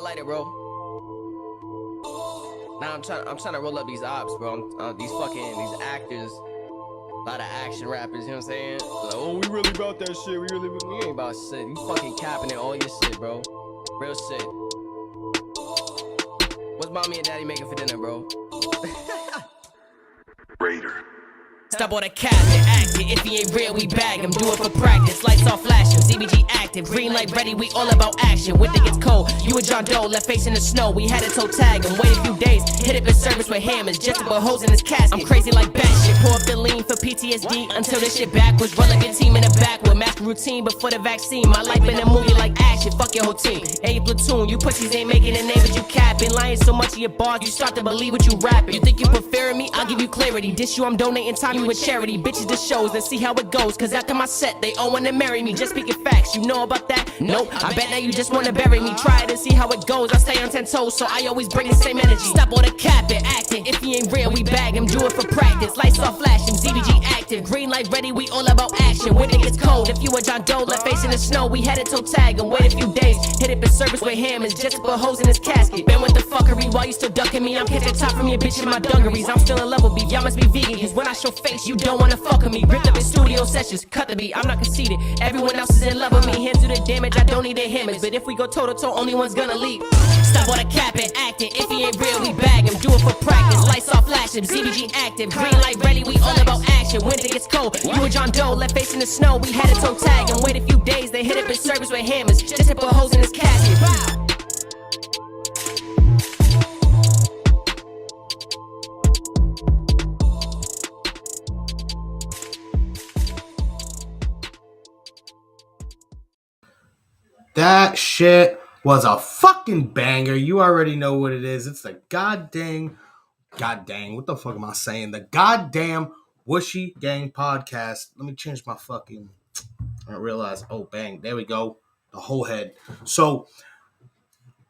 light it, bro. Now I'm trying to roll up these ops, bro. These actors, a lot of action rappers. You know what I'm saying? Like, oh, we really about that shit. We ain't about shit. You fucking capping it all your shit, bro. Real shit. What's mommy and daddy making for dinner, bro? Raider. Stop all the capping, acting. If he ain't real, we bag him. Do it for practice. Lights off flashing. ZBG active. Green light ready. We all about action. Winter gets cold. You and John Doe left face in the snow. We had to toe tag him. Wait a few days. Hit it in service with hammers. Just to put holes in his casket. I'm crazy like bat shit. Pour up the lean for PTSD until this shit backwards. Run like a team in the back with master routine before the vaccine. My life in a movie like action. Fuck your whole team. Hey, platoon. You pussies ain't making a name, but you capping. Lying so much of your bars, you start to believe what you rapping. You think you preferring me? I'll give you clarity. Dish you, I'm donating time you a charity. Bitches to shows and see how it goes. Cause after my set, they all wanna marry me. Just speaking facts, you know about that? Nope. I bet now you just wanna bury me. Try it and see how it goes. I stay on 10 toes, so I always bring the same energy. Stop all the capping, acting. If he ain't real, we bag him. Do it for practice. Lights off flashing. ZBG active. Green light ready. We all about action. When it gets cold, if you a John Doe left face in the snow, we headed toe tag and wait a few days. Hit it in service with hammers. Just to put holes in his casket. Been with the fuckery while you still ducking me. I'm catching top from your bitch in my dungarees. I'm still in love with beef. Y'all must be vegan. Cause when I show face, you don't wanna fuck with me. Ripped up in studio sessions, cut the beat, I'm not conceited. Everyone else is in love with me, hands do the damage, I don't need the hammers. But if we go toe to toe, only one's gonna leap. Stop all the capping, acting, if he ain't real, we bag him. Do it for practice, lights off flashing, ZBG active. Green light ready, we all about action. Winter gets cold, you and John Doe left face in the snow. We had a toe tag and wait a few days. They hit up in service with hammers, just to put holes in his casket. That shit was a fucking banger. You already know what it is. It's the goddamn, what the fuck am I saying? The goddamn Whooshie Gang podcast. Let me change my fucking, I realize, oh, bang, there we go. The whole head. So,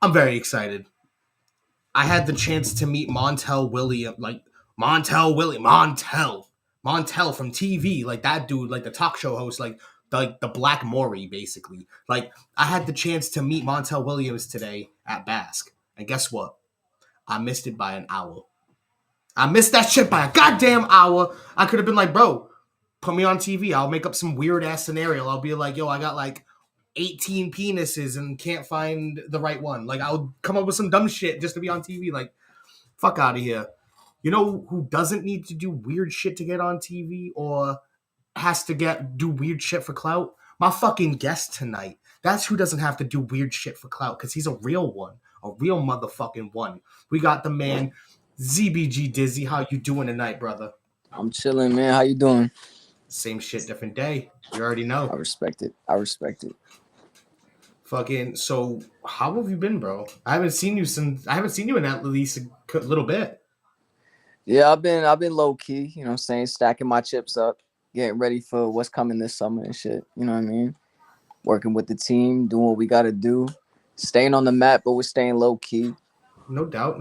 I'm very excited. I had the chance to meet Montel from TV, like that dude, like the talk show host, like the Black Maury, basically. Like, I had the chance to meet Montel Williams today at Basque. And guess what? I missed it by an hour. I missed that shit by a goddamn hour. I could have been like, bro, put me on TV. I'll make up some weird-ass scenario. I'll be like, yo, I got like 18 penises and can't find the right one. Like, I'll come up with some dumb shit just to be on TV. Like, fuck out of here. You know who doesn't need to do weird shit to get on TV or has to do weird shit for clout? My fucking guest tonight. That's who doesn't have to do weird shit for clout, because he's a real one. A real motherfucking one. We got the man, ZBG Dizzy. How you doing tonight, brother? I'm chilling, man. How you doing? Same shit, different day. You already know. I respect it. Fucking, so how have you been, bro? I haven't seen you in at least a little bit. Yeah, I've been low key, you know what I'm saying, stacking my chips up, getting ready for what's coming this summer and shit. You know what I mean? Working with the team, doing what we gotta do, staying on the map, but we're staying low key. No doubt.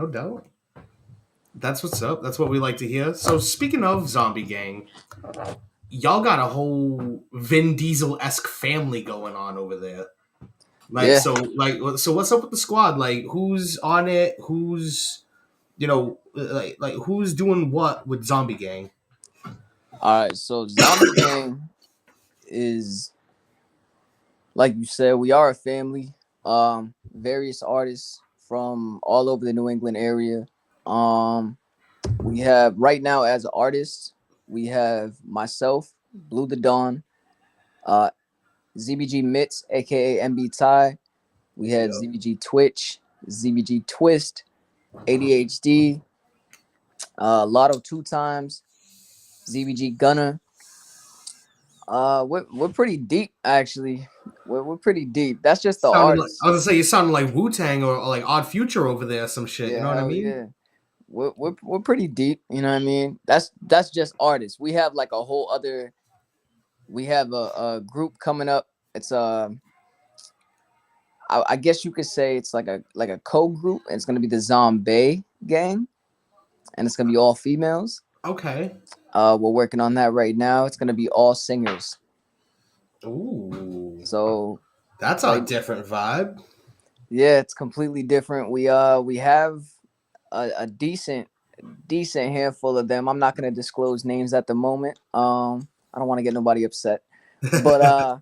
That's what's up. That's what we like to hear. So speaking of Zombie Gang, y'all got a whole Vin Diesel-esque family going on over there. Like, yeah. So what's up with the squad? Like, who's on it? Who's, you know, like who's doing what with Zombie Gang? All right, so Zombie Gang is, like you said, we are a family. Various artists from all over the New England area. We have right now as artists, we have myself, Blue the Dawn, ZBG Mitz, aka MB Ty. We have ZBG Twitch, ZBG Twist, ADHD, Lotto 2 times, ZBG Gunner. We're pretty deep, actually. We're pretty deep. That's just the artists. I was gonna say you sound like Wu-Tang or like Odd Future over there, some shit. Yeah, you know what I mean? Yeah. We're pretty deep. You know what I mean? That's just artists. We have like a whole other. We have a group coming up. It's I guess you could say it's like a co-group, and it's gonna be the Zombie Gang, and it's gonna be all females. Okay. We're working on that right now. It's gonna be all singers. Ooh. So that's a different vibe. Yeah, it's completely different. We have a decent handful of them. I'm not gonna disclose names at the moment. I don't want to get nobody upset, but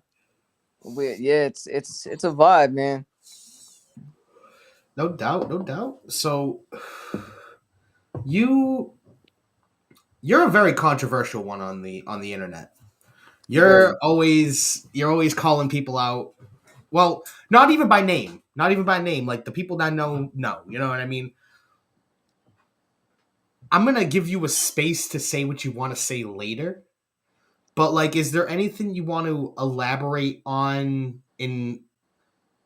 yeah, it's a vibe, man. No doubt, no doubt. So you you're a very controversial one on the internet. Very. You're always calling people out. Well, not even by name. Not even by name. Like the people that know. You know what I mean? I'm gonna give you a space to say what you want to say later. But like, is there anything you want to elaborate on in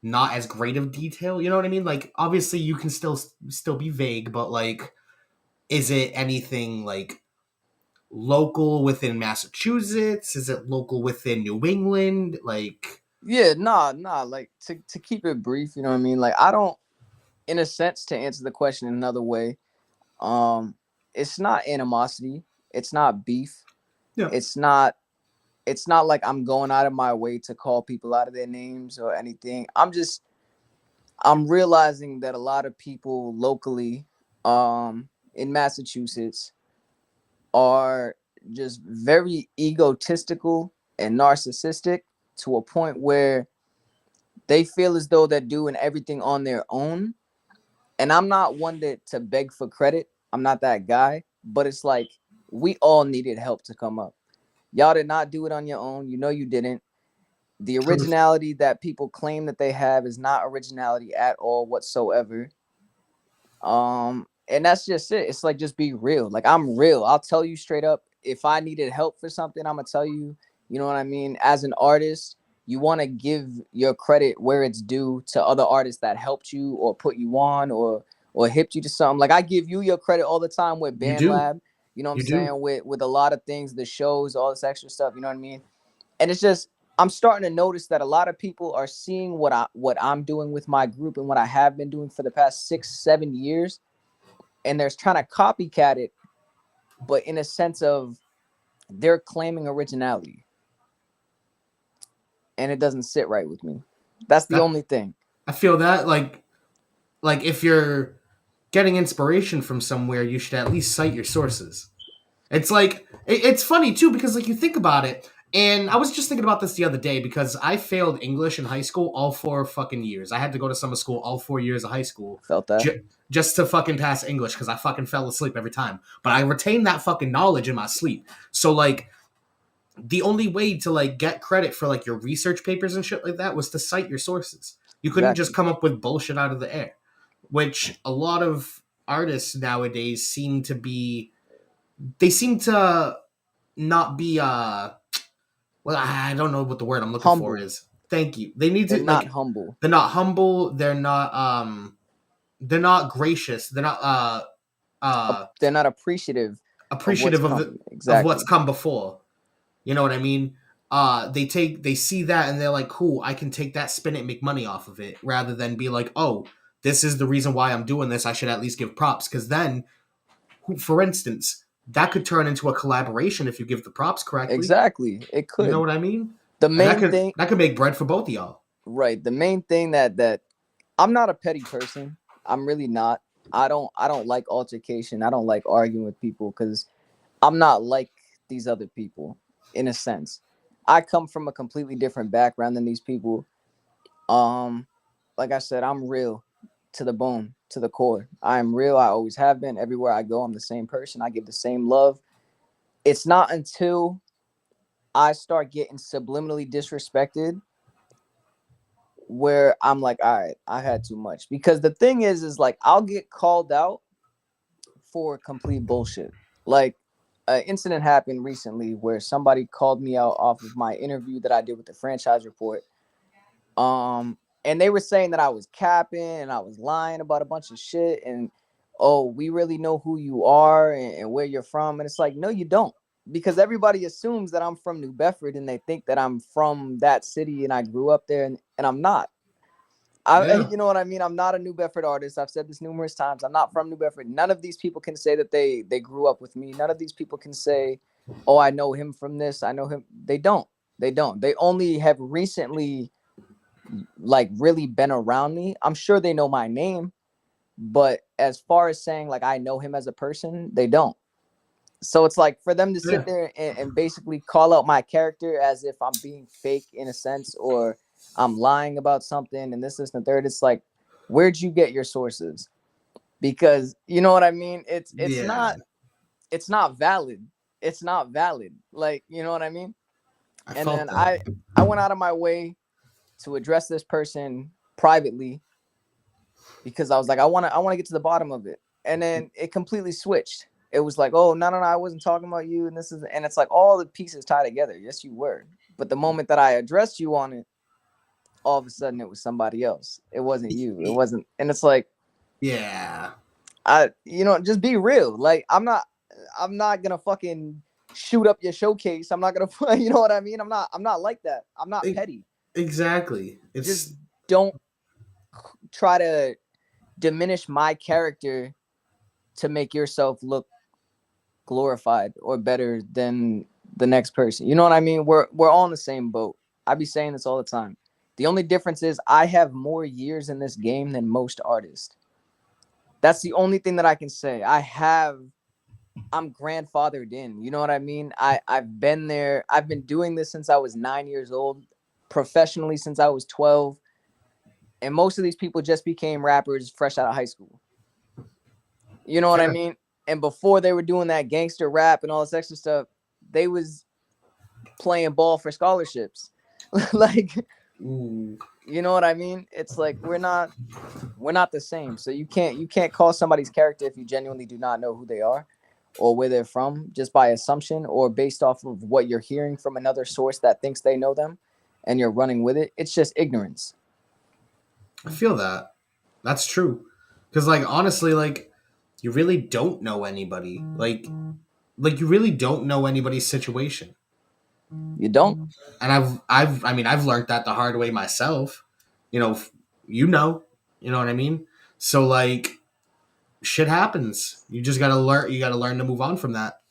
not as great of detail? You know what I mean? Like, obviously, you can still be vague, but like, is it anything like local within Massachusetts? Is it local within New England? Like, Yeah, nah. Like to keep it brief, you know what I mean? Like I don't, in a sense, to answer the question another way, um, it's not animosity, it's not beef, yeah, it's not like I'm going out of my way to call people out of their names or anything. I'm realizing that a lot of people locally, in Massachusetts are just very egotistical and narcissistic to a point where they feel as though they're doing everything on their own. And I'm not one to beg for credit. I'm not that guy. But it's like we all needed help to come up. Y'all did not do it on your own. You know you didn't. The truth. originality that people claim that they have is not originality at all whatsoever. And that's just it. It's like just be real. Like I'm real. I'll tell you straight up. If I needed help for something, I'm gonna tell you. You know what I mean? As an artist, you want to give your credit where it's due to other artists that helped you or put you on or hipped you to something. Like I give you your credit all the time with You Band do, Lab. You know what I'm you do. saying? With a lot of things, the shows, all this extra stuff. You know what I mean? And it's just I'm starting to notice that a lot of people are seeing what I'm doing with my group and what I have been doing for the past 6-7 years, and they're trying to copycat it, but in a sense of they're claiming originality, and it doesn't sit right with me. That's the That only thing. I feel that like if you're getting inspiration from somewhere, you should at least cite your sources. It's like it's funny too because like you think about it, and I was just thinking about this the other day because I failed English in high school all 4 fucking years. I had to go to summer school all 4 years of high school Felt that. just to fucking pass English because I fucking fell asleep every time. But I retained that fucking knowledge in my sleep. So like the only way to like get credit for like your research papers and shit like that was to cite your sources. You couldn't just Exactly. come up with bullshit out of the air, which a lot of artists nowadays seem to be. They seem to not be well, I don't know what the word I'm looking for Humble. is. Thank you. They need They're to not like humble. they're not humble, they're not gracious, they're not They're not appreciative of what's appreciative coming. of what's Exactly. come before. You know what I mean? They see that and they're like, cool, I can take that, spin it, and make money off of it, rather than be like, oh, this is the reason why I'm doing this. I should at least give props. Because then, for instance, that could turn into a collaboration if you give the props correctly. Exactly. It You know could. what I mean? The And main thing, that could make bread for both of y'all. right? The main thing that I'm not a petty person. I'm really not. I don't like altercation. I don't like arguing with people because I'm not like these other people in a sense. I come from a completely different background than these people. Um, like I said, I'm real to the bone, to the core. I am real. I always have been. Everywhere I go, I'm the same person. I give the same love. It's not until I start getting subliminally disrespected where I'm like, all right, I had too much. Because the thing is like I'll get called out for complete bullshit. Like an incident happened recently where somebody called me out off of my interview that I did with the franchise report. And they were saying that I was capping and I was lying about a bunch of shit and oh, we really know who you are and where you're from. And it's like, no, you don't. Because everybody assumes that I'm from New Bedford and they think that I'm from that city and I grew up there and I'm not. Yeah. You know what I mean? I'm not a New Bedford artist. I've said this numerous times. I'm not from New Bedford. None of these people can say that they grew up with me. None of these people can say, "Oh, I know him from this. I know him." They don't. They don't. They only have recently like really been around me. I'm sure they know my name, but as far as saying like I know him as a person, they don't. So it's like for them to sit there and basically call out my character as if I'm being fake in a sense, or I'm lying about something and this and the third. It's like, where'd you get your sources? Because you know what I mean? It's not valid. It's not valid. Like, you know what I mean? I And felt then that. I went out of my way to address this person privately because I was like, I want to get to the bottom of it. And then it completely switched. It was like, oh, no, I wasn't talking about you. And it's like all the pieces tie together. Yes, you were. But the moment that I addressed you on it, all of a sudden it was somebody else. It wasn't you. It wasn't. And it's like, Yeah. just be real. Like, I'm not going to fucking shoot up your showcase. I'm not going to, you know what I mean? I'm not like that. I'm not petty. Exactly. It's Just don't try to diminish my character to make yourself look glorified or better than the next person. You know what I mean? We're all in the same boat. I be saying this all the time. The only difference is I have more years in this game than most artists. That's the only thing that I can say. I'm grandfathered in. You know what I mean? I've been there. I've been doing this since I was 9 years old, professionally since I was 12. And most of these people just became rappers fresh out of high school. You know what I mean? And before they were doing that gangster rap and all this extra stuff, they was playing ball for scholarships. Like, ooh. you know what I mean? It's like we're not the same. So you can't call somebody's character if you genuinely do not know who they are or where they're from just by assumption or based off of what you're hearing from another source that thinks they know them and you're running with it. It's just ignorance. I feel that. That's true. Because, like, honestly, like, you really don't know anybody. Like you really don't know anybody's situation. You don't. And I've learned that the hard way myself. You know, you know, you know what I mean? So, like, shit happens. You just gotta learn. You gotta learn to move on from that.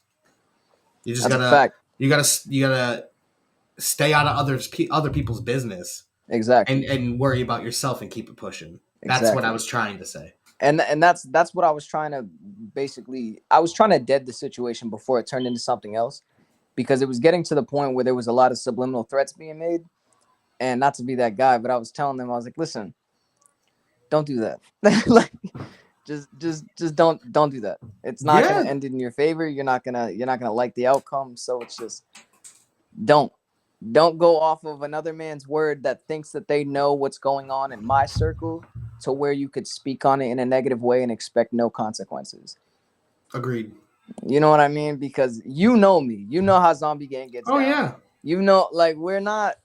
You just That's a gotta. fact. You gotta stay out of other people's business Exactly. and worry about yourself and keep it pushing. That's what Exactly. I was trying to say. And that's what I was trying to dead the situation before it turned into something else, because it was getting to the point where there was a lot of subliminal threats being made. And not to be that guy, but I was telling them, I was like, listen, don't do that. Like, just don't do that. It's not gonna end in your favor. You're not gonna like the outcome. So it's just don't go off of another man's word that thinks that they know what's going on in my circle to where you could speak on it in a negative way and expect no consequences. Agreed. You know what I mean? Because you know me. You know how Zombie Gang gets down. Yeah. You know, like we're not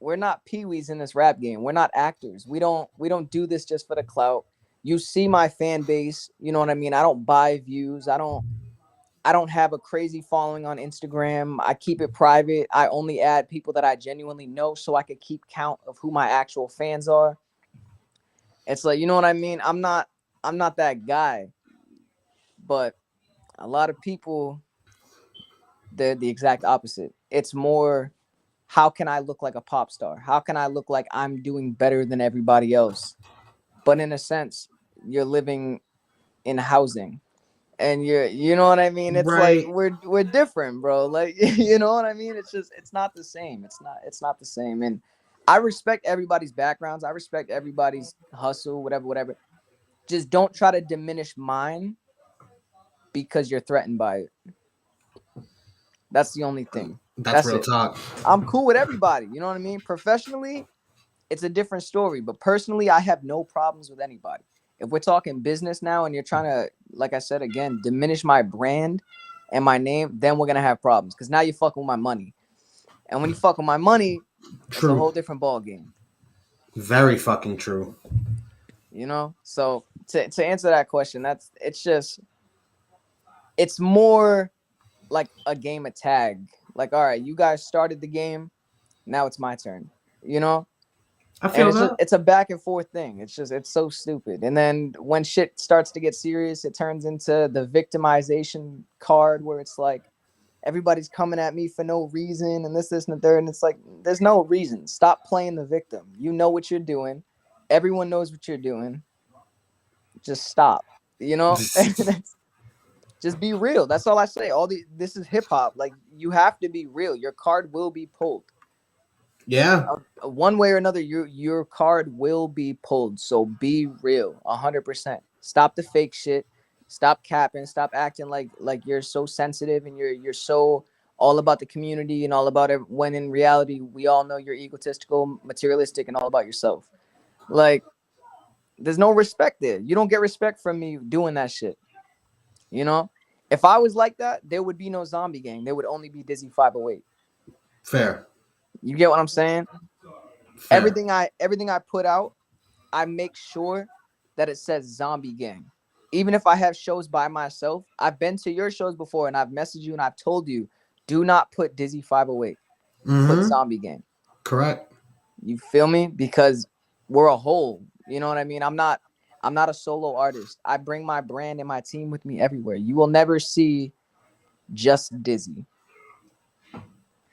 peewees in this rap game. We're not actors. We don't do this just for the clout. You see my fan base. You know what I mean? I don't buy views. I don't have a crazy following on Instagram. I keep it private. I only add people that I genuinely know so I could keep count of who my actual fans are. It's like, you know what I mean? I'm not that guy. But a lot of people, they're the exact opposite. It's more, how can I look like a pop star? How can I look like I'm doing better than everybody else? But in a sense, you're living in housing. And you know what I mean? It's right. like we're different, bro. Like, you know what I mean? It's just, it's not the same. It's not the same. And I respect everybody's backgrounds. I respect everybody's hustle, whatever. Just don't try to diminish mine because you're threatened by it. That's the only thing. That's real it. talk. I'm cool with everybody. You know what I mean? Professionally, it's a different story. But personally, I have no problems with anybody. If we're talking business now and you're trying to, like I said, again, diminish my brand and my name, then we're going to have problems. Because now you're fucking with my money. And when you fuck with my money, it's a whole different ball game. Very fucking true. You know? So to answer that question, it's more like a game of tag. Like, all right, you guys started the game. Now it's my turn. You know? I feel that. It's a back and forth thing. It's so stupid. And then when shit starts to get serious, it turns into the victimization card where it's like, everybody's coming at me for no reason and this and the third. And it's like, there's no reason. Stop playing the victim. You know what you're doing. Everyone knows what you're doing. Just stop. You know? Just be real. That's all I say. This is hip hop. Like, you have to be real. Your card will be pulled. Yeah. One way or another, your card will be pulled. So be real, 100%. Stop the fake shit. Stop capping. Stop acting like you're so sensitive and you're so all about the community and all about it. When in reality, we all know you're egotistical, materialistic, and all about yourself. Like, there's no respect there. You don't get respect from me doing that shit. You know, if I was like that, there would be no Zombie Gang. There would only be Dizzy 508. Fair. You get what I'm saying? Fair. Everything I put out, I make sure that it says Zombie Gang. Even if I have shows by myself, I've been to your shows before and I've messaged you and I've told you, do not put Dizzy 508. Put Zombie Gang. Correct. You feel me? Because we're a whole. You know what I mean? I'm not a solo artist. I bring my brand and my team with me everywhere. You will never see just Dizzy.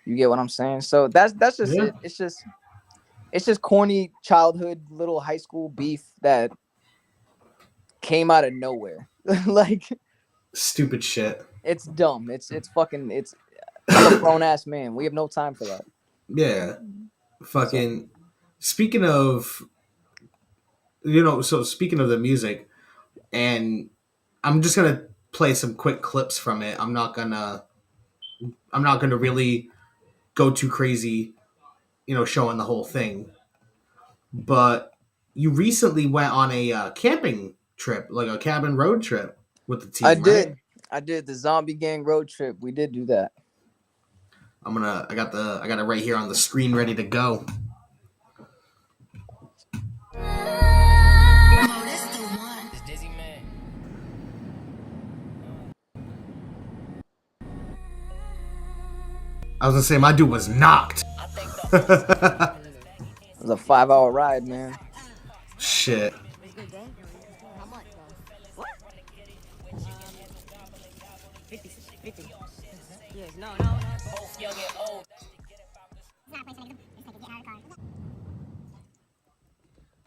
You get what I'm saying? So that's just it. It's just corny childhood little high school beef that came out of nowhere. Like, stupid shit. It's dumb. It's fucking I'm a grown ass man. We have no time for that. Yeah. Fucking speaking of speaking of the music, and I'm just gonna play some quick clips from it. I'm not gonna really go too crazy, showing the whole thing. But you recently went on a camping trip, like a cabin road trip with the team. I did the Zombie Gang road trip. We did do that. I got it right here on the screen, ready to go. I was gonna say my dude was knocked. It was a 5-hour ride, man. Shit.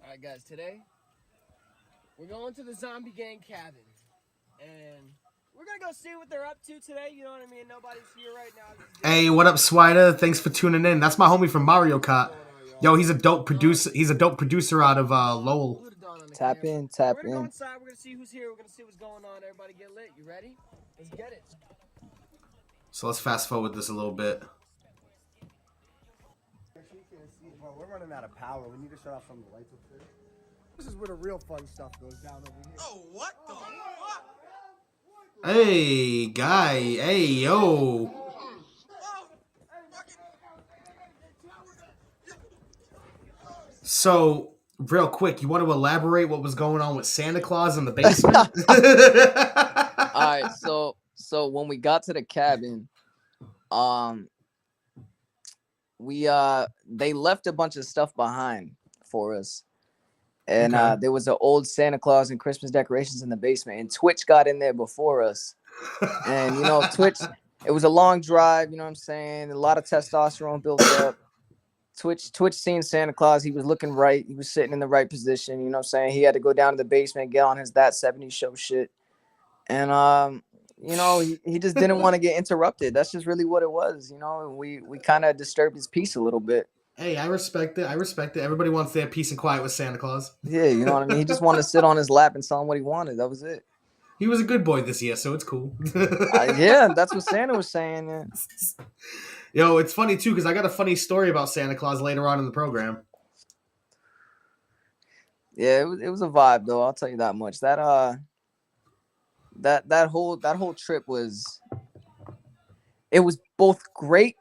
Alright guys, today we're going to the Zombie Gang cabin and we're gonna go see what they're up to today. You know what I mean? Nobody's here right now. Hey, what up, Swider? Thanks for tuning in. That's my homie from Mario Kart. Yo, he's a dope producer. He's a dope producer out of Lowell. Tap in. We're gonna go inside. We're gonna see who's here. We're gonna see what's going on. Everybody get lit. You ready? Let's get it. So let's fast forward this a little bit. Well, we're running out of power. We need to shut off some of the lights upstairs. This is where the real fun stuff goes down over here. Oh, what the fuck? Hey, guy. Hey, yo. So, real quick, you want to elaborate what was going on with Santa Claus in the basement? All right, so when we got to the cabin, they left a bunch of stuff behind for us. And there was an old Santa Claus and Christmas decorations in the basement. And Twitch got in there before us. And, Twitch, it was a long drive, you know what I'm saying? A lot of testosterone built up. Twitch seen Santa Claus. He was looking right. He was sitting in the right position. You know what I'm saying? He had to go down to the basement, get on his That 70s Show shit. And, he just didn't want to get interrupted. That's just really what it was. We kind of disturbed his peace a little bit. Hey, I respect it. Everybody wants their peace and quiet with Santa Claus. Yeah, you know what I mean? He just wanted to sit on his lap and tell him what he wanted. That was it. He was a good boy this year, so it's cool. Yeah, that's what Santa was saying. Yeah. Yo, it's funny, too, because I got a funny story about Santa Claus later on in the program. Yeah, it was a vibe, though. I'll tell you that much. That whole trip was both great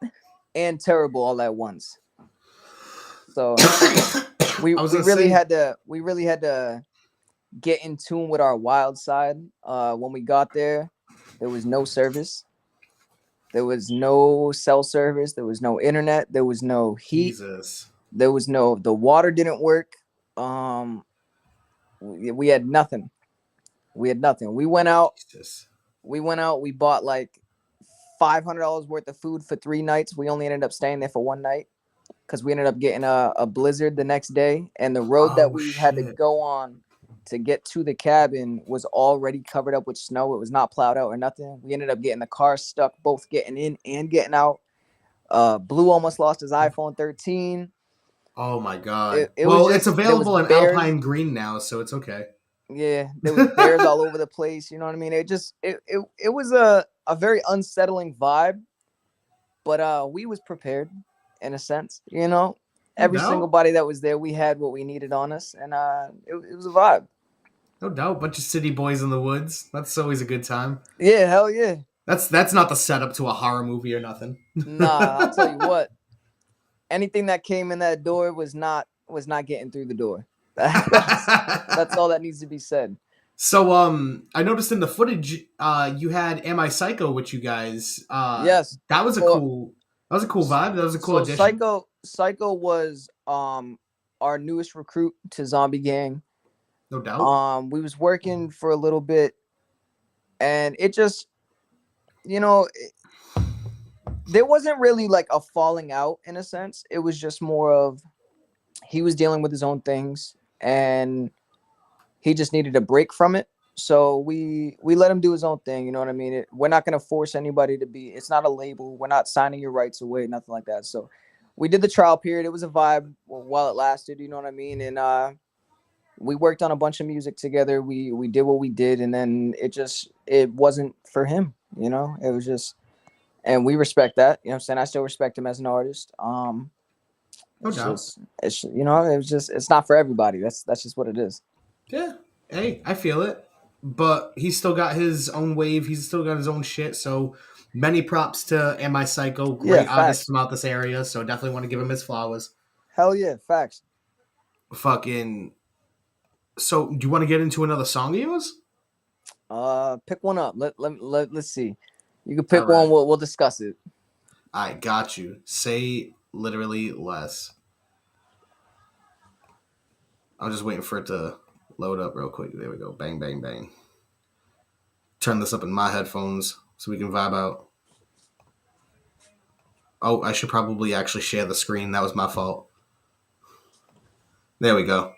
and terrible all at once. So we really had to get in tune with our wild side. When we got there was no service. There was no cell service. There was no internet. There was no heat. Jesus. The water didn't work. We had nothing. We went out. Jesus. We bought like $500 worth of food for 3 nights. We only ended up staying there for 1 night because we ended up getting a blizzard the next day, and the road that we had to go on to get to the cabin was already covered up with snow. It was not plowed out or nothing. We ended up getting the car stuck, both getting in and getting out. Blue almost lost his iPhone 13. Oh my god. It's It's available in bears. Alpine Green now, so it's okay. Yeah, there was bears all over the place. You know what I mean? It was a very unsettling vibe, but we was prepared in a sense. You know, every single body that was there, we had what we needed on us, and it was a vibe. No doubt, bunch of city boys in the woods. That's always a good time. Yeah, hell yeah. That's not the setup to a horror movie or nothing. Nah, I'll tell you what. Anything that came in that door was not getting through the door. That's all that needs to be said. So I noticed in the footage you had Am I Psycho with you guys. Yes. That was a cool vibe. That was a cool addition. Psycho was our newest recruit to Zombie Gang. No doubt. We was working for a little bit, and it just, you know, there wasn't really like a falling out in a sense. It was just more of he was dealing with his own things and he just needed a break from it. So we let him do his own thing. You know what I mean? We're not going to force anybody to be, it's not a label. We're not signing your rights away, nothing like that. So we did the trial period. It was a vibe while it lasted. You know what I mean? And we worked on a bunch of music together. We did what we did. And then it wasn't for him. You know, it was just, and we respect that. You know what I'm saying? I still respect him as an artist. No doubt. You know, it's not for everybody. That's just what it is. Yeah. Hey, I feel it. But he's still got his own wave. He's still got his own shit. So many props to Am I Psycho. Great artist from out this area. So definitely want to give him his flowers. Hell yeah. Facts. Fucking. So do you want to get into another song of yours? Pick one up. Let's see. You can pick one. We'll discuss it. I got you. Say literally less. I'm just waiting for it to load up real quick. There we go. Bang, bang, bang. Turn this up in my headphones so we can vibe out. Oh, I should probably actually share the screen. That was my fault. There we go.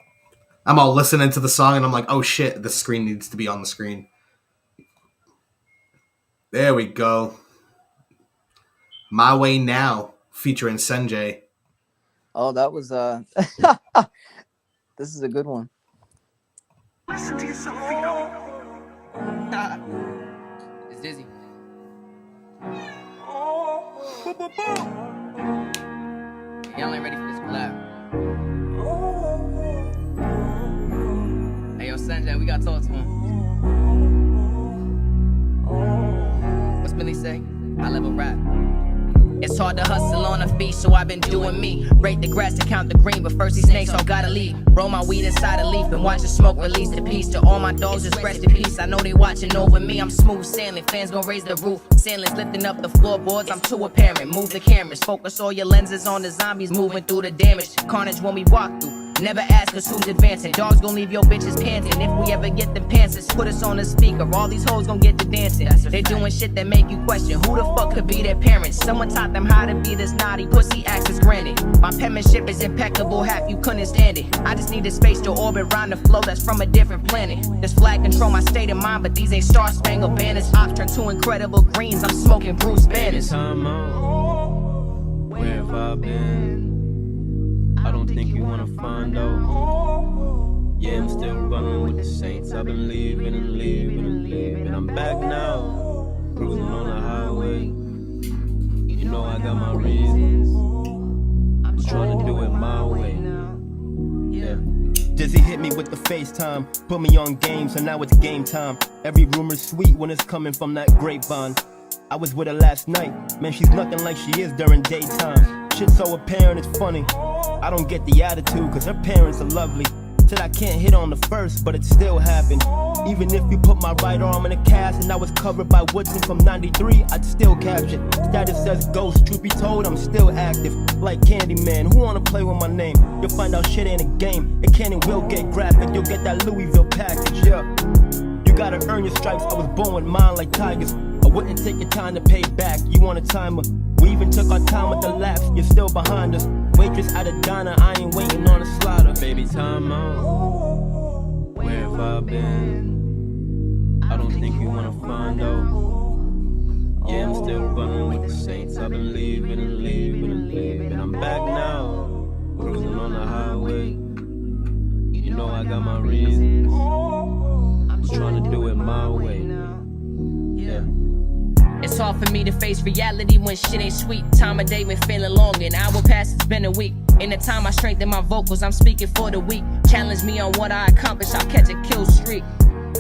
I'm all listening to the song and I'm like, oh shit, the screen needs to be on the screen. There we go. My Way Now, featuring Senjay. Oh, that was this is a good one. It's Dizzy. Y'all ain't ready for this collab. Hey, yo, Sanjay, we gotta talk to him. What's Billy say? I level rap. It's hard to hustle on a feast, so I've been doing me. Rate the grass to count the green, but first these snakes all gotta leave. Roll my weed inside a leaf and watch the smoke release the peace. To all my dogs, just rest in peace. I know they watching over me, I'm smooth sailing. Fans gon' raise the roof, ceilings lifting up the floorboards. I'm too apparent, move the cameras. Focus all your lenses on the zombies moving through the damage. Carnage when we walk through. Never ask us who's advancing. Dogs gon' leave your bitches panting. If we ever get them pants, put us on the speaker. All these hoes gon' get to dancing. They doing shit that make you question who the fuck could be their parents. Someone taught them how to be this naughty pussy access granted. My penmanship is impeccable, half you couldn't stand it. I just need a space to orbit round the flow that's from a different planet. This flag control my state of mind, but these ain't star-spangled banners. Ops turn to incredible greens, I'm smoking Bruce Banners. Time out. Where have I been? I don't think you wanna find out. Yeah, I'm still running with the Saints. I've been leaving and leaving and leaving. I'm back now, cruising on the highway. You know I got my reasons. I'm trying to do it my way. Yeah. Dizzy hit me with the FaceTime, put me on game, so now it's game time. Every rumor's sweet when it's coming from that grapevine. I was with her last night, man, she's nothing like she is during daytime. Shit's so apparent, it's funny. I don't get the attitude, cause her parents are lovely. Said I can't hit on the first, but it still happened. Even if you put my right arm in a cast and I was covered by Woodson from 93, I'd still capture. Status says ghost, truth be told, I'm still active. Like Candyman, who wanna play with my name? You'll find out shit ain't a game. It can and will get graphic, you'll get that Louisville package, yeah. You gotta earn your stripes, I was born with mine like tigers. A wouldn't take your time to pay back. You want a timer? We even took our time with the laps. You're still behind us. Waitress at a diner, I ain't waiting on a slaughter. Baby, time out. Where have I been? I don't think you wanna find out. Yeah, I'm still running with the Saints. I've been leaving and leaving and leaving. I'm back now, cruising on the highway. You know I got my reasons. I'm trying to do it my way. Yeah. It's hard for me to face reality when shit ain't sweet. Time of day been feeling long, an hour past, it's been a week. In the time I strengthen my vocals, I'm speaking for the weak. Challenge me on what I accomplish, I'll catch a kill streak.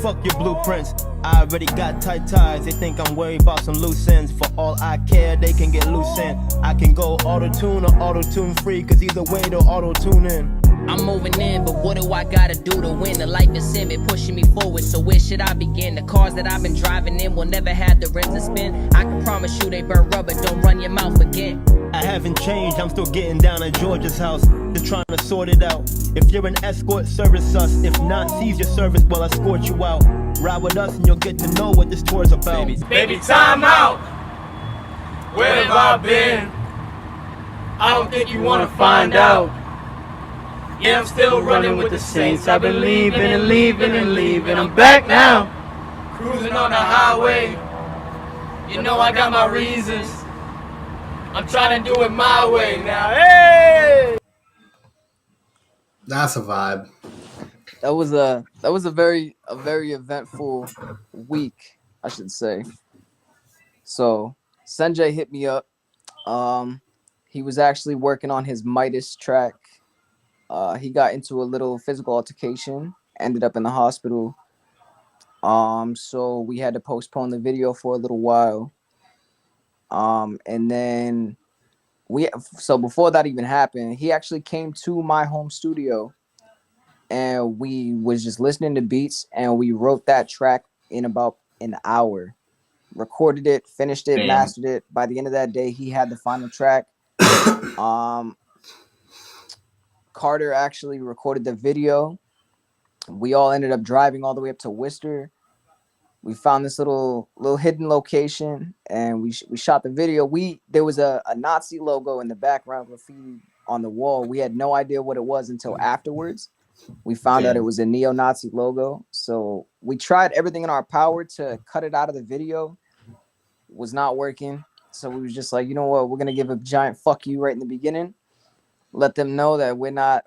Fuck your blueprints, I already got tight ties. They think I'm worried about some loose ends. For all I care, they can get loose in. I can go auto-tune or auto-tune free, cause either way they'll auto-tune in. I'm moving in, but what do I gotta do to win? The life is in it, pushing me forward, so where should I begin? The cars that I've been driving in will never have the rims to spin. I can promise you they burn rubber, don't run your mouth again. I haven't changed, I'm still getting down at George's house, just trying to sort it out. If you're an escort, service us. If not, seize your service, we'll escort you out. Ride with us and you'll get to know what this tour's about. Baby, time out. Where have I been? I don't think you wanna find out. Yeah, I'm still running with the Saints. I've been leaving and leaving and leaving. I'm back now, cruising on the highway. You know I got my reasons. I'm trying to do it my way now. Hey! That's a vibe. That was a very eventful week, I should say. So Sanjay hit me up. He was actually working on his Midas track. He got into a little physical altercation, ended up in the hospital. So we had to postpone the video for a little while. And then so before that even happened, he actually came to my home studio and we was just listening to beats and we wrote that track in about an hour. Recorded it, finished it, mastered it. By the end of that day, he had the final track. Carter actually recorded the video. We all ended up driving all the way up to Worcester. We found this little hidden location and we shot the video. There was a Nazi logo in the background graffiti on the wall. We had no idea what it was until afterwards. We found out it was a neo-Nazi logo. So we tried everything in our power to cut it out of the video. It was not working. So we was just like, you know what? We're gonna give a giant fuck you right in the beginning. Let them know that we're not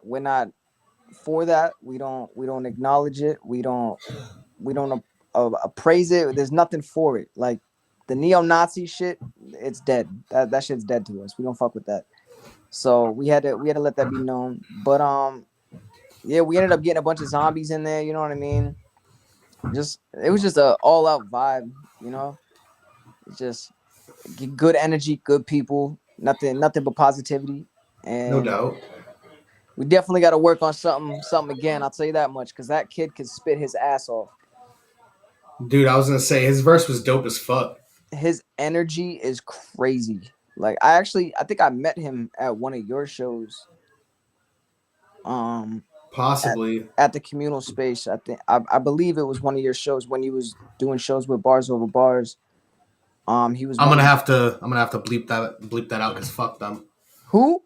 for that. We don't acknowledge it. We don't appraise it. There's nothing for it. Like the neo-Nazi shit, it's dead. That shit's dead to us. We don't fuck with that. So we had to let that be known. But yeah, we ended up getting a bunch of zombies in there. You know what I mean? It was just a all out vibe. You know, it's just good energy, good people, nothing but positivity. And No doubt. we definitely got to work on something again. I'll tell you that much, because that kid could spit his ass off. Dude, I was gonna say his verse was dope as fuck. His energy is crazy. Like I think I met him at one of your shows. Possibly at the communal space. I believe it was one of your shows when you was doing shows with Bars Over Bars. He was. I'm gonna have to bleep that out because fuck them. Who?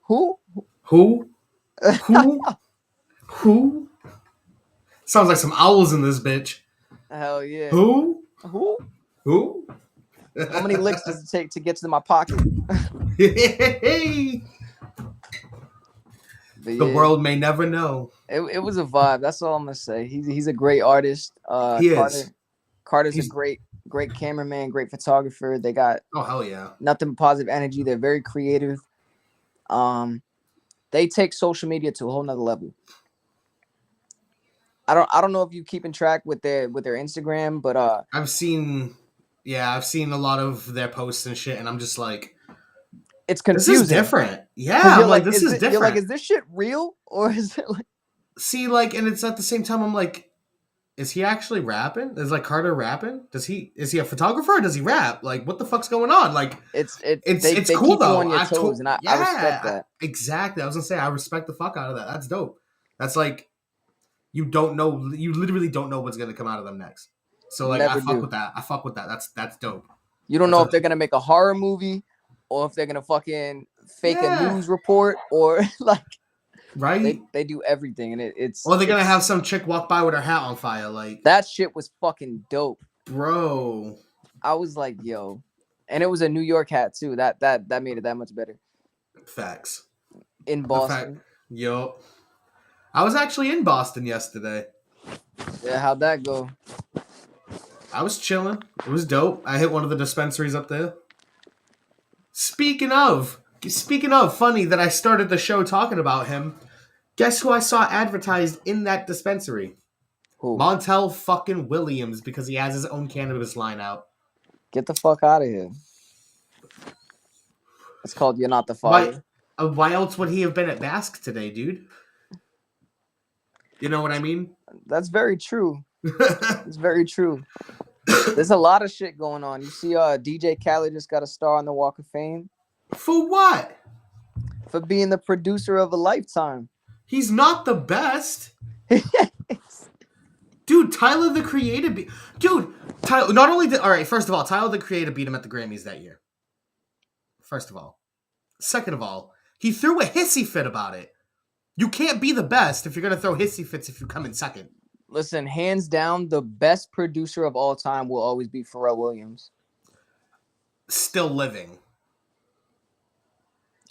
Sounds like some owls in this bitch. Hell yeah. Who? How many licks does it take to get to my pocket? The world may never know. It was a vibe. That's all I'm gonna say. He's a great artist. He is. Carter's a great cameraman, great photographer. They got hell yeah, nothing but positive energy. They're very creative. They take social media to a whole nother level. I don't know if you keeping track with their Instagram, but I've seen a lot of their posts and shit, and I'm just like, it's confusing. This is different. Yeah, I'm like, this is different. You're like, is this shit real or is it like? See, like, and it's at the same time, I'm like, is he actually rapping? Is like Carter rapping? Is he a photographer or does he rap? Like, what the fuck's going on? Like, it's cool keep though. You on your toes, and I respect that. Exactly. I was gonna say I respect the fuck out of that. That's dope. That's like, you literally don't know what's gonna come out of them next. So like, I fuck with that. That's dope. You don't know if they're gonna make a horror movie or if they're gonna fucking fake a news report or like right. they do everything and it's Or they're gonna have some chick walk by with her hat on fire, like that shit was fucking dope, bro. I was like, yo, and it was a New York hat too. That made it that much better. Facts. In Boston. Yo, I was actually in Boston yesterday. Yeah, how'd that go? I was chilling. It was dope. I hit one of the dispensaries up there. Speaking of, funny that I started the show talking about him. Guess who I saw advertised in that dispensary? Who? Montel fucking Williams, because he has his own cannabis line out. Get the fuck out of here. It's called You're Not the Father. Why else would he have been at Basque today, dude? You know what I mean? That's very true. It's very true. There's a lot of shit going on. You see, DJ Khaled just got a star on the Walk of Fame. For what? For being the producer of a lifetime. He's not the best. Dude, Tyler the Creator Dude, Tyler, not only did... All right, first of all, Tyler the Creator beat him at the Grammys that year. First of all. Second of all, he threw a hissy fit about it. You can't be the best if you're going to throw hissy fits if you come in second. Listen, hands down, the best producer of all time will always be Pharrell Williams. Still living.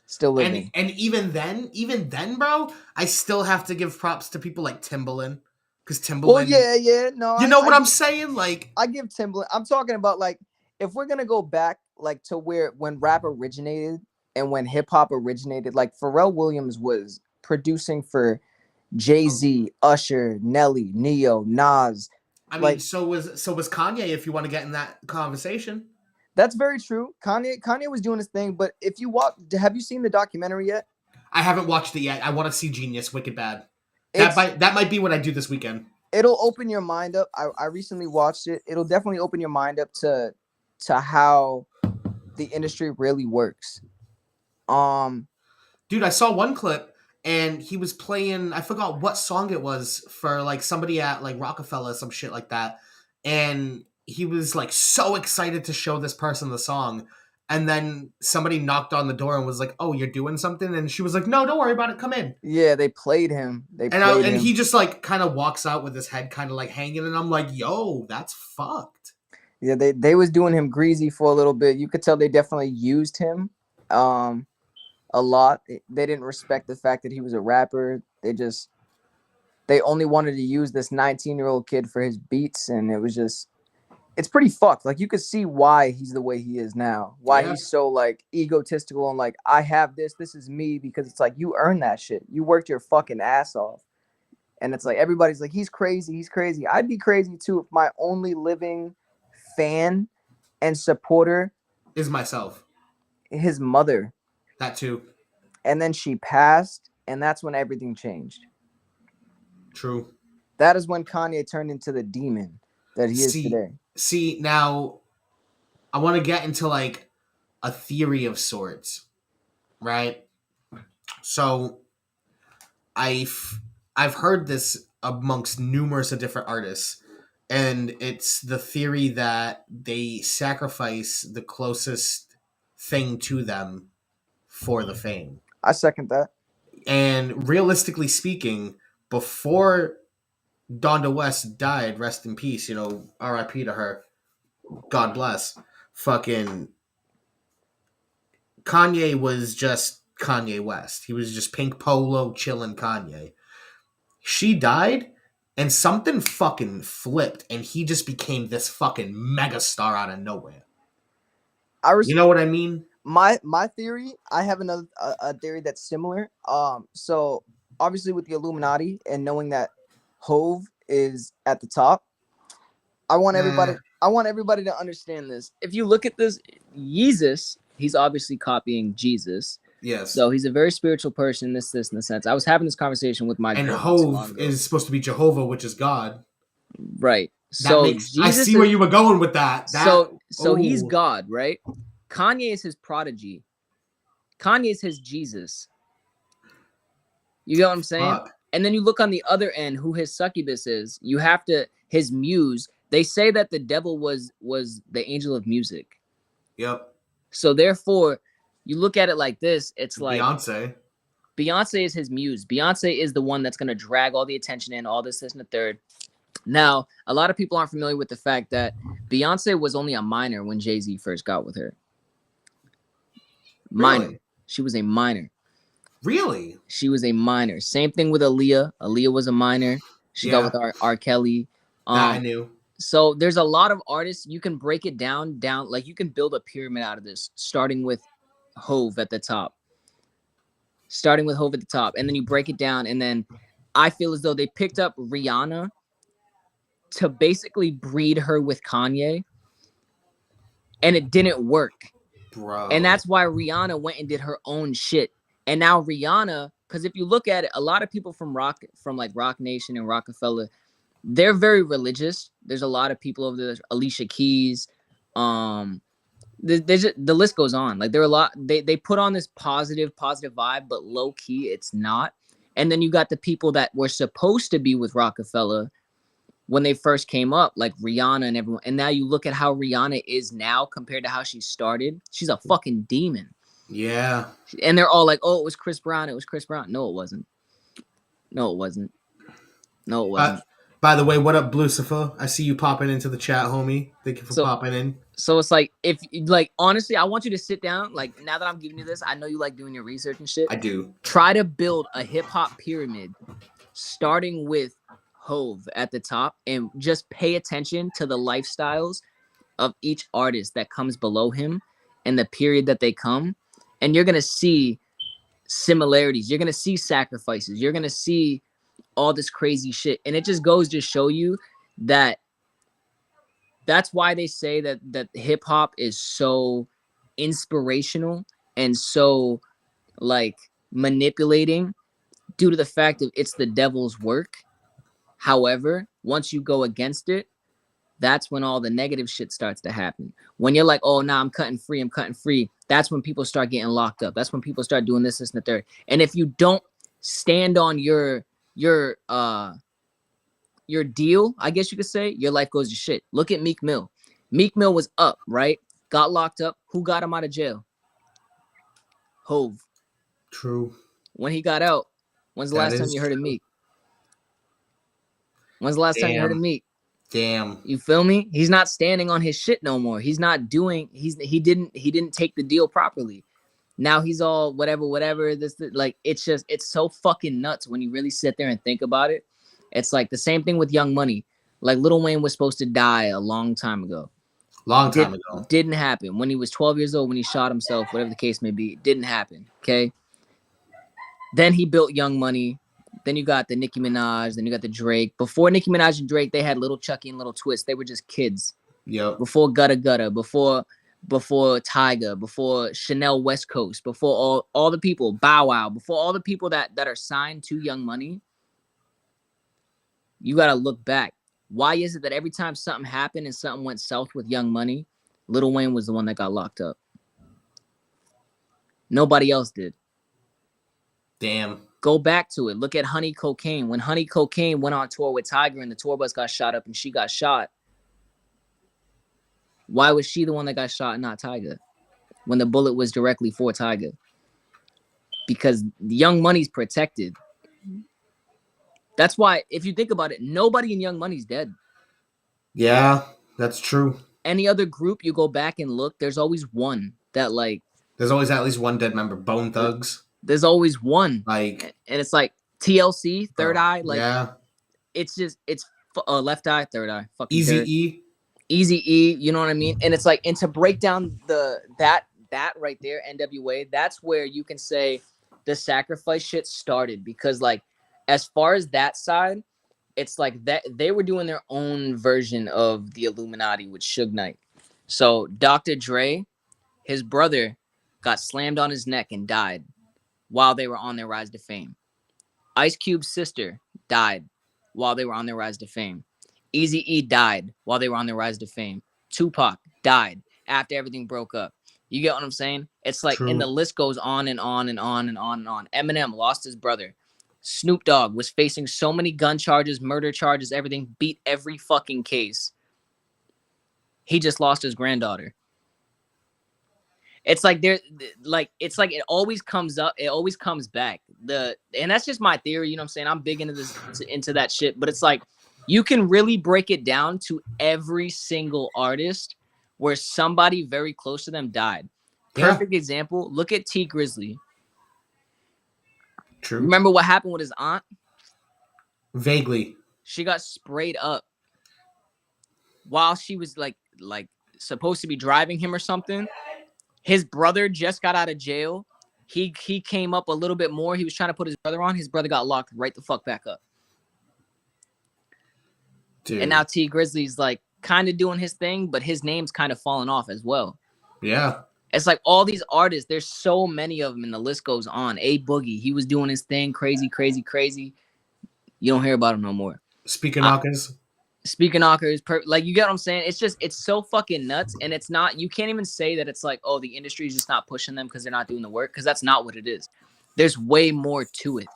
Still living. And even then, bro, I still have to give props to people like Timbaland. Because Timbaland... Well, yeah, no. You know what I'm saying? Like, I give Timbaland... I'm talking about, like, if we're going to go back, like, to when rap originated and when hip-hop originated, like, Pharrell Williams was producing for Jay-Z, Usher, Nelly, Neo, Nas. I mean, so was Kanye, if you want to get in that conversation. That's very true. Kanye was doing his thing, but if you have you seen the documentary yet? I haven't watched it yet. I want to see Genius Wicked Bad. That might be what I do this weekend. It'll open your mind up. I recently watched it. It'll definitely open your mind up to how the industry really works. Dude, I saw one clip and he was playing, I forgot what song it was for like somebody at like Rockefeller, some shit like that. And he was like so excited to show this person the song. And then somebody knocked on the door and was like, "Oh, you're doing something?" And she was like, "No, don't worry about it. Come in." Yeah, they played him. And he just like kind of walks out with his head kind of like hanging. And I'm like, yo, that's fucked. Yeah, they was doing him greasy for a little bit. You could tell they definitely used him a lot. They didn't respect the fact that he was a rapper. They only wanted to use this 19-year-old kid for his beats. And it was just... It's pretty fucked. Like, you could see why he's the way he is now. Why he's so, like, egotistical and, like, I have this is me. Because it's like, you earned that shit. You worked your fucking ass off. And it's like, everybody's like, he's crazy. I'd be crazy, too, if my only living fan and supporter... is myself. His mother. That, too. And then she passed, and that's when everything changed. True. That is when Kanye turned into the demon that he is today. See, now, I want to get into, like, a theory of sorts, right? So, I've heard this amongst numerous of different artists, and it's the theory that they sacrifice the closest thing to them for the fame. I second that. And realistically speaking, before Donda West died, rest in peace, R.I.P. to her, God bless, fucking Kanye was just Kanye West. He was just pink polo chilling Kanye. She died and something fucking flipped and he just became this fucking megastar out of nowhere. You know what I mean? My theory, I have a theory that's similar. So obviously with the Illuminati and knowing that Hove is at the top, I want everybody to understand this. If you look at this, Yeezus, he's obviously copying Jesus. Yes. So he's a very spiritual person, this in the sense. I was having this conversation with my and Hove is supposed to be Jehovah, which is God. Right. I see where you were going with that. So he's God, right? Kanye is his prodigy. Kanye is his Jesus. You get what I'm saying? And then you look on the other end, who his succubus is. You have to, his muse. They say that the devil was the angel of music. Yep. So therefore, you look at it like this. It's like Beyonce is his muse. Beyonce is the one that's going to drag all the attention in, all this and the third. Now, a lot of people aren't familiar with the fact that Beyonce was only a minor when Jay-Z first got with her. Minor. Really? She was a minor. Really? She was a minor. Same thing with Aaliyah. Aaliyah was a minor. She got with R. Kelly. I knew. So there's a lot of artists. You can break it down. Like you can build a pyramid out of this, starting with Hove at the top. And then you break it down. And then I feel as though they picked up Rihanna to basically breed her with Kanye. And it didn't work. Bro. And that's why Rihanna went and did her own shit. And now Rihanna, because if you look at it, a lot of people from Rock Nation and Rockefeller, they're very religious. There's a lot of people over there. Alicia Keys, the list goes on. Like there are a lot. They put on this positive vibe, but low key it's not. And then you got the people that were supposed to be with Rockefeller when they first came up, like Rihanna and everyone. And now you look at how Rihanna is now compared to how she started. She's a fucking demon. Yeah. And they're all like, oh, it was Chris Brown. No, it wasn't. By the way, what up, Blucifer? I see you popping into the chat, homie. Thank you for popping in. So it's like, if like, honestly, I want you to sit down. Like, now that I'm giving you this, I know you like doing your research and shit. I do. Try to build a hip hop pyramid starting with Hove at the top and just pay attention to the lifestyles of each artist that comes below him and the period that they come. And you're going to see similarities. You're going to see sacrifices. You're going to see all this crazy shit. And it just goes to show you that that's why they say that hip hop is so inspirational and so like manipulating due to the fact that it's the devil's work. However, once you go against it, that's when all the negative shit starts to happen. When you're like, oh, nah, I'm cutting free. That's when people start getting locked up. That's when people start doing this and the third. And if you don't stand on your deal, I guess you could say, your life goes to shit. Look at Meek Mill. Meek Mill was up, right? Got locked up. Who got him out of jail? Hove. True. When he got out, when's the last time you heard of Meek? When's the last time you heard of Meek? Damn. You feel me? He's not standing on his shit no more. He's not doing. He didn't take the deal properly. Now he's all whatever. Like it's so fucking nuts when you really sit there and think about it. It's like the same thing with Young Money. Like Lil Wayne was supposed to die a long time ago. Didn't happen. When he was 12 years old, when he shot himself, whatever the case may be, it didn't happen. Okay. Then he built Young Money. Then you got the Nicki Minaj. Then you got the Drake. Before Nicki Minaj and Drake, they had Little Chucky and Little Twist. They were just kids. Yep. Before Gutta Gutta. Before Tyga. Before Chanel West Coast. Before all the people. Bow Wow. Before all the people that are signed to Young Money. You got to look back. Why is it that every time something happened and something went south with Young Money, Lil Wayne was the one that got locked up? Nobody else did. Damn. Go back to it. Look at Honey Cocaine. When Honey Cocaine went on tour with Tiger and the tour bus got shot up and she got shot, why was she the one that got shot and not Tiger? When the bullet was directly for Tiger? Because Young Money's protected. That's why, if you think about it, nobody in Young Money's dead. Yeah, that's true. Any other group, you go back and look, there's always one that like... There's always at least one dead member. Bone Thugs. There's always one. Like... And it's like TLC, Third Eye. Like, yeah. It's just, it's Left Eye, Third Eye. Eazy-E. Eazy-E, you know what I mean? And it's like, and to break down that right there, NWA, that's where you can say the sacrifice shit started. Because like, as far as that side, it's like that they were doing their own version of the Illuminati with Suge Knight. So Dr. Dre, his brother, got slammed on his neck and died while they were on their rise to fame. Ice Cube's sister died while they were on their rise to fame. Eazy-E died while they were on their rise to fame. Tupac died after everything broke up. You get what I'm saying? It's like, and the list goes on and on and on and on and on. Eminem lost his brother. Snoop Dogg was facing so many gun charges, murder charges, everything, beat every fucking case. He just lost his granddaughter. It's like it's like it always comes up, it always comes back. And that's just my theory, you know what I'm saying? I'm big into that shit, but it's like you can really break it down to every single artist where somebody very close to them died. Perfect example, look at T Grizzly. True. Remember what happened with his aunt? Vaguely. She got sprayed up while she was like supposed to be driving him or something. His brother just got out of jail. He came up a little bit more. He was trying to put his brother on. His brother got locked right the fuck back up. Dude. And now T Grizzly's like kind of doing his thing, but his name's kind of falling off as well. Yeah. It's like all these artists, there's so many of them, and the list goes on. A Boogie, he was doing his thing, crazy. You don't hear about him no more. Speaker knockers. Speaker knockers, like, you get what I'm saying? It's so fucking nuts, and it's not, you can't even say that it's like, oh, the industry is just not pushing them because they're not doing the work, because that's not what it is. There's way more to it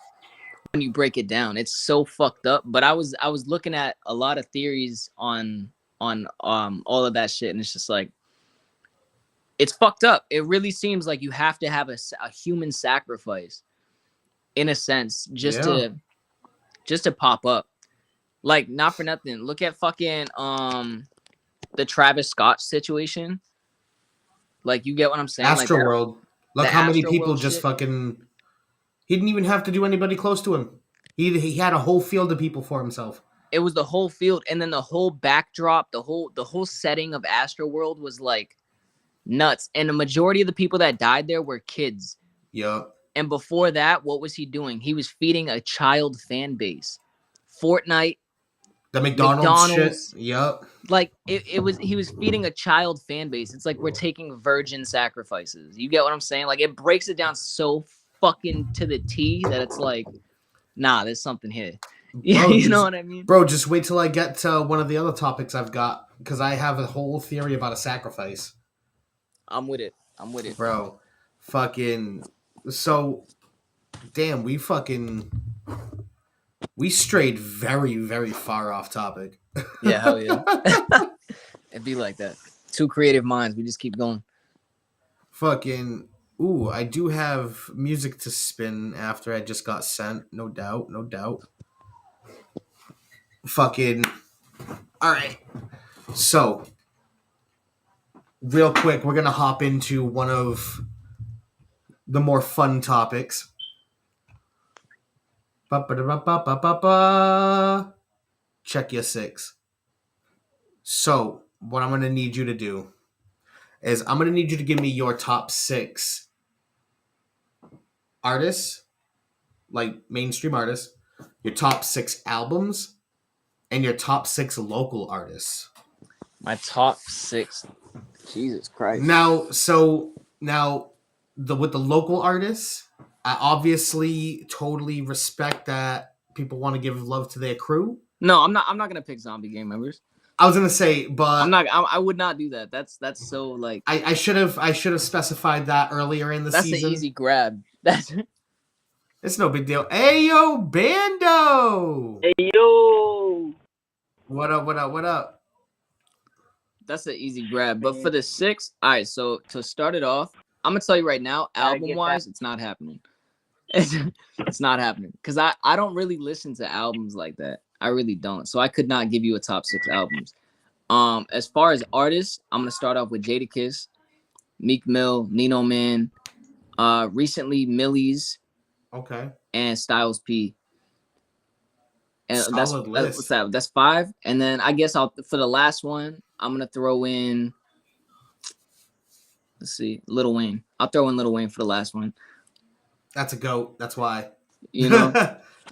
when you break it down. It's so fucked up. But I was looking at a lot of theories on all of that shit, and it's just like, it's fucked up. It really seems like you have to have a human sacrifice, in a sense, just to pop up. Like, not for nothing. Look at fucking the Travis Scott situation. Like, you get what I'm saying? Astroworld. Look how many people Astroworld just shit. fucking. He didn't even have to do anybody close to him. He had a whole field of people for himself. It was the whole field, and then the whole backdrop, the whole setting of Astroworld was like nuts. And the majority of the people that died there were kids. Yup. And before that, what was he doing? He was feeding a child fan base. Fortnite. The McDonald's. Shit. Yup. Like he was feeding a child fan base. It's like we're taking virgin sacrifices. You get what I'm saying? Like, it breaks it down so fucking to the T that it's like, nah, there's something here. Yeah, you know what I mean? Bro, just wait till I get to one of the other topics I've got, because I have a whole theory about a sacrifice. I'm with it. Bro, fucking, so, damn, we strayed very, very far off topic. Yeah, hell yeah. It'd be like that. Two creative minds. We just keep going. Fucking, ooh, I do have music to spin after I just got sent. No doubt. Fucking, all right. So, real quick, we're going to hop into one of the more fun topics. Check your six. So, what I'm going to need you to do is I'm going to need you to give me your top 6 artists, like mainstream artists, your top 6 albums, and your top 6 local artists. My top 6. Jesus Christ. Now, with the local artists, I obviously totally respect that people want to give love to their crew. No, I'm not gonna pick zombie gang members. I was gonna say, but I would not do that. That's so like. I should have specified that earlier in the season. That's an easy grab. It's no big deal. Hey yo, Bando. Hey yo. What up? That's an easy grab. But for the 6, all right. So to start it off, I'm gonna tell you right now, album wise, it's not happening. It's not happening because I don't really listen to albums like that. I really don't. So I could not give you a top 6 albums. As far as artists, I'm gonna start off with Jadakiss, Meek Mill, Nino Man, recently Millie's, okay, and Styles P. And solid list. What's that? That's 5. And then I guess for the last one, I'm gonna throw in. Let's see, Lil Wayne. I'll throw in Lil Wayne for the last one. That's a GOAT. That's why. You know.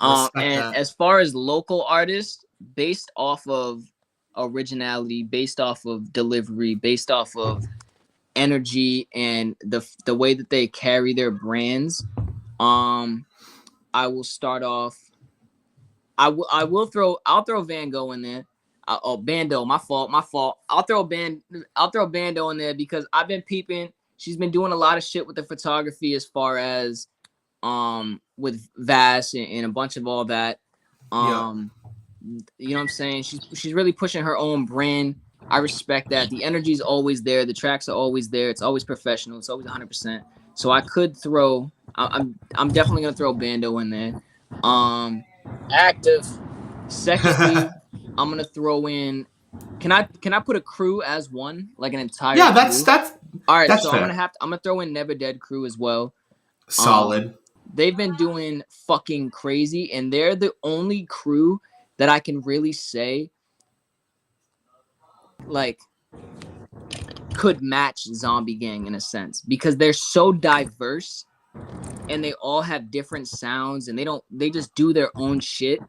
And that. As far as local artists, based off of originality, based off of delivery, based off of energy and the way that they carry their brands, I will start off. I'll throw Van Gogh in there. Bando, my fault. I'll throw Bando in there because I've been peeping. She's been doing a lot of shit with the photography as far as with Vass and a bunch of all that. You know what I'm saying? She's really pushing her own brand I respect that. The energy is always there. The tracks are always there. It's always professional. It's always 100%. So I could throw. I'm definitely gonna throw Bando in there. Active. Secondly, I'm gonna throw in. Can I put a crew as one, like an entire? Yeah, crew? that's All right. that's So fair. I'm gonna throw in Never Dead crew as well. Solid. They've been doing fucking crazy, and they're the only crew that I can really say like could match Zombie Gang in a sense, because they're so diverse and they all have different sounds, and they just do their own shit.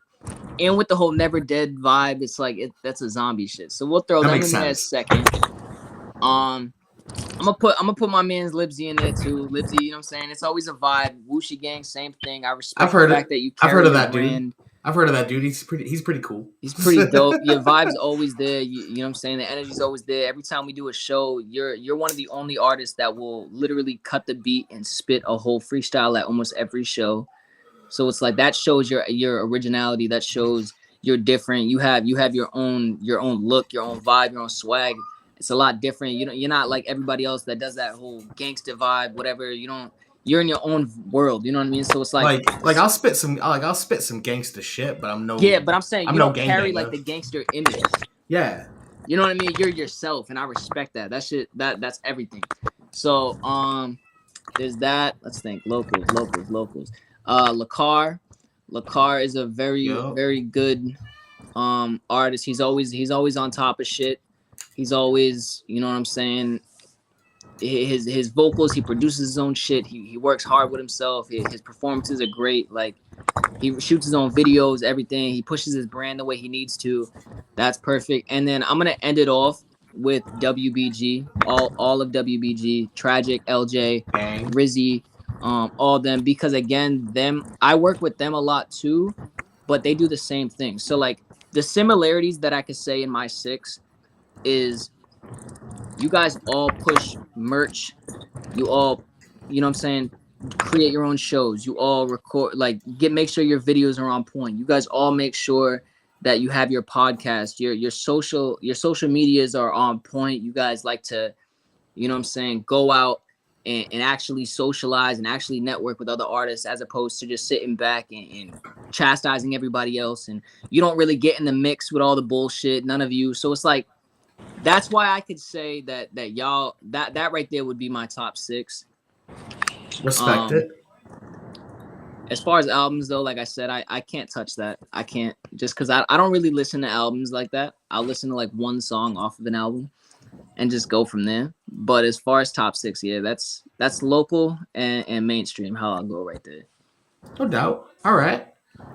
And with the whole Never Dead vibe, it's like that's a zombie shit. So we'll throw That them makes in there as sense. second. I'm gonna put my man's Libsey in there too. Libsey, you know what I'm saying? It's always a vibe. Whooshie Gang, same thing. I respect I've heard the fact it. that you I've carry heard of your that brand. dude. I've heard of that dude. He's pretty cool. He's pretty dope. Your vibe's always there. You know what I'm saying? The energy's always there. Every time we do a show, you're one of the only artists that will literally cut the beat and spit a whole freestyle at almost every show. So it's like that shows your originality. That shows you're different. You have your own look, your own vibe, your own swag. It's a lot different. You're not like everybody else that does that whole gangster vibe, whatever. You're in your own world. You know what I mean? So it's like I'll spit some gangster shit, but I'm no yeah, but I'm saying you no don't carry gangbanger. like the gangster image. Yeah. You know what I mean? You're yourself, and I respect that. That shit, that's everything. So, there's that. Let's think. Locals. Lakar is a very good artist. He's always on top of shit. He's always, you know what I'm saying? His vocals, he produces his own shit. He works hard with himself. His performances are great. Like, he shoots his own videos, everything. He pushes his brand the way he needs to. That's perfect. And then I'm gonna end it off with WBG, all of WBG, Tragic, LJ, Bang. Rizzy, all of them, because again, I work with them a lot too, but they do the same thing. So like the similarities that I could say in my six is you guys all push merch, you all, you know what I'm saying, create your own shows, you all record, like make sure your videos are on point, you guys all make sure that you have your podcast, your social medias are on point, you guys like to, you know what I'm saying, go out and actually socialize and actually network with other artists, as opposed to just sitting back and chastising everybody else, and you don't really get in the mix with all the bullshit, none of you. So it's like, that's why I could say that y'all, that right there would be my top six. Respect it. As far as albums though, like I said, I can't touch that. I can't, just because I don't really listen to albums like that. I'll listen to like one song off of an album and just go from there. But as far as top six, yeah, that's local and mainstream, how I'll go right there. No doubt. All right.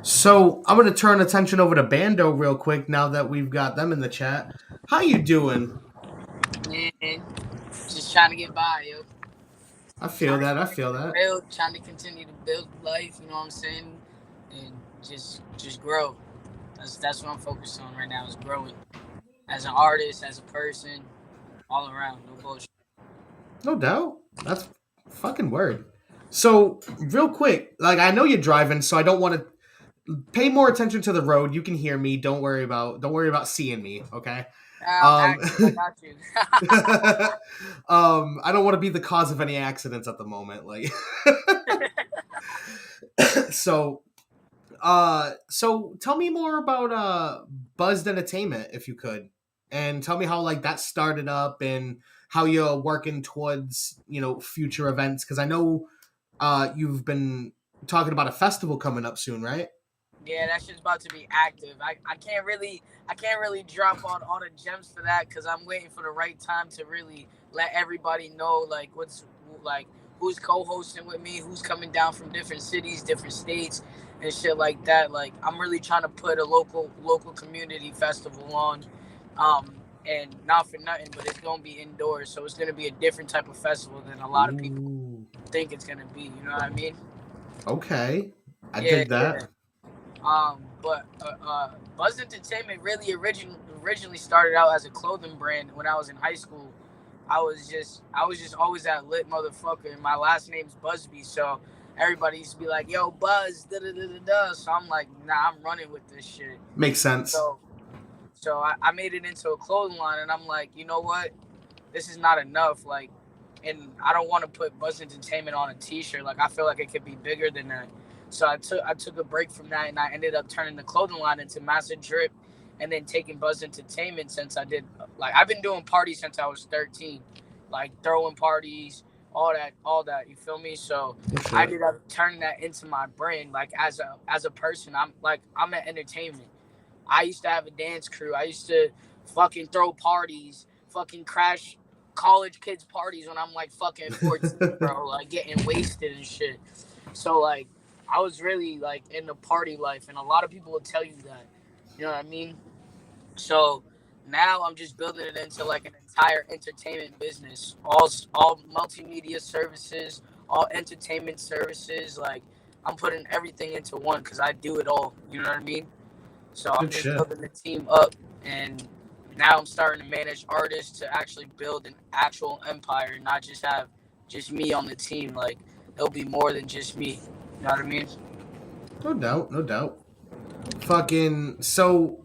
So I'm gonna turn attention over to Bando real quick now that we've got them in the chat. How you doing? Man, just trying to get by, yo. I feel that. Real, trying to continue to build life, you know what I'm saying? And just grow. That's what I'm focused on right now, is growing. As an artist, as a person, all around, no bullshit. No doubt. That's fucking word. So real quick, like I know you're driving, so I don't want to pay more attention to the road. You can hear me. Don't worry about seeing me. Okay. I got you. I don't want to be the cause of any accidents at the moment. Like, so tell me more about Buzzed Entertainment, if you could, and tell me how like that started up and how you're working towards, you know, future events, because I know you've been talking about a festival coming up soon, right? Yeah, that shit's about to be active. I can't really drop on all the gems for that, because I'm waiting for the right time to really let everybody know like who's co-hosting with me, who's coming down from different cities, different states, and shit like that. Like, I'm really trying to put a local community festival on, and not for nothing, but it's gonna be indoors, so it's gonna be a different type of festival than a lot of people think it's gonna be. You know what I mean? Okay, I dig that. Yeah. But Buzz Entertainment really originally started out as a clothing brand. When I was in high school, I was just always that lit motherfucker, and my last name's Busby, so everybody used to be like, "Yo, Buzz, da da da da da." So I'm like, "Nah, I'm running with this shit." Makes sense. So I made it into a clothing line, and I'm like, you know what? This is not enough. Like, and I don't want to put Buzz Entertainment on a T-shirt. Like, I feel like it could be bigger than that. So I took a break from that, and I ended up turning the clothing line into Massive Drip, and then taking Buzz Entertainment since I did. Like, I've been doing parties since I was 13, like throwing parties, all that. You feel me? So I ended up turning that into my brand. Like, as a person, I'm an entertainment. I used to have a dance crew. I used to fucking throw parties, fucking crash college kids parties when I'm like fucking 14, bro, like getting wasted and shit. So like I was really like in the party life, and a lot of people will tell you that. You know what I mean? So now I'm just building it into like an entire entertainment business, all multimedia services, all entertainment services. Like I'm putting everything into one because I do it all. You know what I mean? So I'm just building the team up, and now I'm starting to manage artists to actually build an actual empire, not just have just me on the team. Like it'll be more than just me. You know what I mean? No doubt, no doubt. Fucking so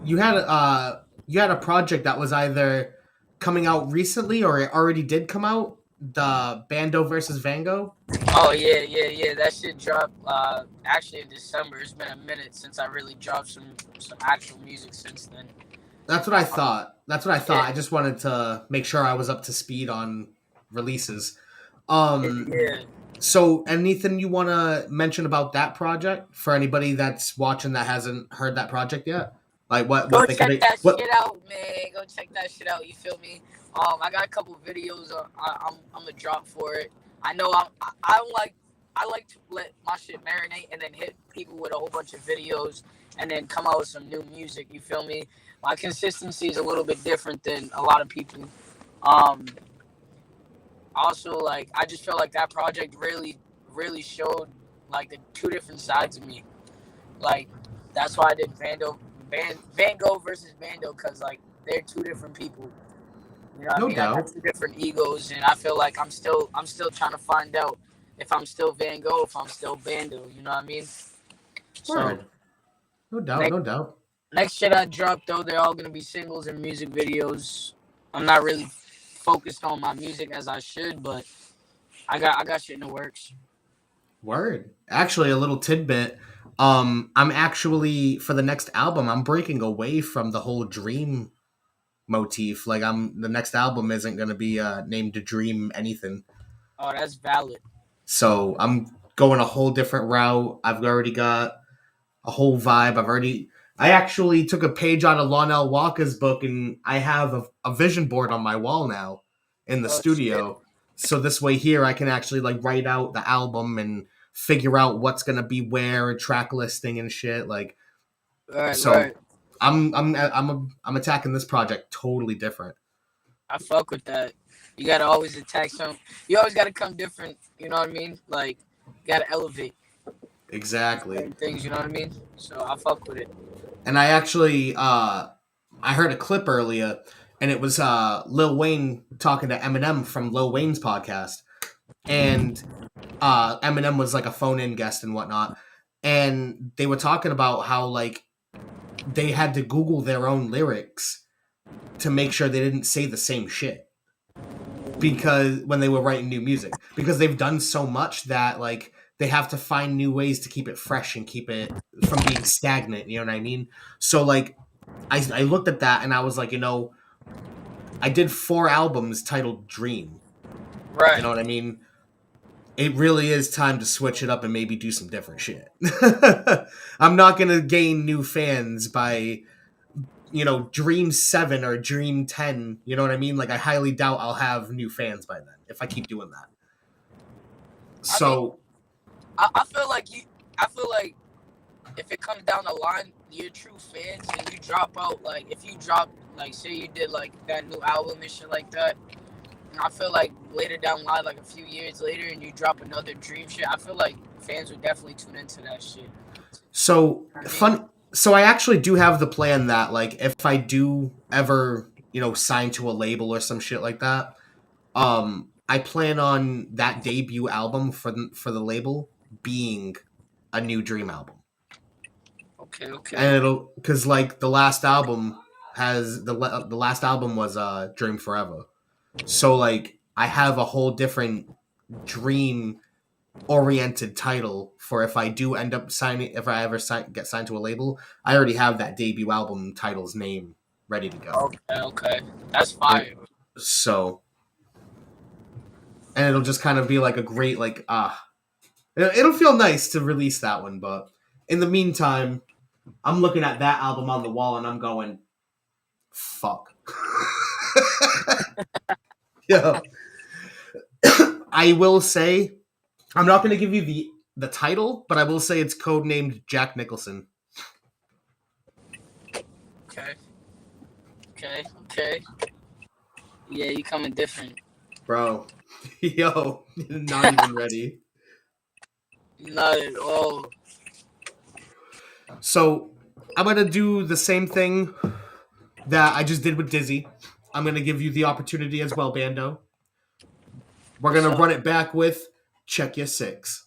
you had a project that was either coming out recently or it already did come out, the Bando versus Vango. Oh yeah. That shit dropped actually in December. It's been a minute since I really dropped some actual music since then. That's what I thought. Yeah. I just wanted to make sure I was up to speed on releases. Yeah. So anything you want to mention about that project for anybody that's watching that hasn't heard that project yet? Like what Go they check could that what shit out, man. Go check that shit out. You feel me? I got a couple videos. I'm gonna drop for it. I know I like to let my shit marinate and then hit people with a whole bunch of videos and then come out with some new music. You feel me? My consistency is a little bit different than a lot of people. Also, like I just felt like that project really showed like the two different sides of me. Like that's why I did Van Gogh versus Bando, because like they're two different people. You know what I mean? I got two different egos, and I feel like I'm still trying to find out if I'm still Van Gogh, if I'm still Bando. You know what I mean? Word. So, no doubt. Next shit I dropped though, they're all gonna be singles and music videos. I'm not really focused on my music as I should, but I got shit in the works. Word. Actually, a little tidbit. I'm actually for the next album, I'm breaking away from the whole dream motif. Like the next album isn't gonna be named a Dream anything. Oh, that's valid. So I'm going a whole different route. I've already got a whole vibe. I actually took a page out of Lonell Walker's book, and I have a vision board on my wall now in the studio. Shit. So this way here, I can actually like write out the album and figure out what's gonna be where and track listing and shit. Like, right. I'm attacking this project totally different. I fuck with that. You gotta always attack some. You always gotta come different. You know what I mean? Like, you gotta elevate. Exactly. Things, you know what I mean? So I fuck with it. And I actually, I heard a clip earlier, and it was Lil Wayne talking to Eminem from Lil Wayne's podcast, and Eminem was like a phone-in guest and whatnot, and they were talking about how like they had to Google their own lyrics to make sure they didn't say the same shit because when they were writing new music, because they've done so much that like they have to find new ways to keep it fresh and keep it from being stagnant. You know what I mean? So like, I looked at that and I was like, you know, I did 4 albums titled Dream. Right. You know what I mean? It really is time to switch it up and maybe do some different shit. I'm not going to gain new fans by, you know, Dream 7 or Dream 10. You know what I mean? Like, I highly doubt I'll have new fans by then if I keep doing that. So... I feel like if it comes down the line, you're true fans and you drop out, like if you drop, like say you did like that new album and shit like that, and I feel like later down the line, like a few years later, and you drop another Dream shit, I feel like fans would definitely tune into that shit. So So I actually do have the plan that like if I do ever, you know, sign to a label or some shit like that, I plan on that debut album for the label being a new Dream album. Okay. And it'll, because like the last album has the last album was Dream Forever. So like I have a whole different dream oriented title for if I do end up signing, if I ever get signed to a label. I already have that debut album title's name ready to go. Okay. That's fire. So, and it'll just kind of be like a great like it'll feel nice to release that one. But in the meantime, I'm looking at that album on the wall and I'm going, fuck. Yeah. I will say, I'm not going to give you the title, but I will say it's codenamed Jack Nicholson. Okay. Yeah, you coming different. Bro. Yo, not even ready. Not at all. So, I'm going to do the same thing that I just did with Dizzy. I'm going to give you the opportunity as well, Bando. We're going to run it back with Check Your Six.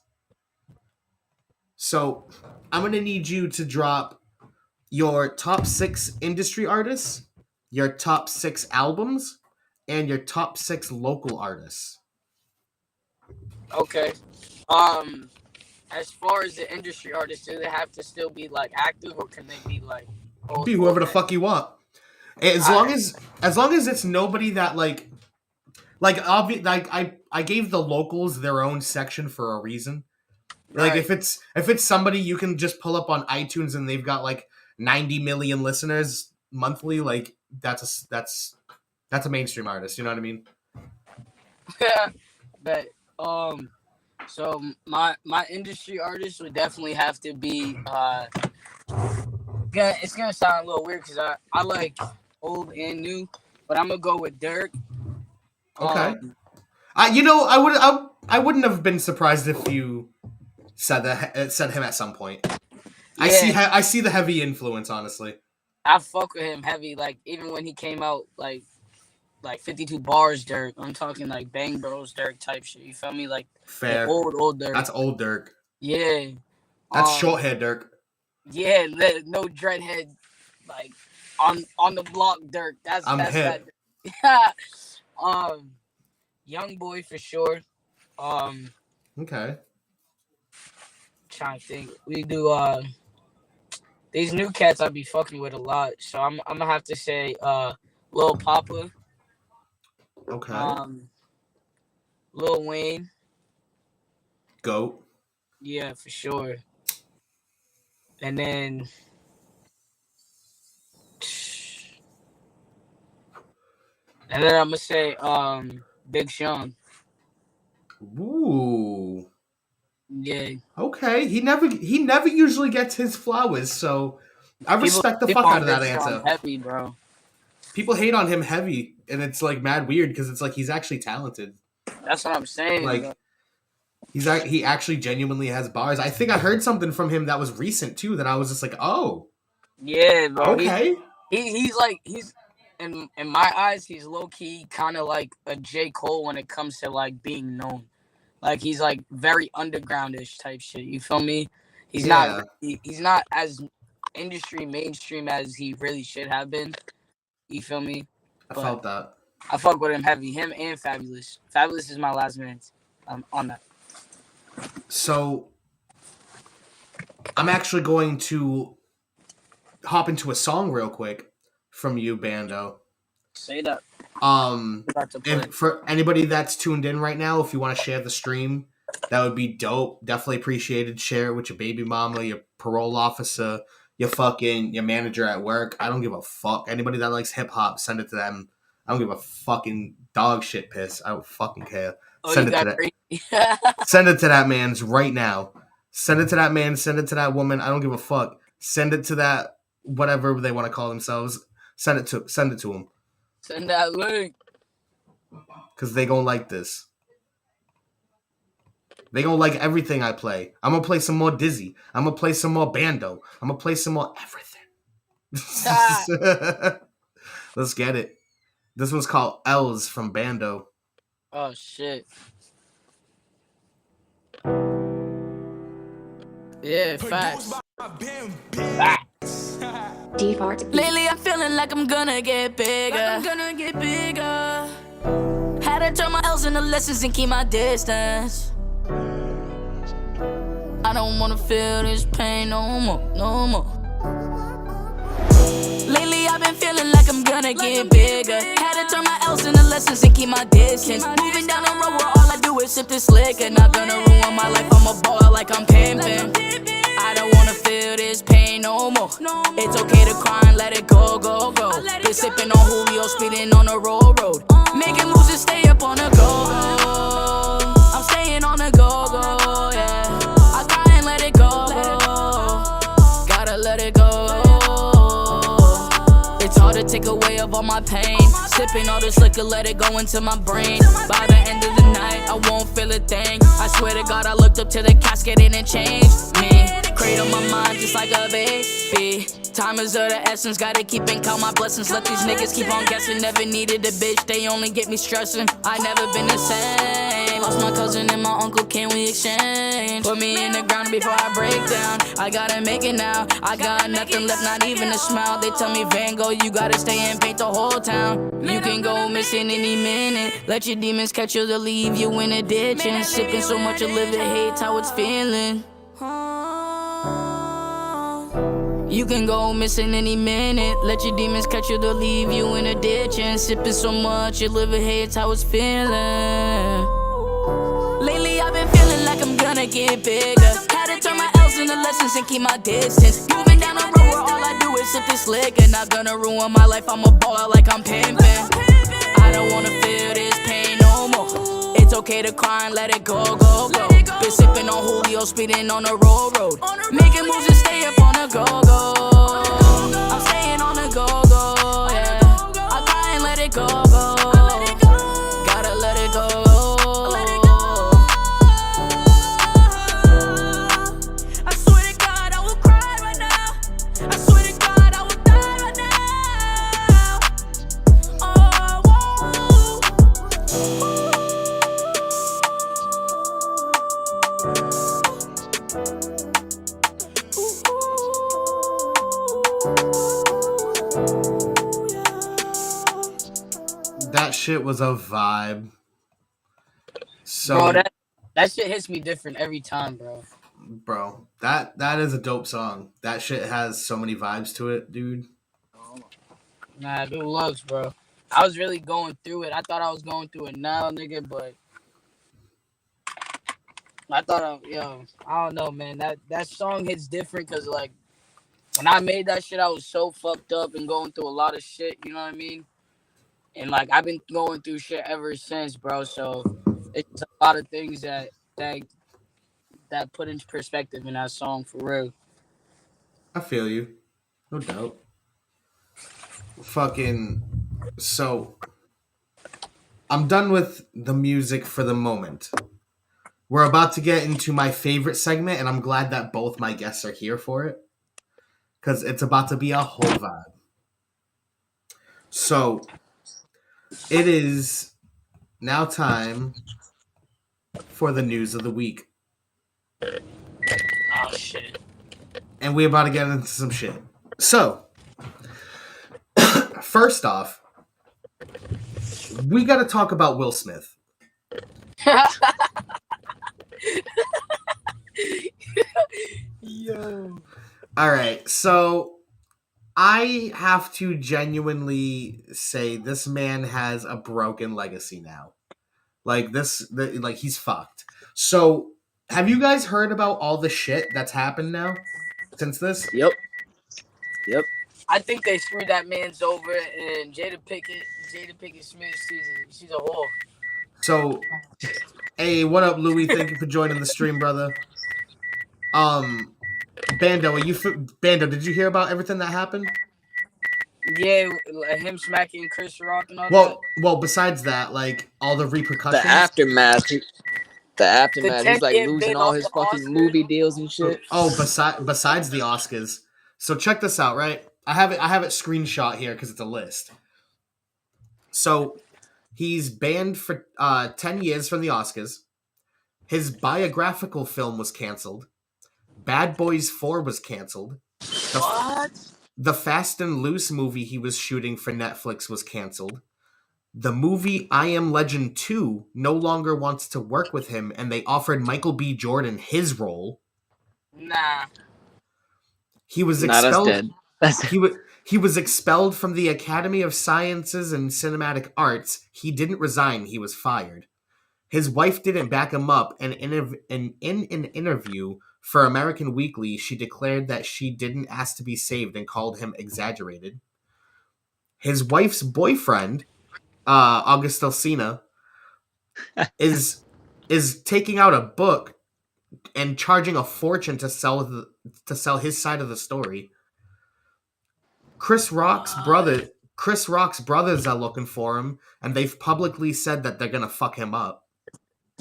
So, I'm going to need you to drop your top 6 industry artists, your top 6 albums, and your top 6 local artists. Okay. As far as the industry artists, do they have to still be like active, or can they be like Be whoever the fuck you want. As long as it's nobody that like I gave the locals their own section for a reason. Like Right. if it's somebody you can just pull up on iTunes and they've got like 90 million listeners monthly, like that's a mainstream artist, you know what I mean? But so my industry artist would definitely have to be it's gonna sound a little weird because I like old and new, but I'm gonna go with Dirk. Okay. I wouldn't have been surprised if you said him at some point. Yeah. I see the heavy influence, honestly. I fuck with him heavy, like even when he came out like 52 bars Dirk. I'm talking like Bang Bros Dirk type shit. You feel me? Like Fair. Old Dirk. That's old Dirk. Yeah. That's short hair Dirk. Yeah, no dreadhead, like on the block Dirk. That's hip. That. Young boy for sure. Okay. Trying to think. We do these new cats I be fucking with a lot. So I'm gonna have to say Lil Papa. Okay. Lil Wayne. Goat. Yeah, for sure. And then I'm gonna say Big Sean. Ooh. Yeah. Okay. He never usually gets his flowers, so I respect the fuck out of that answer. Heavy, bro. People hate on him heavy, and it's like mad weird because it's like he's actually talented. That's what I'm saying. Like he actually genuinely has bars. I think I heard something from him that was recent too that I was just like, oh. Yeah, bro. Okay. He's like in my eyes, he's low key kind of like a J. Cole when it comes to like being known. Like he's like very undergroundish type shit. You feel me? He's not as industry mainstream as he really should have been. You feel me? I felt that. I fuck with him heavy. Him and Fabulous. Fabulous is my last man on that. So I'm actually going to hop into a song real quick from you, Bando. Say that. For anybody that's tuned in right now, if you want to share the stream, that would be dope. Definitely appreciated. Share it with your baby mama, your parole officer, your manager at work. I don't give a fuck. Anybody that likes hip hop, send it to them. I don't give a fucking dog shit piss. I don't fucking care. Send it to that. Send it to that man's right now. Send it to that man. Send it to that woman. I don't give a fuck. Send it to that whatever they want to call themselves. Send it to them. Send that link. Because they gonna like this. They gonna like everything I play. I'm gonna play some more Dizzy. I'm gonna play some more Bando. I'm gonna play some more everything. Let's get it. This one's called L's from Bando. Oh, shit. Yeah, facts. Facts. Lately I'm feeling like I'm gonna get bigger. Had to turn my L's into lessons and keep my distance. I don't wanna feel this pain no more. Lately I've been feeling like I'm gonna get bigger. Had to turn my L's into lessons and keep my distance. Moving down the road where all I do is sip this liquor. Not gonna ruin my life, I'm a baller like I'm pimping. I don't wanna feel this pain no more. It's okay to cry and let it go. Been sipping on Julio, speeding on the road. Making moves and stay up on the go. I'm staying on the go, yeah. I cry and let it go. Gotta let it go. It's hard to take away of all my pain. Sipping all this liquor, let it go into my brain. By the end of the night, I won't feel a thing. I swear to God, I looked up to the casket and it changed me. Cradle my mind just like a baby. Time is of the essence, gotta keep and count my blessings. Let these niggas keep on guessing. Never needed a bitch, they only get me stressing. I never been the same. Lost my cousin and my uncle, can we exchange? Put me in the ground before I break down. I gotta make it now. I got nothing left, not even a smile. They tell me, Van Gogh, you gotta stay and paint the whole town. You can go missing any minute. Let your demons catch you, they'll leave you in a ditch. And sipping so much, you live it hates how it's feeling. You can go missing any minute. Let your demons catch you, they'll leave you in a ditch. And sipping so much, your liver hates how it's feeling. Lately I've been feeling like I'm gonna get bigger. Had to turn my L's into lessons and keep my distance. Moving down the road where all I do is sip this liquor. Not gonna ruin my life, I'm a baller like I'm pimping. I don't wanna feel this pain no more. It's okay to cry and let it go. Been sipping on Julio, speeding on the road. Making moves and stay up on the go. I'm staying on the go, yeah. I cry and let it go. Gotta let it go. I swear to God, I will cry right now. I swear to God, I will die right now. That shit was a vibe. So, bro, that shit hits me different every time, bro. that is a dope song. That shit has so many vibes to it, dude. Nah, dude loves, bro. I was really going through it. I thought I was going through it now, nigga, but I thought, I don't know, man. That song hits different because, like, when I made that shit, I was so fucked up and going through a lot of shit, you know what I mean? And, like, I've been going through shit ever since, bro. So it's just a lot of things that put into perspective in that song, for real. I feel you. No doubt. Fucking. So, I'm done with the music for the moment. We're about to get into my favorite segment, and I'm glad that both my guests are here for it. Because it's about to be a whole vibe. So, it is now time for the news of the week. Oh, shit. And we're about to get into some shit. So, first off, we got to talk about Will Smith. Yo. All right, so I have to genuinely say this man has a broken legacy now. Like he's fucked. So, have you guys heard about all the shit that's happened now since this? Yep. I think they screwed that man's over, and Jada Pinkett Smith, she's a whore. So, hey, what up, Louis? Thank you for joining the stream, brother. Bando, Bando, did you hear about everything that happened? Yeah, him smacking Chris Rock and all that. Well, besides that, like all the repercussions. The aftermath. He's like 10th losing bid all off his the fucking Oscars. movie deals and shit. Oh, besides the Oscars. So check this out, right? I have it screenshot here because it's a list. So he's banned for 10 years from the Oscars. His biographical film was canceled. Bad Boys 4 was canceled. What? The Fast and Loose movie he was shooting for Netflix was canceled. The movie I Am Legend 2 no longer wants to work with him, and they offered Michael B. Jordan his role. Nah. He was Nah, that's expelled. dead. That's He was expelled from the Academy of Sciences and Cinematic Arts. He didn't resign. He was fired. His wife didn't back him up, and in an interview for American Weekly, she declared that she didn't ask to be saved and called him exaggerated. His wife's boyfriend, August Alsina, is taking out a book and charging a fortune to sell his side of the story. Chris Rock's brothers are looking for him, and they've publicly said that they're gonna fuck him up.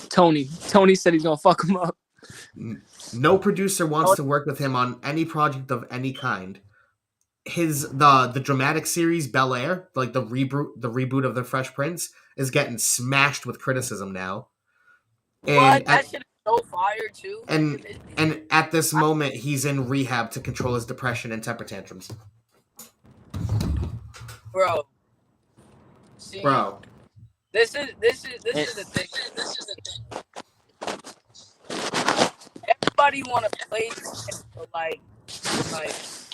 Tony said he's gonna fuck him up. No producer wants to work with him on any project of any kind. The dramatic series Bel Air, like the reboot of The Fresh Prince, is getting smashed with criticism now. What? That shit is so fire too. And at this moment, he's in rehab to control his depression and temper tantrums. Bro. See, Bro. This is the thing. Everybody want to play this, but like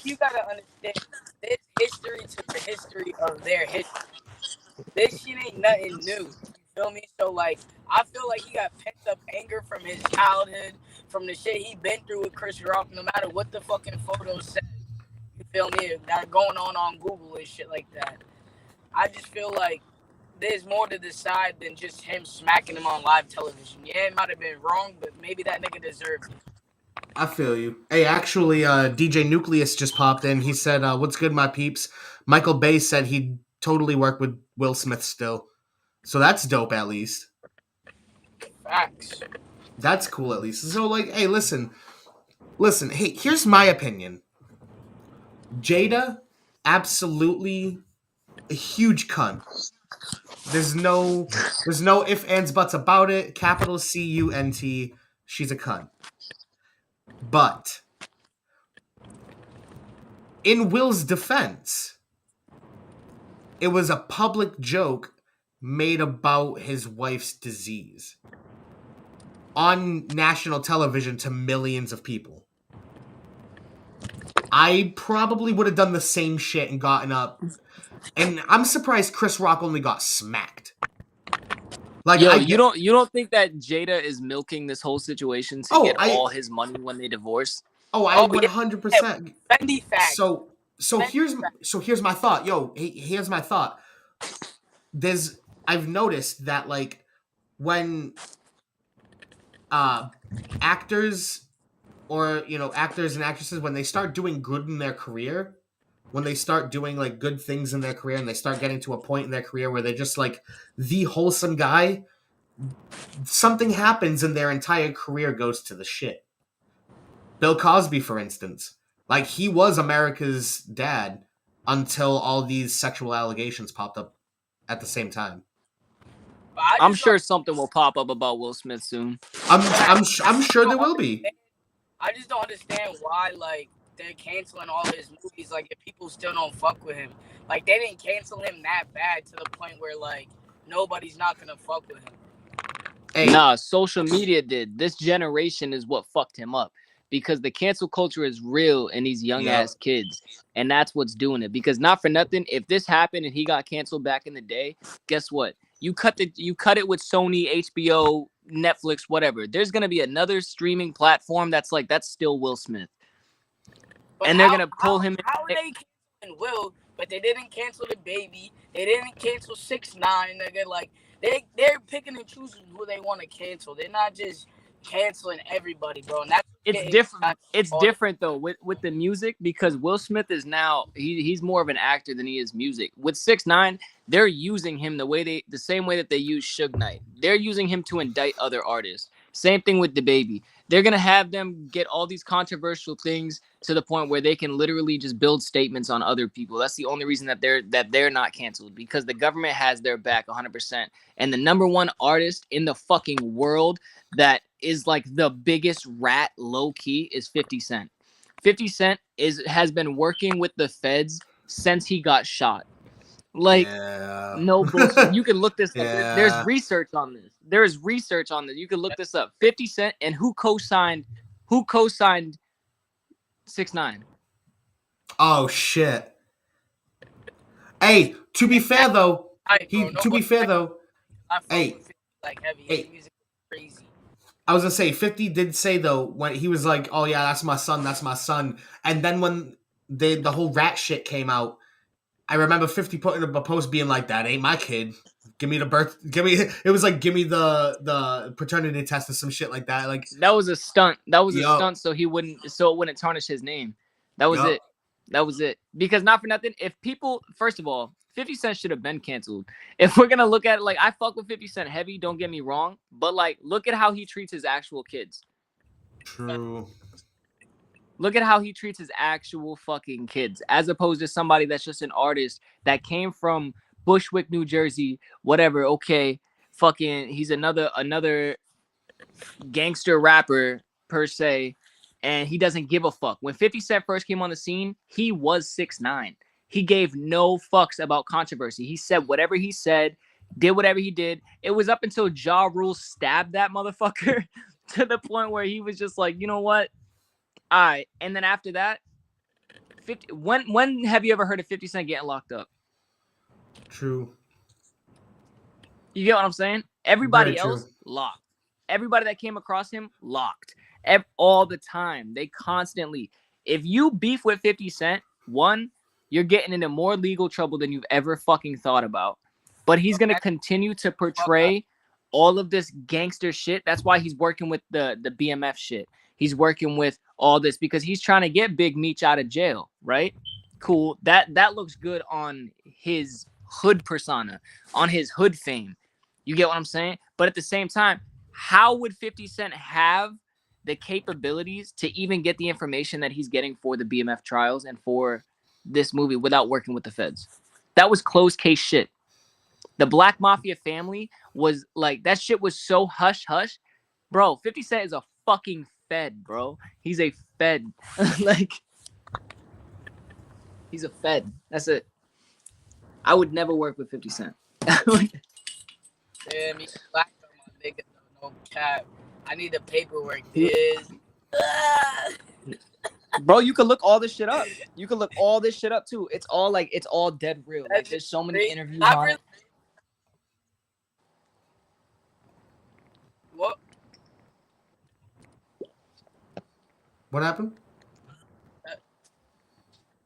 you gotta understand, there's history to the history of their history. This shit ain't nothing new. You feel me? So like, I feel like he got pent up anger from his childhood, from the shit he been through with Chris Rock. No matter what the fucking photos said, you feel me? That are going on Google and shit like that. I just feel like there's more to the side than just him smacking him on live television. Yeah, it might have been wrong, but maybe that nigga deserved it. I feel you. Hey, actually, DJ Nucleus just popped in. He said, what's good, my peeps? Michael Bay said he'd totally work with Will Smith still. So that's dope, at least. Facts. That's cool, at least. So, like, hey, listen. Hey, here's my opinion. Jada, absolutely a huge cunt. There's no ifs, ands, buts about it. Capital C-U-N-T. She's a cunt. But in Will's defense, it was a public joke made about his wife's disease on national television to millions of people. I probably would have done the same shit and gotten up. And I'm surprised Chris Rock only got smacked. Like, yo, you don't think that Jada is milking this whole situation to get all his money when they divorce? Oh, I 100%. Fendi fact. So here's my thought. Yo, here's my thought. I've noticed that, like, when actors or, actors and actresses, when they start doing good in their career, when they start doing, like, good things in their career and they start getting to a point in their career where they're just, like, the wholesome guy, something happens and their entire career goes to the shit. Bill Cosby, for instance. Like, he was America's dad until all these sexual allegations popped up at the same time. I'm sure something will pop up about Will Smith soon. I'm sure there will be. I just don't understand why, like, they're canceling all his movies. Like, if people still don't fuck with him, like, they didn't cancel him that bad to the point where, like, nobody's not gonna fuck with him. Hey. Nah, social media did. This generation is what fucked him up. Because the cancel culture is real in these young ass kids. And that's what's doing it. Because not for nothing, if this happened and he got canceled back in the day, guess what? You cut it with Sony, HBO, Netflix, whatever. There's gonna be another streaming platform that's still Will Smith. But and they're gonna pull him. How are they canceling Will, but they didn't cancel the baby? They didn't cancel 6ix9ine. They're like they're picking and choosing who they want to cancel. They're not just canceling everybody, bro. And it's different. It's different though with the music, because Will Smith is now he's more of an actor than he is music. With 6ix9ine, they're using him the same way that they use Suge Knight. They're using him to indict other artists. Same thing with DaBaby. They're gonna have them get all these controversial things to the point where they can literally just build statements on other people. That's the only reason that they're not canceled, because the government has their back 100%. And the number one artist in the fucking world that is like the biggest rat low key is 50 Cent. 50 Cent has been working with the feds since he got shot. Like, Yeah. no bullshit. You can look this up. There's Yeah. research on this. There is research on this. You can look this up. 50 Cent and who co-signed 6ix9ine. Oh shit. Hey, to be fair though, I fuck with 50 like heavy. His music is crazy. I was gonna say 50 did say though when he was like, "Oh yeah, that's my son," and then when the whole rat shit came out, I remember 50 putting up a post being like, "That ain't my kid. Give me the birth. Give me." It was like, "Give me the paternity test or some shit like that." Like that was a stunt. That was a Yup. stunt, so it wouldn't tarnish his name. That was Yup. it. That was it. Because not for nothing, if people, first of all, 50 Cent should have been canceled. If we're gonna look at it, like, I fuck with 50 Cent heavy, don't get me wrong, but like, look at how he treats his actual kids. True. Look at how he treats his actual fucking kids, as opposed to somebody that's just an artist that came from Bushwick, New Jersey, whatever. Okay, fucking, he's another gangster rapper per se, and he doesn't give a fuck. When 50 Cent first came on the scene, he was 6ix9ine. He gave no fucks about controversy. He said whatever he said, did whatever he did. It was up until Ja Rule stabbed that motherfucker to the point where he was just like, you know what? All right. And then after that, 50. When have you ever heard of 50 Cent getting locked up? True. You get what I'm saying? Everybody Very true. else locked. Everybody that came across him locked. All the time. They constantly. If you beef with 50 Cent, one, you're getting into more legal trouble than you've ever fucking thought about. But he's gonna continue to portray all of this gangster shit. That's why he's working with the BMF shit. He's working with all this because he's trying to get Big Meech out of jail, right? Cool. That looks good on his hood persona, on his hood fame. You get what I'm saying? But at the same time, how would 50 Cent have the capabilities to even get the information that he's getting for the BMF trials and for this movie without working with the feds? That was closed case shit. The Black Mafia family was like, that shit was so hush hush. Bro, 50 Cent is a fucking fed, bro. He's a fed. Like, he's a fed. That's it. I would never work with 50 Cent. Yeah, me black on my nigga, no cap. I need the paperwork, is. Bro, you can look all this shit up. You can look all this shit up too. It's all dead real. Like, there's so many interviews on it. What? What happened?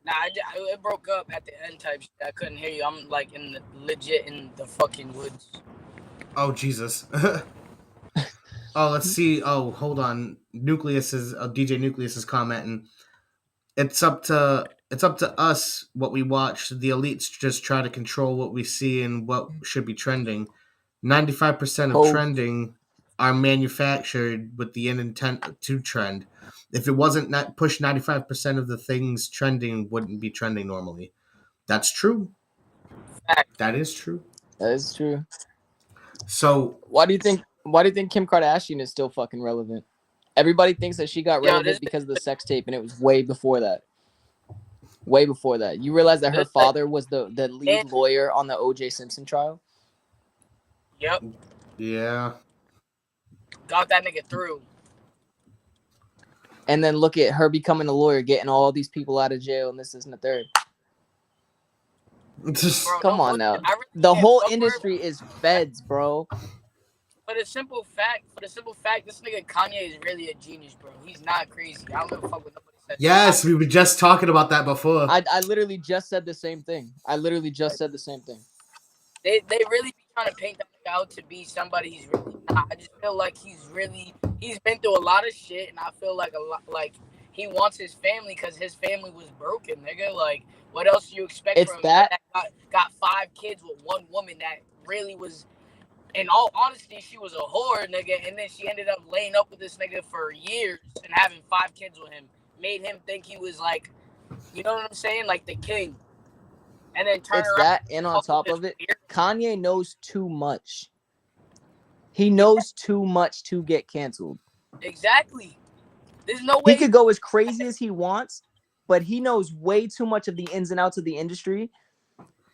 Nah, it broke up at the end type shit. I couldn't hear you. I'm like legit in the fucking woods. Oh Jesus. Oh, let's see. Oh, hold on. DJ Nucleus is commenting. It's up to us what we watch. The elites just try to control what we see and what should be trending. 95% of trending are manufactured with the intent to trend. If it wasn't not push 95% of the things trending wouldn't be trending normally. That's true. That is true. That is true. So why do you think Kim Kardashian is still fucking relevant? Everybody thinks that she got relevant because of the sex tape, and it was way before that. Way before that. You realize that her father was the lead lawyer on the O.J. Simpson trial? Yep. Yeah. Got that nigga through. And then look at her becoming a lawyer, getting all these people out of jail, and this isn't the third. Come on now. The whole industry is feds, bro. For the simple fact, this nigga Kanye is really a genius, bro. He's not crazy. I don't give a fuck what nobody says. Yes, we were just talking about that before. I literally just said the same thing. They really be trying to paint that nigga out to be somebody he's really not. I just feel like he's been through a lot of shit, and I feel like he wants his family because his family was broken, nigga. Like, what else do you expect from him? That got 5 kids with one woman that really was, in all honesty, she was a whore, nigga, and then she ended up laying up with this nigga for years and having 5 kids with him. Made him think he was like, you know what I'm saying? Like the king. And then turn around. That, and on top of it, Kanye knows too much. He knows too much to get canceled. Exactly. There's no way He could go as crazy as he wants, but he knows way too much of the ins and outs of the industry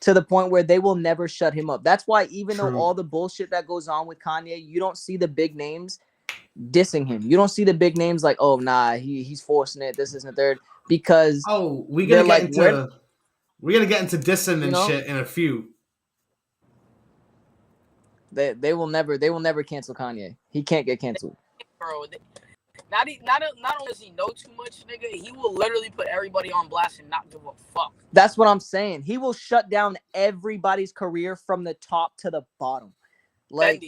to the point where they will never shut him up. That's why even though all the bullshit that goes on with Kanye, you don't see the big names dissing him. You don't see the big names like, oh nah, he's forcing it, this isn't third, because we're they're gonna like, we're gonna get into dissing and know? shit in a few. They will never cancel Kanye. He can't get canceled. Bro, not only does he know too much, nigga, he will literally put everybody on blast and not give a fuck. That's what I'm saying. He will shut down everybody's career from the top to the bottom. Like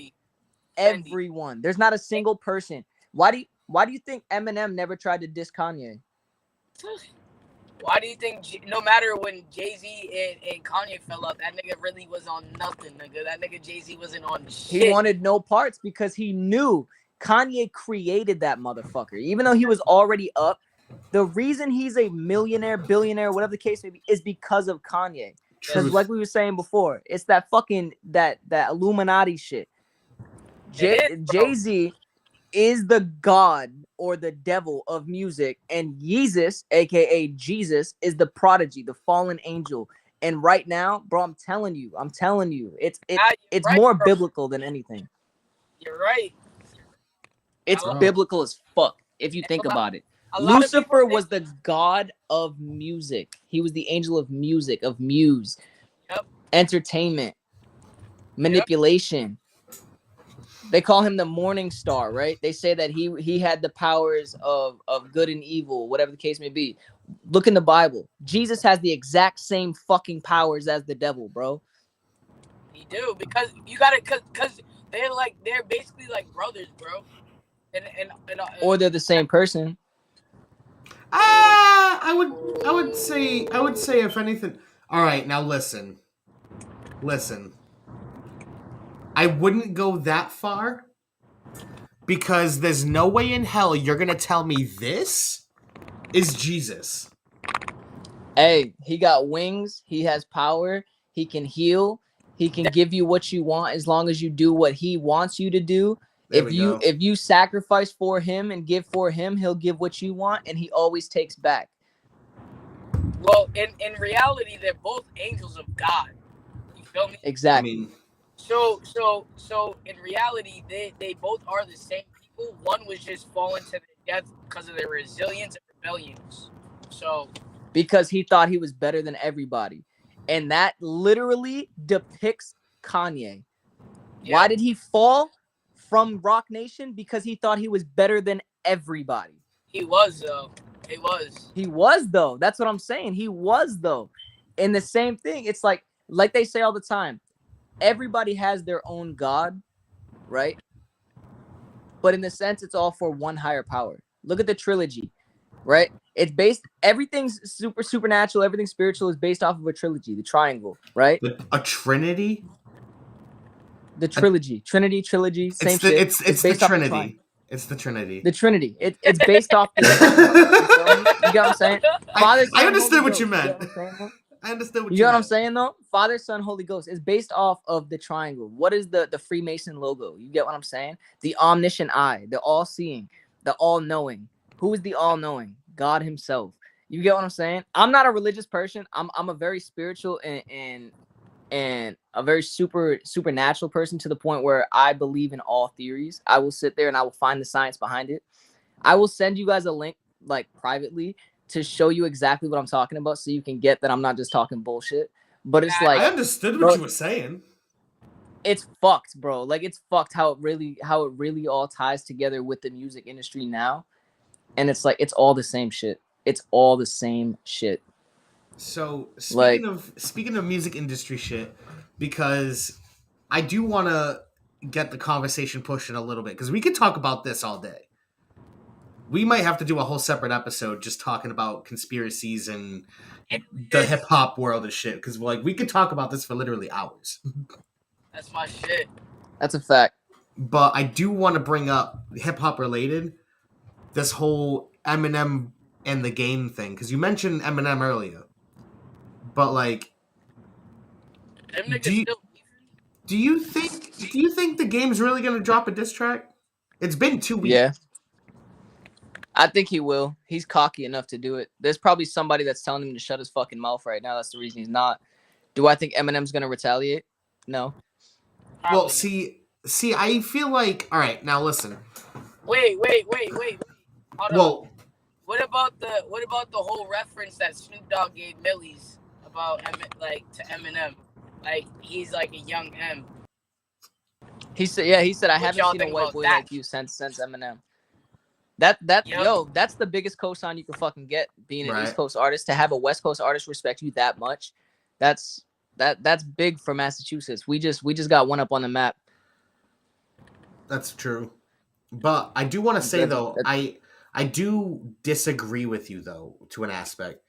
everyone. There's not a single person. Why do you think Eminem never tried to diss Kanye? Why do you think no matter when Jay-Z and Kanye fell up, that nigga really was on nothing, nigga? That nigga Jay-Z wasn't on shit. He wanted no parts because he knew Kanye created that motherfucker. Even though he was already up, the reason he's a millionaire, billionaire, whatever the case may be, is because of Kanye. Because like we were saying before, it's that fucking that Illuminati shit. Jay-Z is the god or the devil of music, and Yeezus, aka Jesus, is the prodigy, the fallen angel. And right now, bro, I'm telling you, it's right, more bro. biblical than anything. You're right. It's biblical as fuck if you think about it. Lucifer was the god of music. He was the angel of music, of muse, entertainment, manipulation. They call him the morning star, right? They say that he had the powers of good and evil, whatever the case may be. Look in the Bible. Jesus has the exact same fucking powers as the devil, bro. He do, because you gotta, cause they're basically like brothers, bro. Or they're the same person. I would say if anything. All right, now listen. I wouldn't go that far because there's no way in hell you're gonna tell me this is Jesus. Hey, he got wings. He has power. He can heal. He can give you what you want as long as you do what he wants you to do. If you sacrifice for him and give for him, he'll give what you want, and he always takes back. Well, in reality, they're both angels of God. You feel me? Exactly. So in reality, they both are the same people. One was just falling to their death because of their resilience and rebellions. So because he thought he was better than everybody. And that literally depicts Kanye. Yeah. Why did he fall from Rock Nation? Because he thought he was better than everybody. He was, though. He was, though. That's what I'm saying. He was, though. And the same thing, it's like they say all the time, everybody has their own God, right? But in the sense, it's all for one higher power. Look at the trilogy, right? It's based, everything's supernatural, everything spiritual is based off of a trilogy, the triangle, right? A trinity? The trilogy. Trilogy, same shit. It's the Trinity. It's the Trinity. The Trinity. It's based off the triangle. You get what I'm saying? Father, Son, I understood what you Ghost. meant. I understood what you get what I'm saying, though? Father, Son, Holy Ghost is based off of the triangle. What is the Freemason logo? You get what I'm saying? The omniscient eye, the all-seeing, the all-knowing. Who is the all-knowing? God himself. You get what I'm saying? I'm not a religious person. I'm a very spiritual and a very supernatural person, to the point where I believe in all theories. I will sit there and I will find the science behind it. I will send you guys a link, like, privately, to show you exactly what I'm talking about, so you can get that I'm not just talking bullshit. But it's like, I understood what you were saying. It's fucked, bro. Like, it's fucked how it really all ties together with the music industry now. And it's like, it's all the same shit. It's all the same shit. So speaking of music industry shit, because I do want to get the conversation pushing a little bit, because we could talk about this all day. We might have to do a whole separate episode just talking about conspiracies and the hip hop world and shit, because we could talk about this for literally hours. That's my shit. That's a fact. But I do want to bring up hip hop related, this whole Eminem and the Game thing, because you mentioned Eminem earlier. But do you think the Game's really gonna drop a diss track? It's been 2 weeks. Yeah. I think he will. He's cocky enough to do it. There's probably somebody that's telling him to shut his fucking mouth right now. That's the reason he's not. Do I think Eminem's gonna retaliate? No. Well, Probably. see, I feel like all right. Now listen. Wait. Hold on. Well, What about the whole reference that Snoop Dogg gave Millie's about to Eminem? Like he's like a young M. He said, yeah, he said, I What haven't y'all seen a think white about boy that? like you since Eminem. That's the biggest cosign you can fucking get being an Right. East Coast artist. To have a West Coast artist respect you that much, that's big for Massachusetts. We just got one up on the map. that's true. But I do want to say though, I do disagree with you though to an aspect.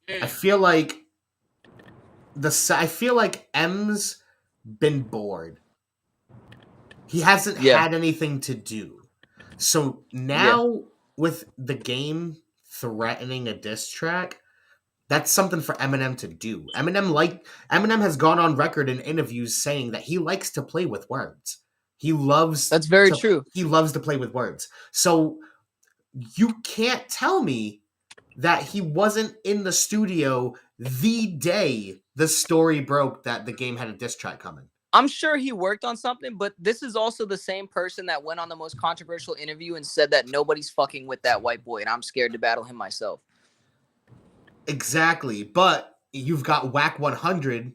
I feel like M's been bored. He hasn't had anything to do. So now with the game threatening a diss track, that's something for Eminem to do. Eminem has gone on record in interviews saying that he likes to play with words. That's very true. He loves to play with words. So you can't tell me that he wasn't in the studio the day the story broke that the game had a diss track coming. I'm sure he worked on something, but this is also the same person that went on the most controversial interview and said that nobody's fucking with that white boy, and I'm scared to battle him myself. Exactly, but you've got Whack 100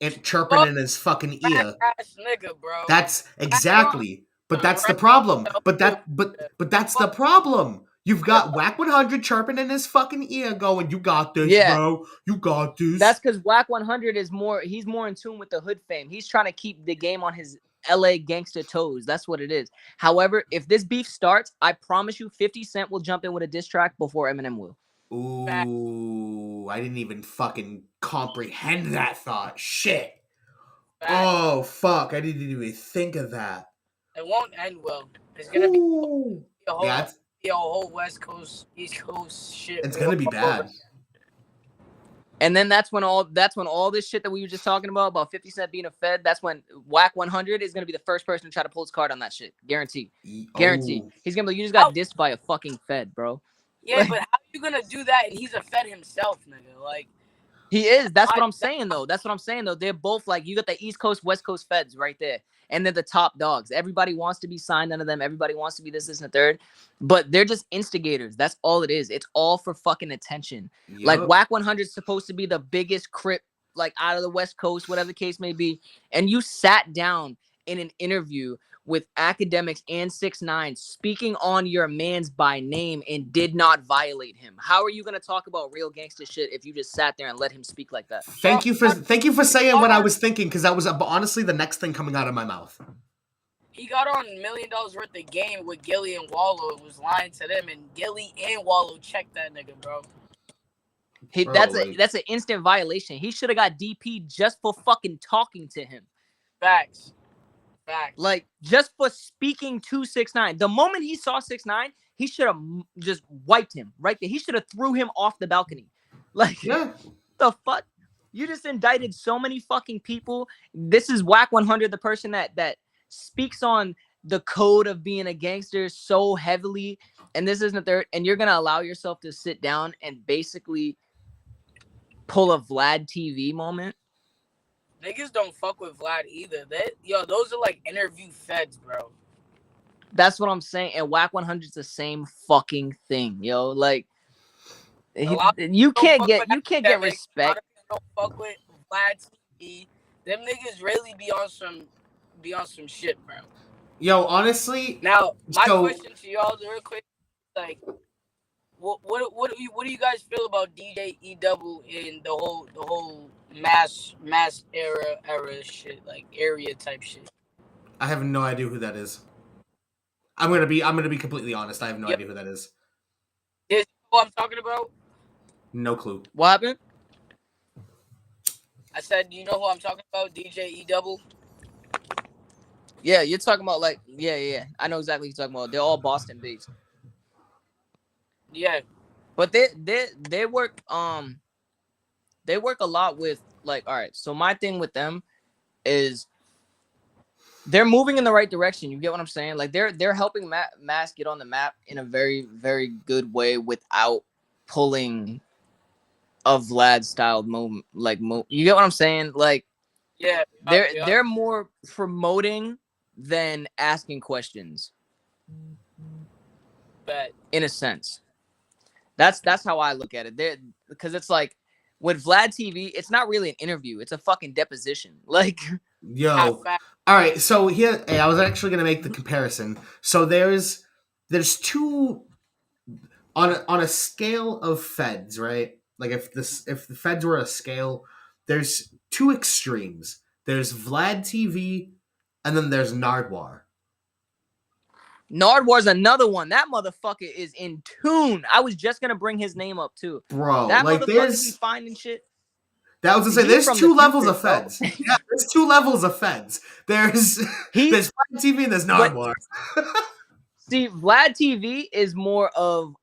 and chirping in his fucking ear. Ass nigga, bro. That's exactly. But that's the problem. But that's the problem. You've got Whack 100 chirping in his fucking ear going, you got this, bro. You got this. That's because Whack 100 he's more in tune with the hood fame. He's trying to keep the game on his LA gangster toes. That's what it is. However, if this beef starts, I promise you 50 Cent will jump in with a diss track before Eminem will. Ooh, I didn't even fucking comprehend that thought. Shit. Oh, fuck. I didn't even think of that. It won't end well. It's going to be a whole West Coast, East Coast shit. It's going to be bad. And then that's when all this shit that we were just talking about 50 Cent being a Fed, that's when Whack 100 is going to be the first person to try to pull his card on that shit. Guarantee. Guarantee. He's going to be like, you just got dissed by a fucking Fed, bro. Yeah, but how are you going to do that? And he's a Fed himself, nigga. Like, he is. That's what I'm saying, though. They're both like, you got the East Coast, West Coast Feds right there. And they're the top dogs. Everybody wants to be signed under them. Everybody wants to be this, and the third. But they're just instigators. That's all it is. It's all for fucking attention. Yep. Like, Whack 100 is supposed to be the biggest crip, like, out of the West Coast, whatever the case may be. And you sat down in an interview with Academics and 6ix9ine speaking on your mans by name and did not violate him. How are you going to talk about real gangster shit if you just sat there and let him speak like that? Thank you for saying what I was thinking, because that was honestly the next thing coming out of my mouth. He got on $1 million worth of game with Gilly and Wallow and was lying to them, and Gilly and Wallow checked that nigga, bro. That's an instant violation. He should have got DP just for fucking talking to him. Facts. Like, just for speaking to 6ix9ine. The moment he saw 6ix9ine, he should have just wiped him right there. He should have threw him off the balcony. Like, the fuck? You just indicted so many fucking people. This is Whack 100, the person that speaks on the code of being a gangster so heavily. And this isn't third. And you're going to allow yourself to sit down and basically pull a Vlad TV moment. Niggas don't fuck with Vlad either. Those are like interview Feds, bro. That's what I'm saying. And Whack 100's the same fucking thing, yo. Like, you can't get respect. A lot of people don't fuck with Vlad TV. Them niggas really be on some shit, bro. Yo, honestly. Now, my question to y'all real quick, like, what do you guys feel about DJ E-Double and the whole mass era shit, like area type shit? I have no idea who that is. I'm gonna be completely honest. I have no idea who that is. Is what I'm talking about? No clue. What happened? I said, do you know who I'm talking about? DJ E-Double. Yeah, you're talking about like yeah. I know exactly what you're talking about. They're all Boston based. Yeah, but they work a lot with, like, all right. So my thing with them is they're moving in the right direction. You get what I'm saying? Like they're helping Mass get on the map in a very, very good way without pulling a Vlad style moment. You get what I'm saying? Like Yeah. they're more promoting than asking questions. Bet. In a sense. That's how I look at it. Because it's like with Vlad TV, it's not really an interview. It's a fucking deposition. Like, Yo. All right. So here, hey, I was actually gonna make the comparison. So there's two on a scale of feds, right? Like if the feds were a scale, there's two extremes. There's Vlad TV, and then there's Nardwar. Nardwar's another one. That motherfucker is in tune. I was just gonna bring his name up too. Bro, that like motherfucker be finding shit. That was to say, there's two levels of feds. Yeah, there's two levels of feds. There's Vlad TV and there's Nardwar. See, Vlad TV is more of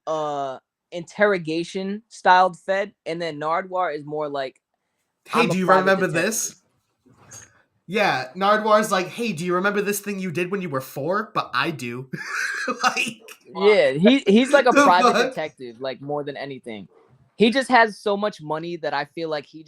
interrogation styled fed, and then Nardwar is more like, hey, do you remember this? Yeah, Nardwar's like, hey, do you remember this thing you did when you were 4? But I do. Like, yeah, he's like a private detective, like more than anything. He just has so much money that I feel like he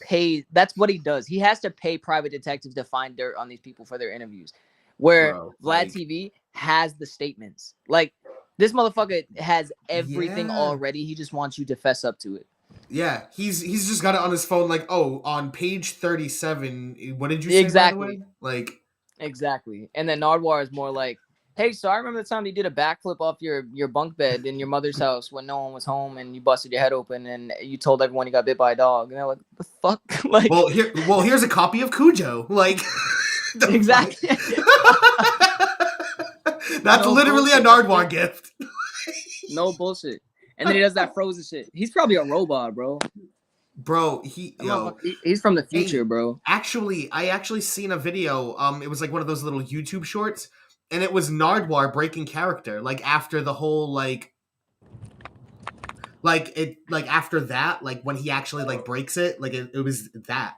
pays. That's what he does. He has to pay private detectives to find dirt on these people for their interviews. Where Vlad TV has the statements. Like, this motherfucker has everything already. He just wants you to fess up to it. Yeah, he's just got it on his phone. Like, oh, on page 37. What did you say? By the way? Like, exactly. And then Nardwar is more like, hey, so I remember the time you did a backflip off your bunk bed in your mother's house when no one was home, and you busted your head open, and you told everyone you got bit by a dog. And they're like, the fuck? Like, here's a copy of Cujo. Like, exactly. That's literally a Nardwar gift. No bullshit. And then he does that frozen shit. He's probably a robot, bro. Bro, he's from the future, bro. Actually, I actually seen a video. It was like one of those little YouTube shorts, and it was Nardwar breaking character. Like after the whole after that, like when he actually like breaks it, like it was that.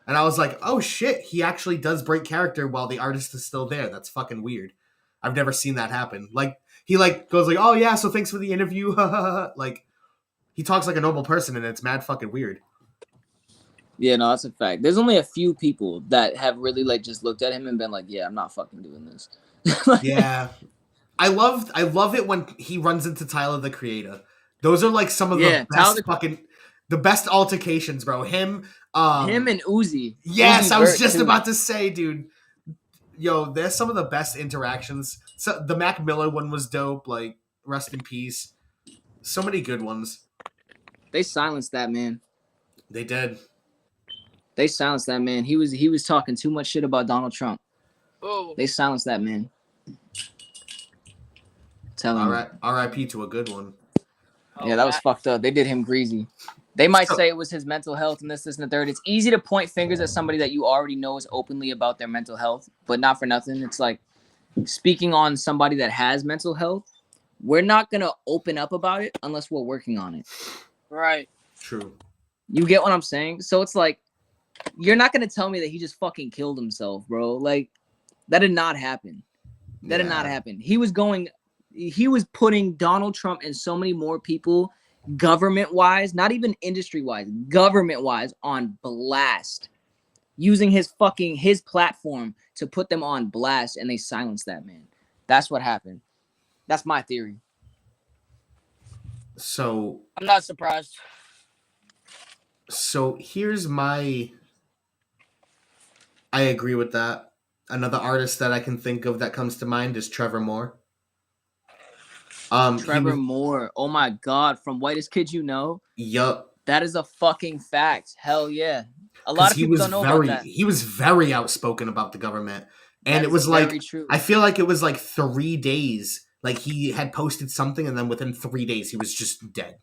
And I was like, oh shit, he actually does break character while the artist is still there. That's fucking weird. I've never seen that happen. Like, he like goes like, oh yeah, so thanks for the interview. Like, he talks like a normal person, and it's mad fucking weird. Yeah, no, that's a fact. There's only a few people that have really like just looked at him and been like, yeah, I'm not fucking doing this. Yeah. I love it when he runs into Tyler the Creator. Those are like some of the best the best altercations, bro. Him and Uzi. Yes, I was just about to say, dude. Yo, there's some of the best interactions. So the Mac Miller one was dope. Like, rest in peace. So many good ones. They silenced that man. They did. They silenced that man. He was talking too much shit about Donald Trump. Oh. They silenced that man. Tell him. R.I.P. to a good one. Yeah, that was fucked up. They did him greasy. They might say it was his mental health and this, and the third. It's easy to point fingers at somebody that you already know is openly about their mental health, but not for nothing. It's like speaking on somebody that has mental health. We're not going to open up about it unless we're working on it. Right. True. You get what I'm saying? So it's like, you're not going to tell me that he just fucking killed himself, bro. Like, that did not happen. That did not happen. He was putting Donald Trump and so many more people government-wise, not even industry-wise, government-wise, on blast, using his platform to put them on blast, and they silenced that man. That's what happened. That's my theory. So I'm not surprised. So here's I agree with that. Another artist that I can think of that comes to mind is Trevor Moore. Trevor Moore. Oh my God. From Whitest Kid You Know? Yup. That is a fucking fact. Hell yeah. A lot of people don't know about that. He was very outspoken about the government. And it was like, true. I feel like it was like 3 days. Like he had posted something and then within 3 days he was just dead.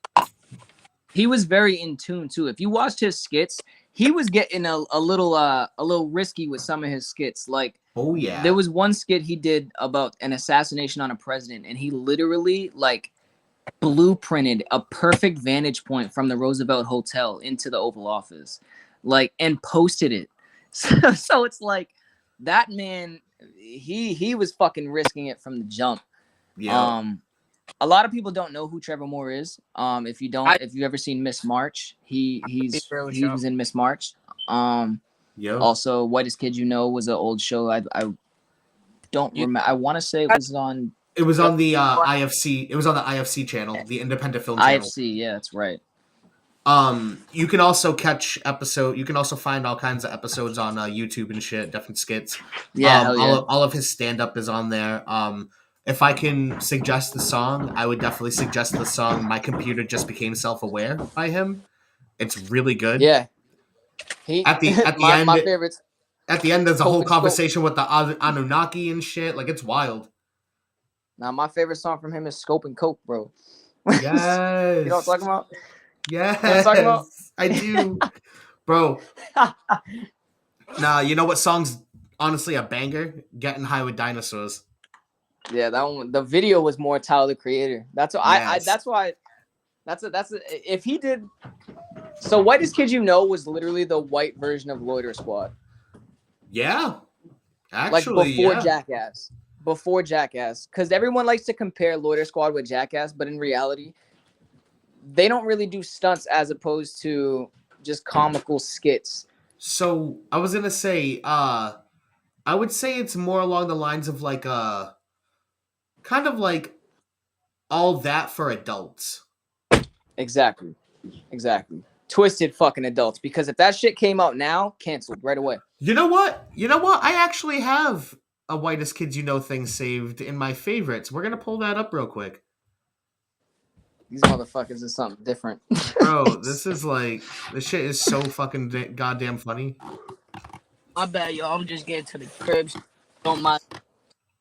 He was very in tune too. If you watched his skits, he was getting a little risky with some of his skits. Like, oh yeah, there was one skit he did about an assassination on a president, and he literally like blueprinted a perfect vantage point from the Roosevelt Hotel into the Oval Office, like, and posted it. So it's like, that man, he was fucking risking it from the jump. Yeah. A lot of people don't know who Trevor Moore is. If you've ever seen Miss March, he was in Miss March. Also, Whitest Kid You Know was an old show. I don't remember. I want to say it was on. It was on the IFC. It was on the IFC channel, the Independent Film Channel. IFC, yeah, that's right. You can also catch episode. You can also find all kinds of episodes on YouTube and shit, different skits. Yeah, all of his stand up is on there. If I can suggest the song, I would definitely suggest the song "My Computer Just Became Self-Aware" by him. It's really good. Yeah. At the end, my favorites. At the end, there's a whole conversation with the Anunnaki and shit. Like, it's wild. Now, my favorite song from him is "Scope and Coke," bro. Yes. You know what I'm talking about? Yes. You know what I'm talking about? I do, bro. Nah, you know what song's honestly a banger? "Getting High with Dinosaurs." Yeah, that one. The video was more Tyler the Creator. That's what if he did. So Whitest Kid You Know was literally the white version of Loiter Squad. Yeah, actually, like before Jackass, because everyone likes to compare Loiter Squad with Jackass, but in reality, they don't really do stunts as opposed to just comical skits. So I was gonna say, I would say it's more along the lines of like kind of like All That for adults. Exactly. Twisted fucking adults. Because if that shit came out now, canceled right away. You know what? I actually have a Whitest Kids You Know thing saved in my favorites. We're gonna pull that up real quick. These motherfuckers is something different. Bro, this shit is so fucking goddamn funny. I bet, yo, I'm just getting to the cribs. Don't mind.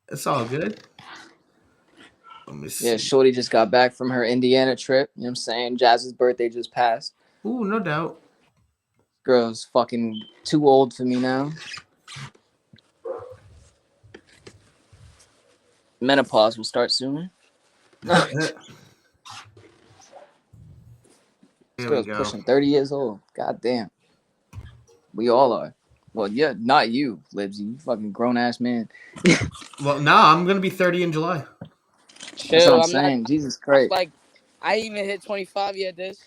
It's all good. Let me see. Yeah, Shorty just got back from her Indiana trip. You know what I'm saying? Jazz's birthday just passed. Ooh, no doubt. Girl's fucking too old for me now. Menopause will start soon. This girl's pushing 30 years old. God damn. We all are. Well, yeah, not you, Libsey. You fucking grown-ass man. Well, nah, I'm going to be 30 in July. That's what I'm saying. Jesus Christ. Like, I ain't even hit 25 yet, this.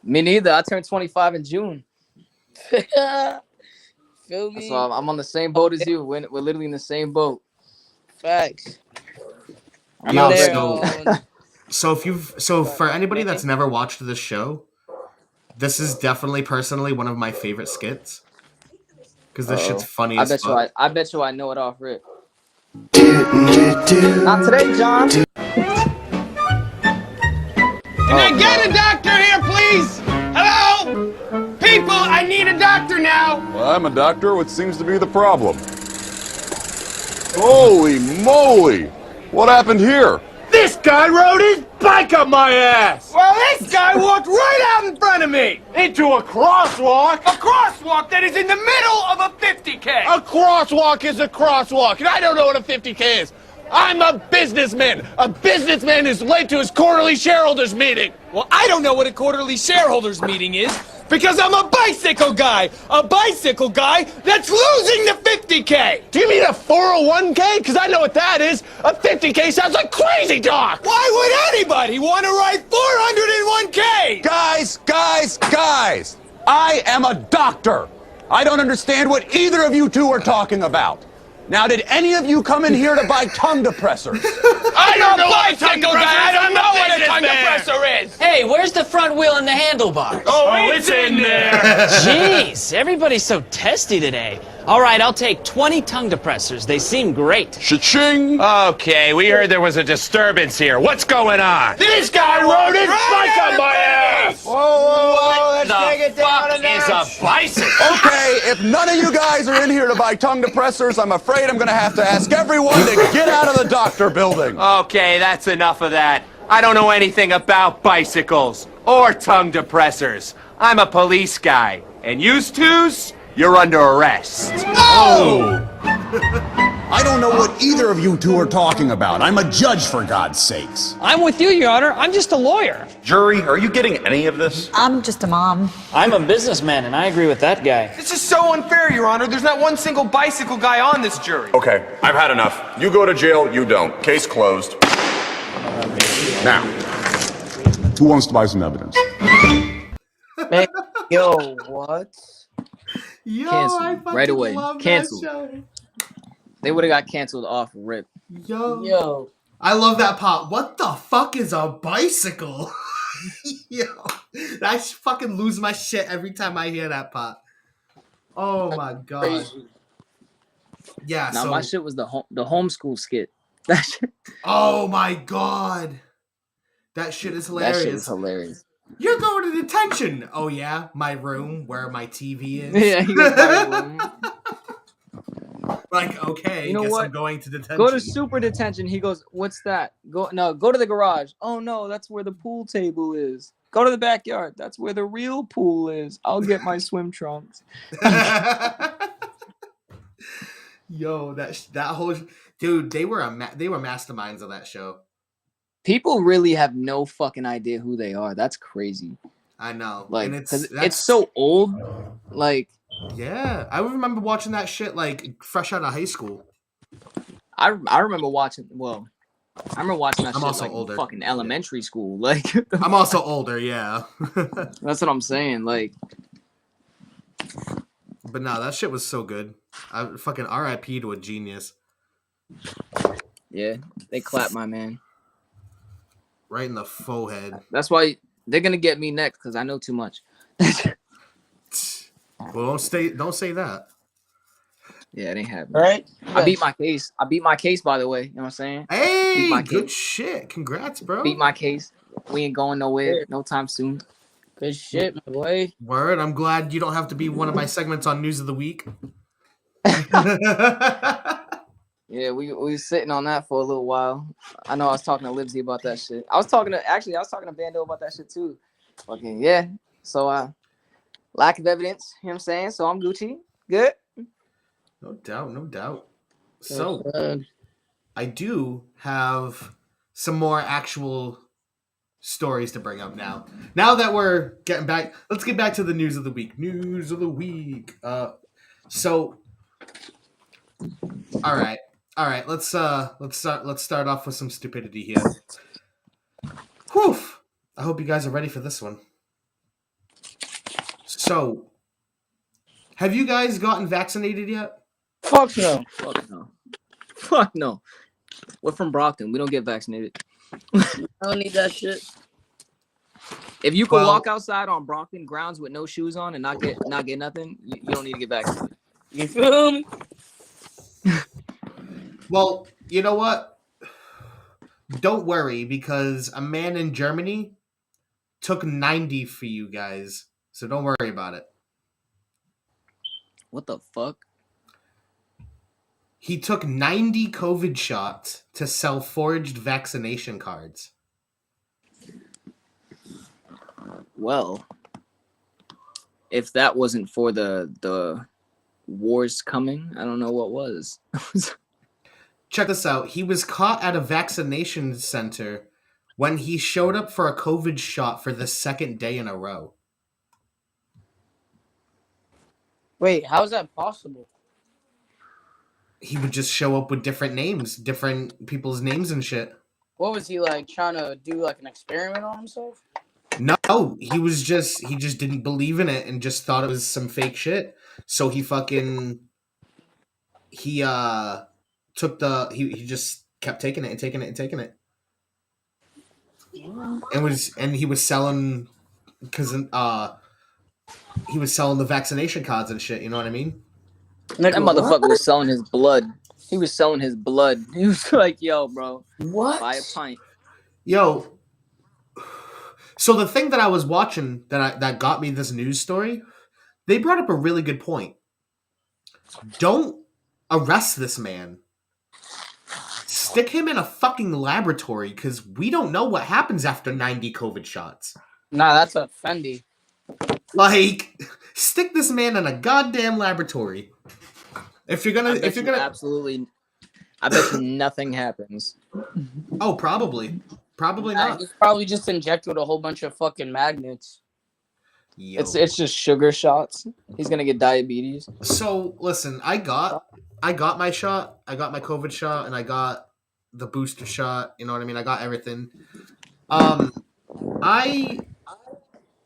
Me neither. I turned 25 in June. Feel me? So I'm on the same boat as you. We're literally in the same boat. Facts. So for anybody that's never watched this show, this is definitely personally one of my favorite skits. Because this shit's funny as fuck. I bet you I know it off rip. Not today, John. Can I get a doctor here, please? Hello? People, I need a doctor now. Well, I'm a doctor. What seems to be the problem? Holy moly! What happened here? This guy rode his bike up my ass! Well, this guy walked right out in front of me! Into a crosswalk? A crosswalk that is in the middle of a 50K! A crosswalk is a crosswalk, and I don't know what a 50K is. I'm a businessman! A businessman is late to his quarterly shareholders meeting! Well, I don't know what a quarterly shareholders meeting is, because I'm a bicycle guy! A bicycle guy that's losing the 50K! Do you mean a 401K? Because I know what that is. A 50K sounds like crazy talk! Why would anybody want to write 401K? Guys! I am a doctor. I don't understand what either of you two are talking about. Now, did any of you come in here to buy tongue depressors? I don't know what a tongue depressor is. I don't know what a tongue depressor is. Hey, where's the front wheel and the handlebars? Oh, it's in there. Jeez, everybody's so testy today. All right, I'll take 20 tongue depressors. They seem great. Cha-ching! Okay, we heard there was a disturbance here. What's going on? This guy rode his bike on my ass! Whoa, let's take it down a is notch. a bicycle? Okay, if none of you guys are in here to buy tongue depressors, I'm afraid I'm going to have to ask everyone to get out of the doctor building. Okay, that's enough of that. I don't know anything about bicycles or tongue depressors. I'm a police guy. And yous twos, you're under arrest. Oh! I don't know what either of you two are talking about. I'm a judge, for God's sakes. I'm with you, Your Honor. I'm just a lawyer. Jury, are you getting any of this? I'm just a mom. I'm a businessman, and I agree with that guy. This is so unfair, Your Honor. There's not one single bicycle guy on this jury. Okay, I've had enough. You go to jail, you don't. Case closed. Now, who wants to buy some evidence? Man, yo, what? Yo, Canceled I fucking right away. love Canceled. that show. They would have got canceled off rip. Yo, I love that pop. What the fuck is a bicycle? Yo, I fucking lose my shit every time I hear that pop. Oh my god. Crazy. Yeah. Now so my shit was the homeschool skit. That shit. Oh my god. That shit is hilarious. That shit is hilarious. You're going to detention. Oh yeah, my room where my TV is. Yeah, he goes my room. Like, okay, You know guess what? I'm going to detention. Go to super detention. He goes, "What's that?" Go to the garage. Oh no, that's where the pool table is. Go to the backyard. That's where the real pool is. I'll get my swim trunks. Yo, that whole dude, they were masterminds on that show. People really have no fucking idea who they are. That's crazy. I know. Like, and it's so old. Like, yeah, I remember watching that shit like fresh out of high school. I remember watching. Well, I remember watching that I'm shit also like in older. fucking elementary school. Like, I'm also older, yeah. that's what I'm saying. Like, but no, that shit was so good. I fucking RIP to a genius. yeah, they clap my man. Right in the forehead. That's why they're gonna get me next because I know too much. Well, don't say that. Yeah, it ain't happening. Right? I beat my case. By the way. You know what I'm saying? Hey, Beat my good case. shit. Congrats, bro. Beat my case. We ain't going nowhere no time soon. Good shit, my boy. Word. I'm glad you don't have to be one of my segments on News of the Week. Yeah, we was sitting on that for a little while. I know I was talking to Libsey about that shit. I was talking to Bando about that shit too. Fucking yeah. So lack of evidence, you know what I'm saying? So I'm Gucci. Good. No doubt. So I do have some more actual stories to bring up now. Now that we're getting back, let's get back to the news of the week. News of the week. So all right. Let's start off with some stupidity here. Whew. I hope you guys are ready for this one. So, have you guys gotten vaccinated yet? Fuck no. Fuck no. Fuck no. We're from Brockton. We don't get vaccinated. I don't need that shit. If you can walk outside on Brockton grounds with no shoes on and not get nothing, you don't need to get vaccinated. You feel me? Well, you know what? Don't worry, because a man in Germany took 90 for you guys. So don't worry about it. What the fuck? He took 90 COVID shots to sell forged vaccination cards. Well, if that wasn't for the wars coming, I don't know what was. Check this out. He was caught at a vaccination center when he showed up for a COVID shot for the second day in a row. Wait, how is that possible? He would just show up with different names, different people's names and shit. What was he like trying to do, like an experiment on himself? No, he just didn't believe in it and just thought it was some fake shit. So he just kept taking it. And he was selling because he was selling the vaccination cards and shit, you know what I mean? That motherfucker was selling his blood. He was selling his blood. He was like, yo, bro, what? Buy a pint. Yo. So the thing that I was watching that got me this news story, they brought up a really good point. Don't arrest this man. Stick him in a fucking laboratory because we don't know what happens after 90 COVID shots. Nah, that's a Fendi. Like, stick this man in a goddamn laboratory. If you're gonna absolutely. I bet you nothing happens. Oh, probably not. He's probably just injected with a whole bunch of fucking magnets. Yo. It's just sugar shots. He's gonna get diabetes. So listen, I got my shot. I got my COVID shot, and I got the booster shot. You know what I mean? I got everything. I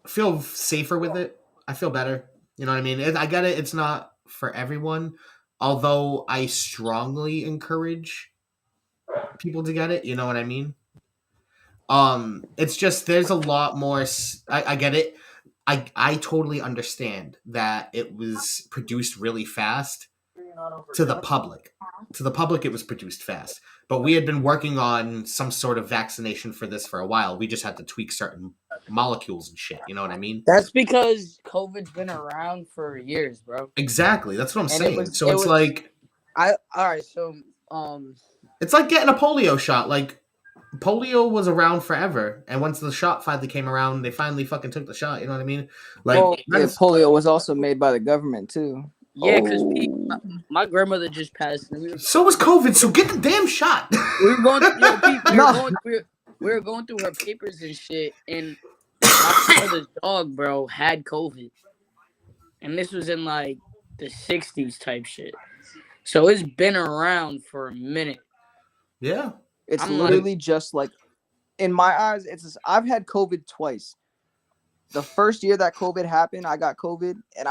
feel safer with it. I feel better. You know what I mean? I get it. It's not for everyone, although I strongly encourage people to get it. You know what I mean? It's just there's a lot more. I get it. I totally understand that it was produced really fast to the public. To the public, it was produced fast. But we had been working on some sort of vaccination for this for a while. We just had to tweak certain molecules and shit. You know what I mean? That's because COVID's been around for years, bro. Exactly. That's what I'm saying. It's like getting a polio shot. Like, polio was around forever, and once the shot finally came around, they finally fucking took the shot. You know what I mean? Like, polio was also made by the government too. Yeah, because my grandmother just passed. So was COVID. So get the damn shot. We were going. We were going through her papers and shit, and my brother's dog, bro, had COVID, and this was in like the '60s type shit. So it's been around for a minute. Yeah. It's literally just like, in my eyes, I've had COVID twice. The first year that COVID happened, I got COVID, and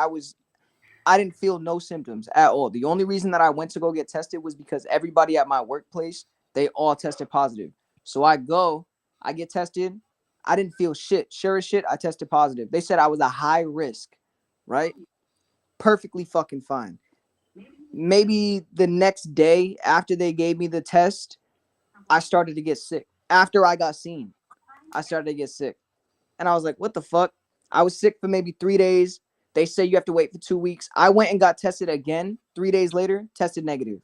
I didn't feel no symptoms at all. The only reason that I went to go get tested was because everybody at my workplace, they all tested positive. So I get tested. I didn't feel shit. Sure as shit, I tested positive. They said I was a high risk, right? Perfectly fucking fine. Maybe the next day after they gave me the test, I started to get sick. After I got seen, I started to get sick. And I was like, what the fuck? I was sick for maybe 3 days. They say you have to wait for 2 weeks. I went and got tested again 3 days later, tested negative.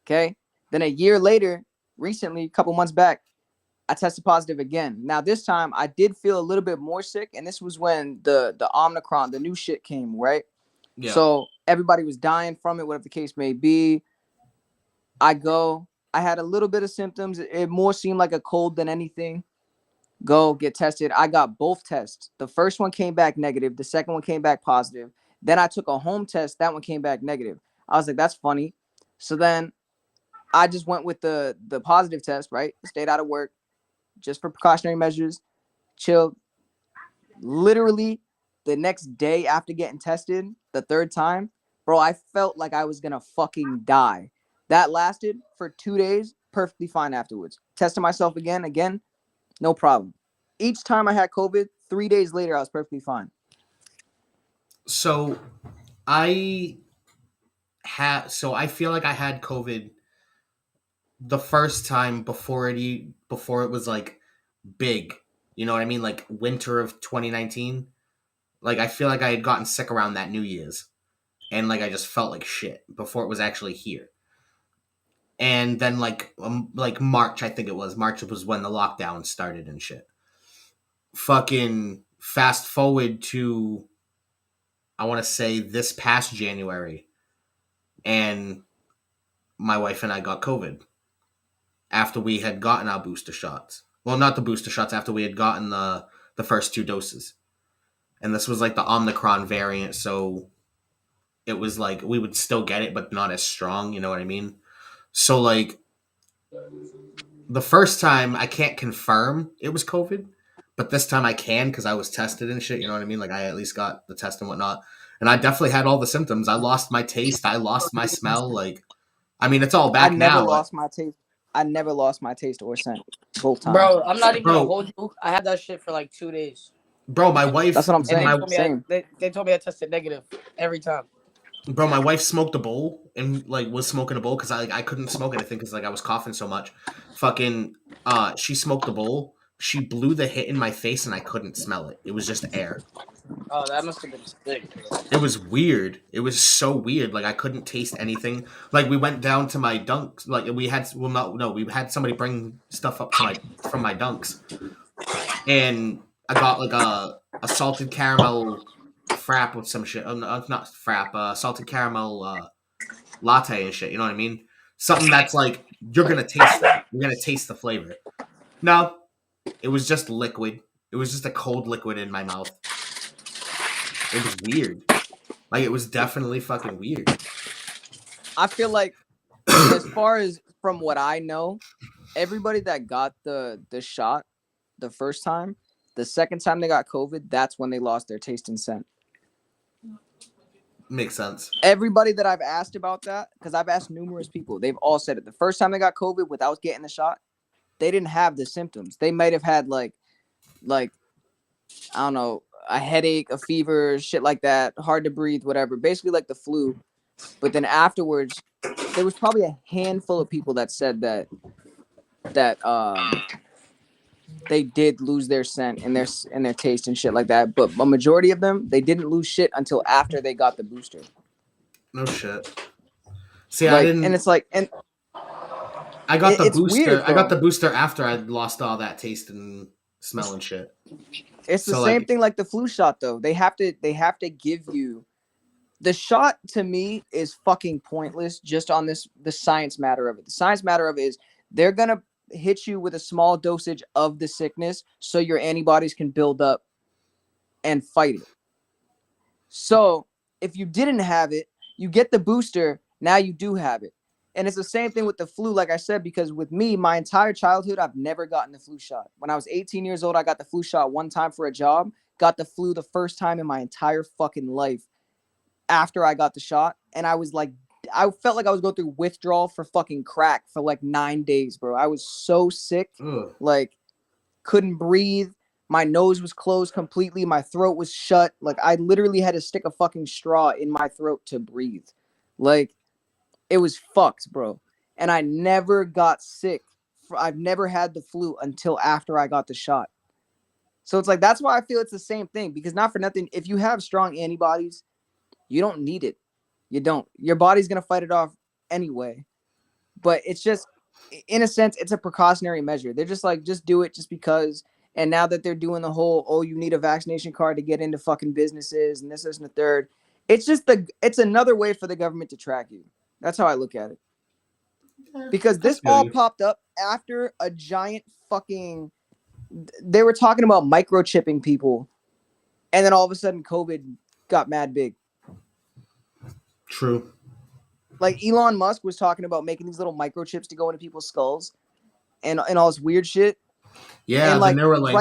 Okay. Then a year later, recently, a couple months back, I tested positive again. Now, this time I did feel a little bit more sick. And this was when the Omicron, the new shit came, right? Yeah. So everybody was dying from it, whatever the case may be. I had a little bit of symptoms. It more seemed like a cold than anything. Go get tested. I got both tests. The first one came back negative. The second one came back positive. Then I took a home test. That one came back negative. I was like, that's funny. So then I just went with the positive test, right? Stayed out of work just for precautionary measures. Chilled. Literally the next day after getting tested, the third time, bro, I felt like I was going to fucking die. That lasted for 2 days, perfectly fine afterwards. Tested myself again, no problem. Each time I had COVID, 3 days later, I was perfectly fine. So I feel like I had COVID the first time before it was like big. You know what I mean? Like winter of 2019. Like I feel like I had gotten sick around that New Year's. And like I just felt like shit before it was actually here. And then like March, I think it was. March was when the lockdown started and shit. Fucking fast forward to, I want to say this past January. And my wife and I got COVID. After we had gotten our booster shots. Well, not the booster shots, after we had gotten the first 2 doses. And this was like the Omicron variant, so it was like we would still get it, but not as strong, you know what I mean? So, like, the first time, I can't confirm it was COVID, but this time I can because I was tested and shit, you know what I mean? Like, I at least got the test and whatnot. And I definitely had all the symptoms. I lost my taste. I lost my smell. Like, I mean, it's all back now. I never lost my taste. I never lost my taste or scent both times. Bro, I'm not even going to hold you. I had that shit for like 2 days. Bro, my wife... That's what I'm saying. They told me I tested negative every time. Bro, my wife smoked a bowl and like was smoking a bowl because I couldn't smoke anything because like I was coughing so much. Fucking, she smoked the bowl. She blew the hit in my face and I couldn't smell it. It was just air. Oh, that must have been sick. It was weird. It was so weird. Like I couldn't taste anything. Like we went down to my dunks. Like we had we had somebody bring stuff up to from my dunks, and I got like a salted caramel frap with some shit. Not frap. Salted caramel latte and shit. You know what I mean? something that's like you're gonna taste it. You're gonna taste the flavor. No, it was just liquid. It was just a cold liquid in my mouth. It was weird. Like it was definitely fucking weird. I feel like, as far as from what I know, everybody that got the shot the first time, the second time they got COVID, that's when they lost their taste and scent. Makes sense. Everybody that I've asked about that, because I've asked numerous people, they've all said it. The first time they got COVID without getting the shot, they didn't have the symptoms. They might have had like I don't know, a headache, a fever, shit like that, hard to breathe, whatever. Basically like the flu. But then afterwards, there was probably a handful of people that said that they did lose their scent and their taste and shit like that. But a majority of them, they didn't lose shit until after they got the booster. No shit. See, like, I didn't. And it's like, and I got the booster. Weird, I got the booster after I lost all that taste and smell and shit. It's the same thing like the flu shot though. They have to give you the shot. To me is fucking pointless just on the science matter of it. The science matter of it is they're gonna hit you with a small dosage of the sickness so your antibodies can build up and fight it. So if you didn't have it, you get the booster, now you do have it. And it's the same thing with the flu, like I said, because with me, my entire childhood, I've never gotten the flu shot. When I was 18 years old, I got the flu shot one time for a job, got the flu the first time in my entire fucking life after I got the shot. And I was like, I felt like I was going through withdrawal for fucking crack for like 9 days, bro. I was so sick, like couldn't breathe. My nose was closed completely. My throat was shut. Like I literally had to stick a fucking straw in my throat to breathe. Like it was fucked, bro. And I never got sick. I've never had the flu until after I got the shot. So it's like, that's why I feel it's the same thing, because not for nothing, if you have strong antibodies, you don't need it. You don't. Your body's going to fight it off anyway. But it's just, in a sense, it's a precautionary measure. They're just like, just do it just because. And now that they're doing the whole, oh, you need a vaccination card to get into fucking businesses and this and the third. It's just it's another way for the government to track you. That's how I look at it. Because this all popped up after a giant fucking, they were talking about microchipping people. And then all of a sudden COVID got mad big. True. Like Elon Musk was talking about making these little microchips to go into people's skulls and all this weird shit. Yeah, and like Neuralink.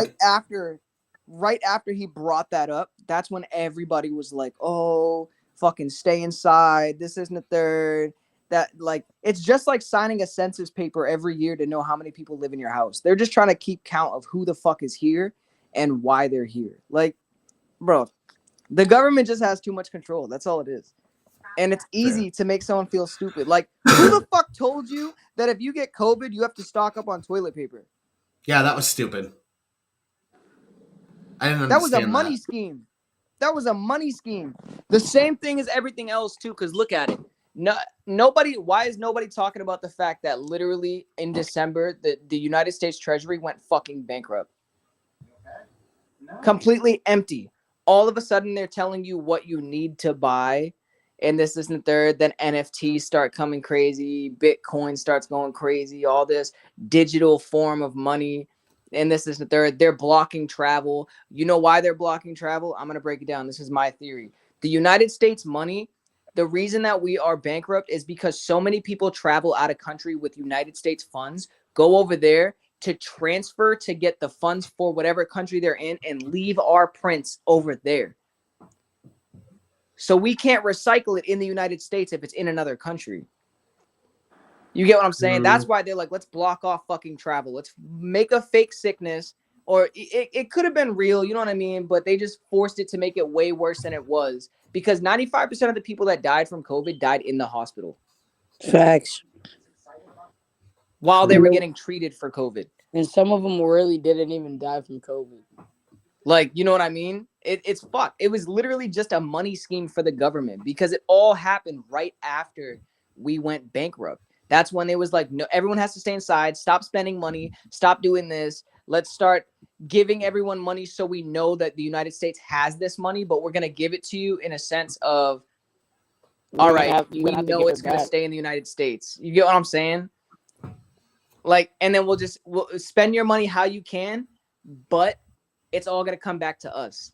right after he brought that up, that's when everybody was like, oh, fucking stay inside. This isn't a third. That like, it's just like signing a census paper every year to know how many people live in your house. They're just trying to keep count of who the fuck is here and why they're here. Like, bro, the government just has too much control. That's all it is. And it's easy to make someone feel stupid. Like, who the fuck told you that if you get COVID, you have to stock up on toilet paper? Yeah, that was stupid. I didn't understand that was a money scheme. That was a money scheme. The same thing as everything else too. Because look at it. Nobody. Why is nobody talking about the fact that literally in December the United States Treasury went fucking bankrupt, completely empty. All of a sudden, they're telling you what you need to buy. And this isn't third. Then NFTs start coming crazy. Bitcoin starts going crazy. All this digital form of money. And this isn't third. They're blocking travel. You know why they're blocking travel? I'm going to break it down. This is my theory. The United States money, the reason that we are bankrupt is because so many people travel out of country with United States funds, go over there to transfer to get the funds for whatever country they're in and leave our prints over there. So we can't recycle it in the United States if it's in another country. You get what I'm saying? That's why they're like, let's block off fucking travel. Let's make a fake sickness. Or it could have been real, you know what I mean? But they just forced it to make it way worse than it was. Because 95% of the people that died from COVID died in the hospital. Facts. While they were getting treated for COVID. And some of them really didn't even die from COVID. Like, you know what I mean? It's fucked. It was literally just a money scheme for the government because it all happened right after we went bankrupt. That's when it was like, no, everyone has to stay inside, stop spending money, stop doing this. Let's start giving everyone money so we know that the United States has this money, but we're going to give it to you in a sense of All right, we know it's gonna stay in the United States. You get what I'm saying? Like, and then we'll spend your money how you can, but it's all gonna come back to us.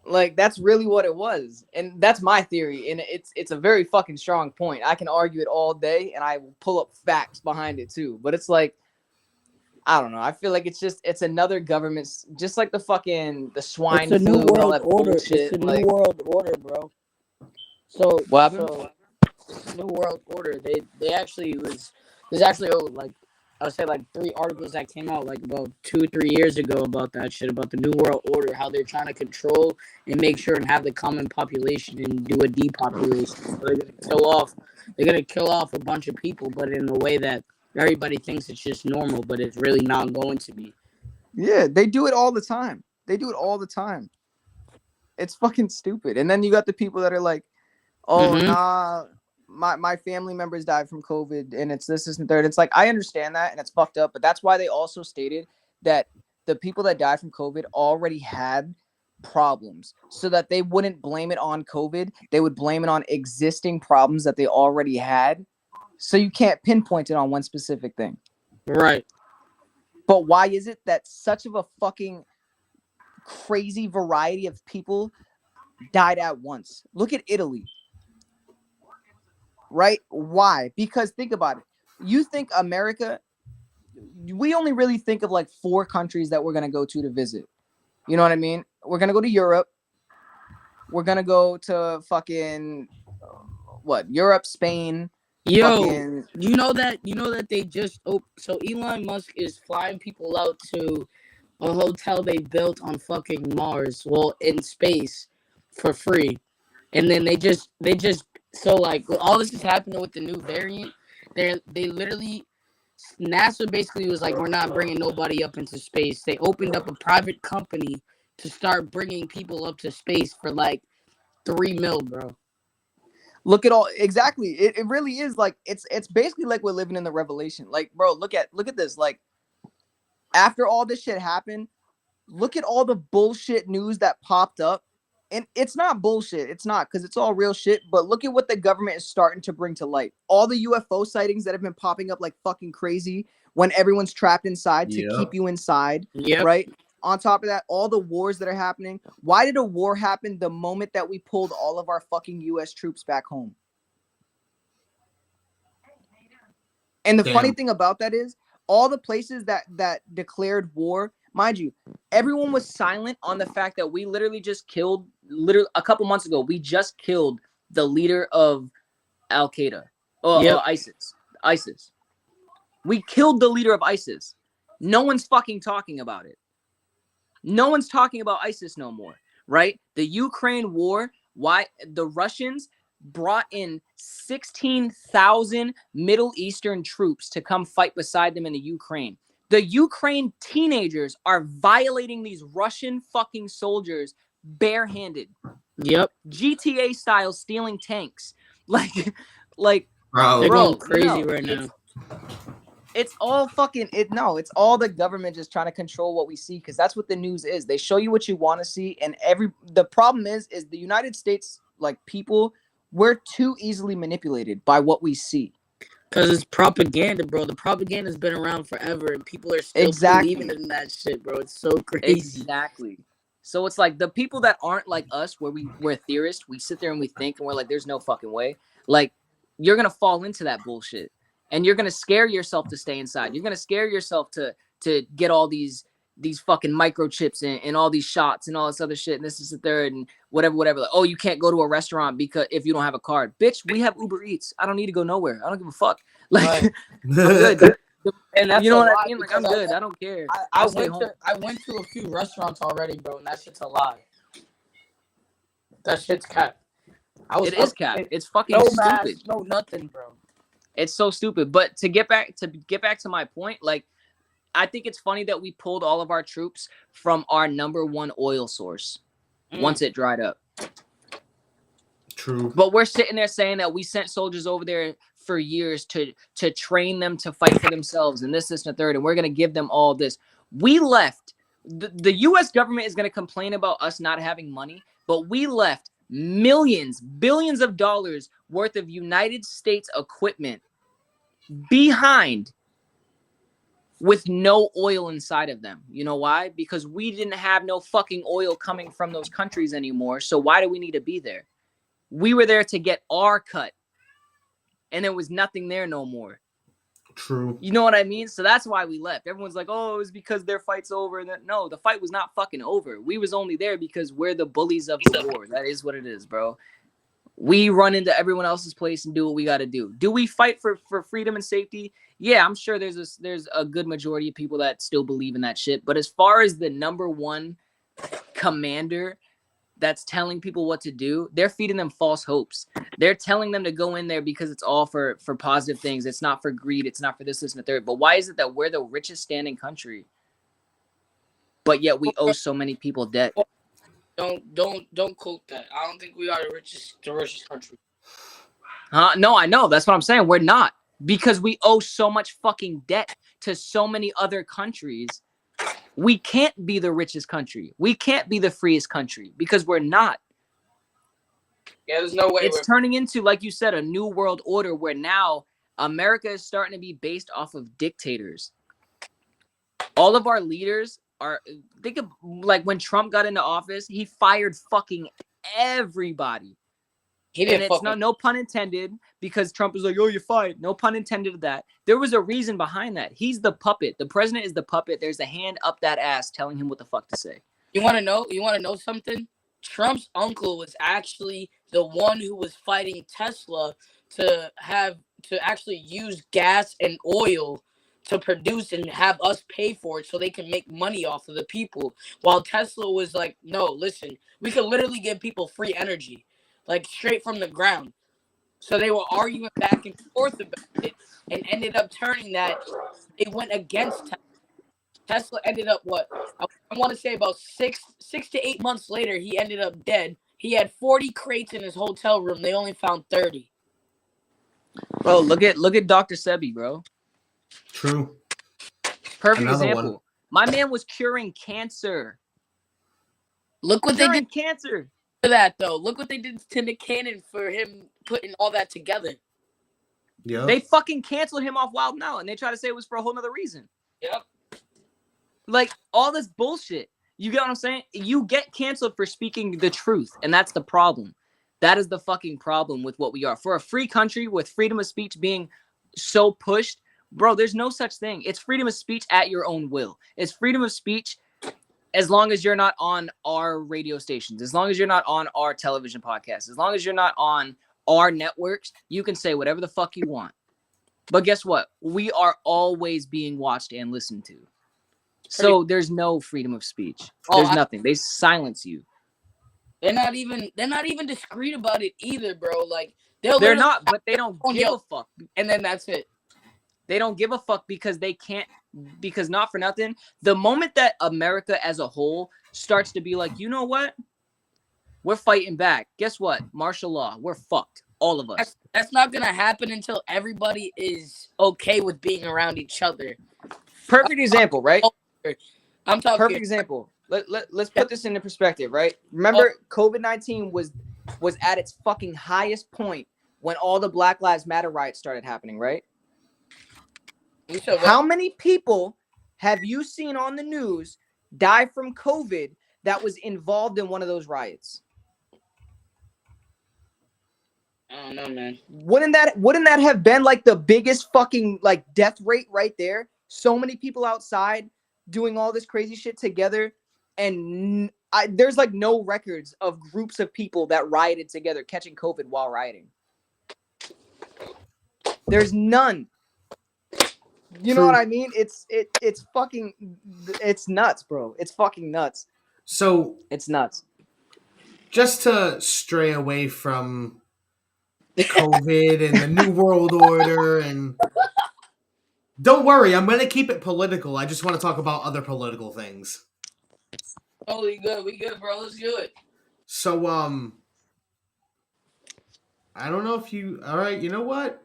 Like, that's really what it was, and that's my theory, and it's a very fucking strong point. I can argue it all day, and I will pull up facts behind it too. But it's like, I don't know. I feel like it's another government, just like the swine flu. It's a new world order. Bullshit. It's a new world order, bro. So what happened? So new world order. They actually there's actually like I would say like 3 articles that came out like about 2-3 years ago about that shit, about the new world order, how they're trying to control and make sure and have the common population and do a depopulation. So they're gonna kill off a bunch of people, but in a way that everybody thinks it's just normal, but it's really not going to be. Yeah, they do it all the time. It's fucking stupid. And then you got the people that are like, oh, nah, my family members died from COVID, and it's this and third. It's like, I understand that, and it's fucked up, but that's why they also stated that the people that died from COVID already had problems, so that they wouldn't blame it on COVID. They would blame it on existing problems that they already had. So you can't pinpoint it on one specific thing. Right. But why is it that such of a fucking crazy variety of people died at once? Look at Italy. Right? Why? Because think about it. You think America, we only really think of like 4 countries that we're going to go to visit. You know what I mean? We're going to go to Europe. We're going to go to fucking, Europe, Spain. Yo, you know that they just so Elon Musk is flying people out to a hotel they built on fucking Mars, well, in space, for free. And then they just so like all this is happening with the new variant. They literally, NASA basically was like, we're not bringing nobody up into space. They opened up a private company to start bringing people up to space for like $3 million, bro. Look at all exactly. It really is like it's basically like we're living in the revelation. Like, bro, look at this. Like, after all this shit happened, look at all the bullshit news that popped up. And it's not bullshit. It's not, because it's all real shit. But look at what the government is starting to bring to light. All the UFO sightings that have been popping up like fucking crazy when everyone's trapped inside to keep you inside. Yeah. Right? On top of that, all the wars that are happening. Why did a war happen the moment that we pulled all of our fucking U.S. troops back home? And the funny thing about that is, all the places that declared war, mind you, everyone was silent on the fact that we literally just killed, a couple months ago, we just killed the leader of Al-Qaeda. ISIS. We killed the leader of ISIS. No one's fucking talking about it. No one's talking about ISIS no more, right? The Ukraine war, why the Russians brought in 16,000 Middle Eastern troops to come fight beside them in the Ukraine. The Ukraine teenagers are violating these Russian fucking soldiers barehanded. Yep. GTA style, stealing tanks. Like, bro, they're going crazy right now. It's all fucking it's all the government just trying to control what we see, because that's what the news is. They show you what you want to see, and the problem is the United States, like, people, we're too easily manipulated by what we see. Because it's propaganda, bro. The propaganda's been around forever, and people are still believing in that shit, bro. It's so crazy. Exactly. So it's like the people that aren't like us, where we're theorists, we sit there and we think, and we're like, there's no fucking way. Like, you're gonna fall into that bullshit. And you're going to scare yourself to stay inside. You're going to scare yourself to get all these fucking microchips and all these shots and all this other shit. And this is the third and whatever. Like, oh, you can't go to a restaurant because if you don't have a card. Bitch, we have Uber Eats. I don't need to go nowhere. I don't give a fuck. Like, I'm good. And that's, you know what I mean? Like, I'm good. I don't care. I went to a few restaurants already, bro, and that shit's a lie. That shit's cap. It is cap. It's fucking no stupid. mask, no nothing, bro. It's so stupid. But to get back to my point, like, I think it's funny that we pulled all of our troops from our number one oil source once it dried up. True. But we're sitting there saying that we sent soldiers over there for years to train them to fight for themselves and this, and the third, and we're going to give them all this. We left. The U.S. government is going to complain about us not having money, but we left millions, billions of dollars worth of United States equipment behind with no oil inside of them. You know why? Because we didn't have no fucking oil coming from those countries anymore. So why do we need to be there? We were there to get our cut, and there was nothing there no more. True. You know what I mean? So that's why we left. Everyone's like, oh, it was because their fight's over. And no, the fight was not fucking over. We was only there because we're the bullies of the war. That is what it is, bro. We run into everyone else's place and do what we got to do. Do we fight for freedom and safety? Yeah, I'm sure there's a good majority of people that still believe in that shit. But as far as the number one commander that's telling people what to do, they're feeding them false hopes. They're telling them to go in there because it's all for positive things. It's not for greed. It's not for this, and the third. But why is it that we're the richest standing country, but yet we owe so many people debt? Don't quote that. I don't think we are the richest country. No, I know. That's what I'm saying. We're not, because we owe so much fucking debt to so many other countries. We can't be the richest country. We can't be the freest country because we're not. Yeah, there's no way. It's turning into, like you said, a new world order where now America is starting to be based off of dictators. All of our leaders are, think of like when Trump got into office, he fired fucking everybody. He didn't. And it's no pun intended, because Trump is like, oh, you're fired. No pun intended of that. There was a reason behind that. He's the puppet. The president is the puppet. There's a hand up that ass telling him what the fuck to say. You want to know? You want to know something? Trump's uncle was actually the one who was fighting Tesla to actually use gas and oil to produce and have us pay for it so they can make money off of the people. While Tesla was like, no, listen, we could literally give people free energy, like straight from the ground. So they were arguing back and forth about it and ended up turning that. They went against Tesla. Tesla ended up what? I want to say about six to 8 months later, he ended up dead. He had 40 crates in his hotel room. They only found 30. Bro, look at Dr. Sebi, bro. True. Perfect Another example. one. My man was curing cancer. Look what they did cancer. for that, though. Look what they did to Nick Cannon for him putting all that together. Yeah. They fucking canceled him off Wild Now, and they try to say it was for a whole nother reason. Yep. Like, all this bullshit. You get what I'm saying? You get canceled for speaking the truth, and that's the problem. That is the fucking problem with what we are. For a free country with freedom of speech being so pushed, bro, there's no such thing. It's freedom of speech at your own will. It's freedom of speech as long as you're not on our radio stations, as long as you're not on our television podcasts, as long as you're not on our networks, you can say whatever the fuck you want. But guess what? We are always being watched and listened to. So there's no freedom of speech. There's nothing. They silence you. They're not even discreet about it either, bro. Like they're not, but they don't give a fuck. And then that's it. They don't give a fuck because they can't, because not for nothing. The moment that America as a whole starts to be like, you know what? We're fighting back. Guess what? Martial law. We're fucked. All of us. That's not going to happen until everybody is okay with being around each other. Perfect example, right? I'm talking. Perfect example. Let's put this into perspective, right? Remember, COVID-19 was at its fucking highest point when all the Black Lives Matter riots started happening, right? How many people have you seen on the news die from COVID that was involved in one of those riots? I don't know, man. Wouldn't that have been like the biggest fucking like death rate right there? So many people outside doing all this crazy shit together, and there's like no records of groups of people that rioted together catching COVID while rioting. There's none. You know what I mean? It's fucking, it's nuts, bro. It's fucking nuts. So it's nuts. Just to stray away from COVID and the New World Order, and don't worry, I'm gonna keep it political. I just want to talk about other political things. Oh, we good, bro. Let's do it. So I don't know if you. All right, you know what?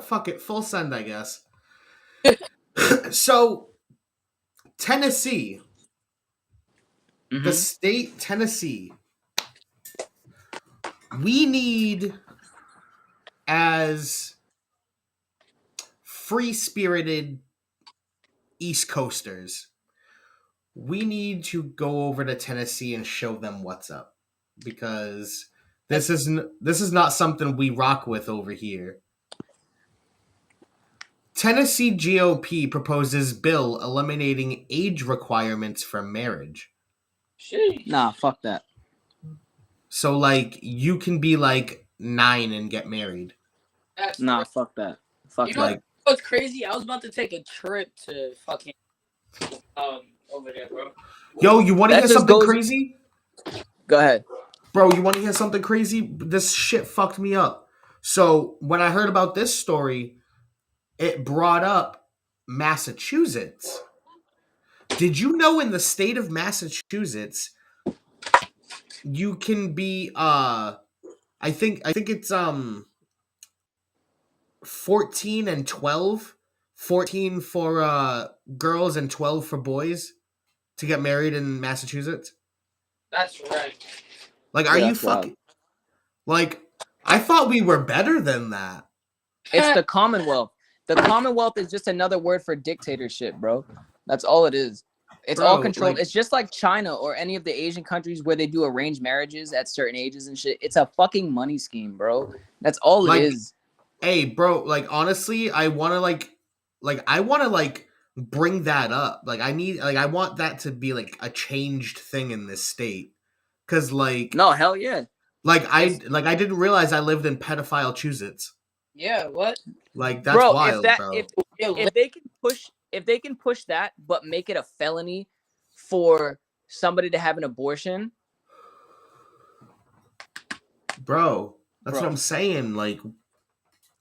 Fuck it, full send, I guess. So, Tennessee, the state Tennessee, we need, as free-spirited East Coasters, we need to go over to Tennessee and show them what's up, because this is not something we rock with over here. Tennessee GOP proposes bill eliminating age requirements for marriage. Nah, fuck that. So, like, you can be, like, 9 and get married. Nah, fuck that. Fuck You know that. what's crazy? I was about to take a trip to fucking over there, bro. Yo, you want to That hear just something goes- crazy? Go ahead. Bro, you want to hear something crazy? This shit fucked me up. So, when I heard about this story, it brought up Massachusetts. Did you know in the state of Massachusetts, you can be I think it's 14 and 12, 14 for girls and 12 for boys to get married in Massachusetts? That's right. Like, are you fucking... Like, I thought we were better than that. It's the Commonwealth. The Commonwealth is just another word for dictatorship, bro. That's all it is. It's all controlled. It's just like China or any of the Asian countries where they do arranged marriages at certain ages and shit. It's a fucking money scheme, bro. That's all it is. Hey, bro, like, honestly, I want to bring that up. Like, I want that to be, like, a changed thing in this state. Because, like... No, hell yeah. Like, I didn't realize I lived in pedophile Massachusetts. Yeah, what? Like, that's wild, bro. If they can push that, but make it a felony for somebody to have an abortion, bro, that's what I'm saying. Like,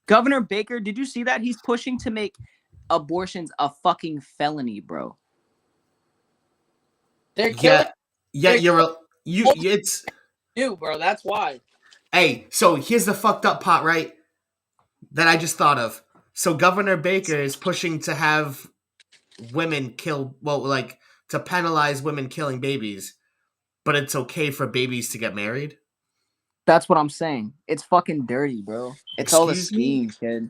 Governor Baker, did you see that? He's pushing to make abortions a fucking felony, bro. They're killing. It's you, bro. That's why. Hey, so here's the fucked up part, right? That I just thought of. So Governor Baker is pushing to have women kill, to penalize women killing babies, but it's okay for babies to get married. That's what I'm saying. It's fucking dirty, bro. It's all a scheme, kid.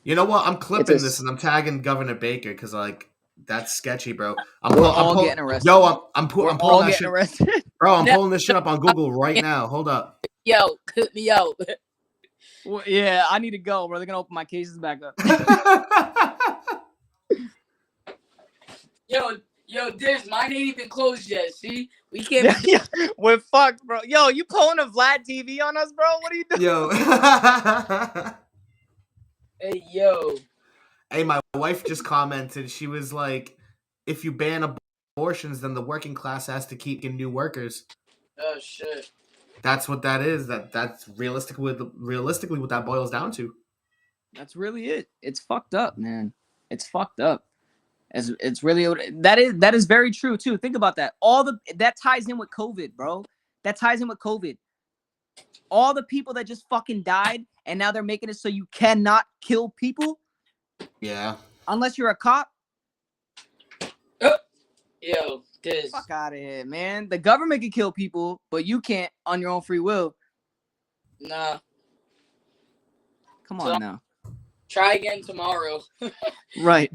You know what? I'm clipping this and I'm tagging Governor Baker because, like, that's sketchy, bro. I'm getting arrested. Yo, I'm pulling that shit. Arrested. Bro, I'm pulling this shit up on Google right now. Hold up. Yo, cut me out. Well, yeah, I need to go, bro. They're gonna open my cases back up. Yo, Diz, mine ain't even closed yet. See, we can't. We're fucked, bro. Yo, you pulling a Vlad TV on us, bro? What are you doing? Yo. Hey, yo. Hey, my wife just commented. She was like, "If you ban abortions, then the working class has to keep getting new workers." Oh shit. That's what that is. That's realistically what that boils down to. That's really it. It's fucked up, man. It's fucked up. It's really that is very true too. Think about that. That ties in with COVID, bro. That ties in with COVID. All the people that just fucking died, and now they're making it so you cannot kill people. Yeah. Unless you're a cop. Yo, Diz. Fuck out of here, man. The government can kill people, but you can't on your own free will. Nah. Come on now. Try again tomorrow. Right.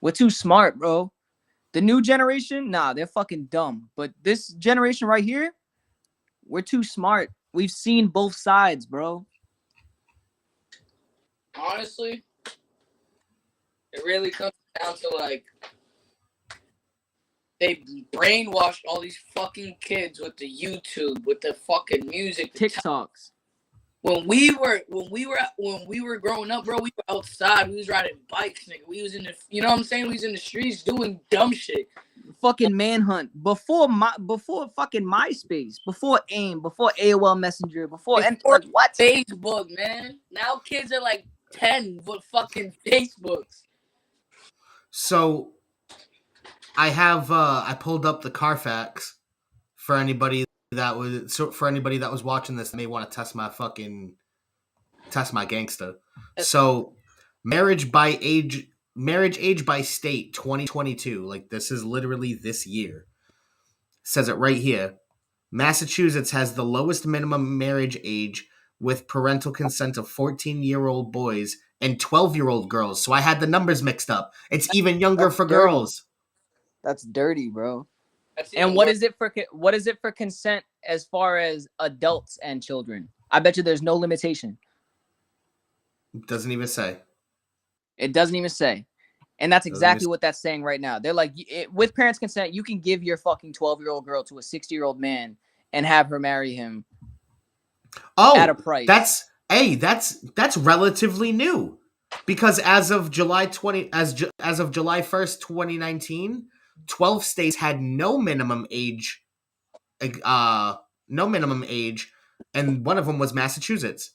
We're too smart, bro. The new generation, nah, they're fucking dumb. But this generation right here, we're too smart. We've seen both sides, bro. Honestly, it really comes down to, like, they brainwashed all these fucking kids with the YouTube, with the fucking music, TikToks. When we were growing up, bro, we were outside. We was riding bikes, nigga. We was in the, you know what I'm saying? We was in the streets doing dumb shit. Fucking manhunt before fucking MySpace, before AIM, before AOL Messenger, before what? Facebook, man. Now kids are like 10 with fucking Facebooks. So I pulled up the Carfax for anybody that was watching this may want to test my gangsta. So marriage age by state 2022, like this is literally this year. says it right here. Massachusetts has the lowest minimum marriage age with parental consent of 14-year-old boys and 12-year-old girls. So I had the numbers mixed up. It's even younger That's for dirty. girls. That's dirty, bro. And what is it for consent as far as adults and children? I bet you there's no limitation. Doesn't even say. It doesn't even say. And that's exactly what that's saying right now. They're like, with parents' consent, you can give your fucking 12-year-old girl to a 60-year-old man and have her marry him. At a price. That's relatively new, because as of July 1st, 2019, 12 states had no minimum age, and one of them was Massachusetts.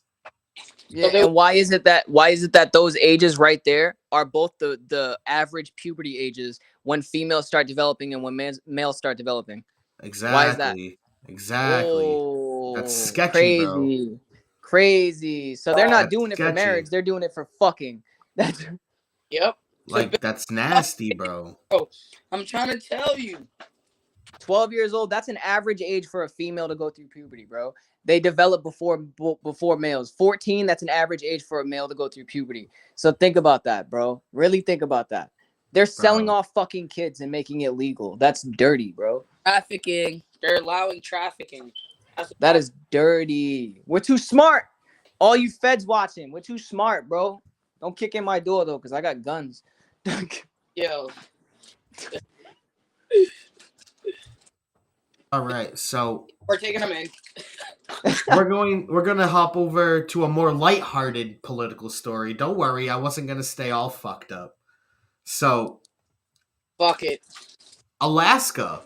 Yeah, and why is it that those ages right there are both the average puberty ages when females start developing and when males start developing? Exactly. Why is that? Exactly. Oh, that's sketchy, bro. Crazy. So they're not That's doing it for sketchy. marriage. They're doing it for fucking. That's Yep. Like, that's nasty, bro. Bro, I'm trying to tell you. 12 years old, that's an average age for a female to go through puberty, bro. They develop before males. 14, that's an average age for a male to go through puberty. So think about that, bro. Really think about that. They're selling off fucking kids and making it legal. That's dirty, bro. Trafficking. They're allowing trafficking. That is dirty. We're too smart. All you feds watching, we're too smart, bro. Don't kick in my door, though, because I got guns. Yo. All right, so we're taking them in. we're gonna hop over to a more lighthearted political story. Don't worry, I wasn't gonna stay all fucked up. So, fuck it. Alaska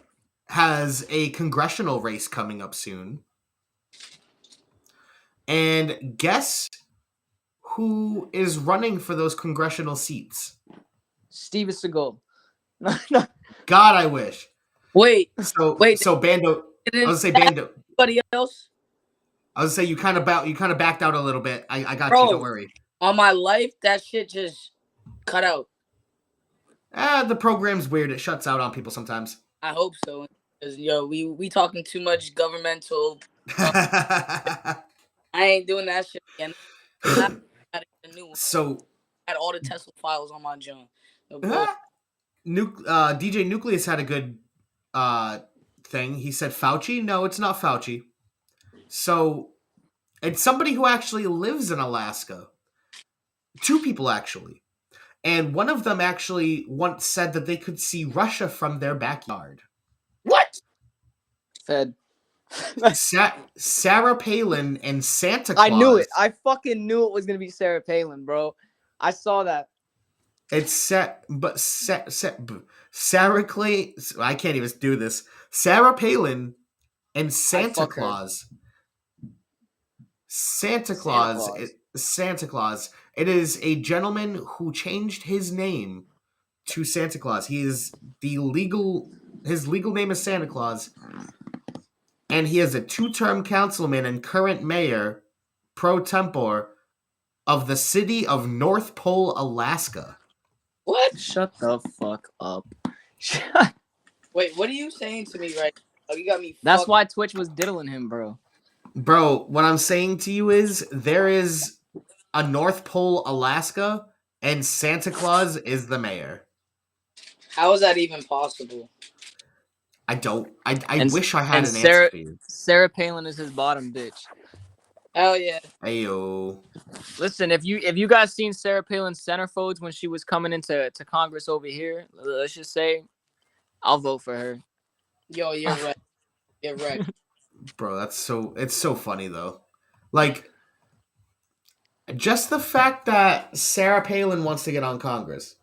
has a congressional race coming up soon, and guess who is running for those congressional seats? Steven Seagal. God, I wish. Wait. So Bando. I was gonna say Bando. Anybody else? I was gonna say you kind of backed out a little bit. I got Bro, you. Don't worry. On my life, that shit just cut out. The program's weird. It shuts out on people sometimes. I hope so. Cause we talking too much governmental. I ain't doing that shit again. So I had all the Tesla files on my John. DJ Nucleus had a good thing. He said Fauci. No, it's not Fauci. So it's somebody who actually lives in Alaska. Two people actually. And one of them actually once said that they could see Russia from their backyard. What? Fed. Sarah Palin and Santa Claus. I knew it. I fucking knew it was going to be Sarah Palin, bro. I saw that. It's Sarah Clay. I can't even do this. Sarah Palin and Santa Claus. Santa Claus. It is a gentleman who changed his name to Santa Claus. He is his legal name is Santa Claus, and he is a 2-term councilman and current mayor pro tempore of the city of North Pole, Alaska. What? Shut the fuck up. Wait, what are you saying to me right now? You got me. That's why Twitch was diddling him, bro. Bro, what I'm saying to you is there is a North Pole, Alaska, and Santa Claus is the mayor. How is that even possible? I wish I had an Sarah, answer for you. Sarah Palin is his bottom bitch. Hell yeah. Ayo. Listen, if you guys seen Sarah Palin's centerfolds when she was coming into Congress over here, let's just say, I'll vote for her. Yo, you're right. You're right. Bro, it's so funny though. Like, just the fact that Sarah Palin wants to get on Congress.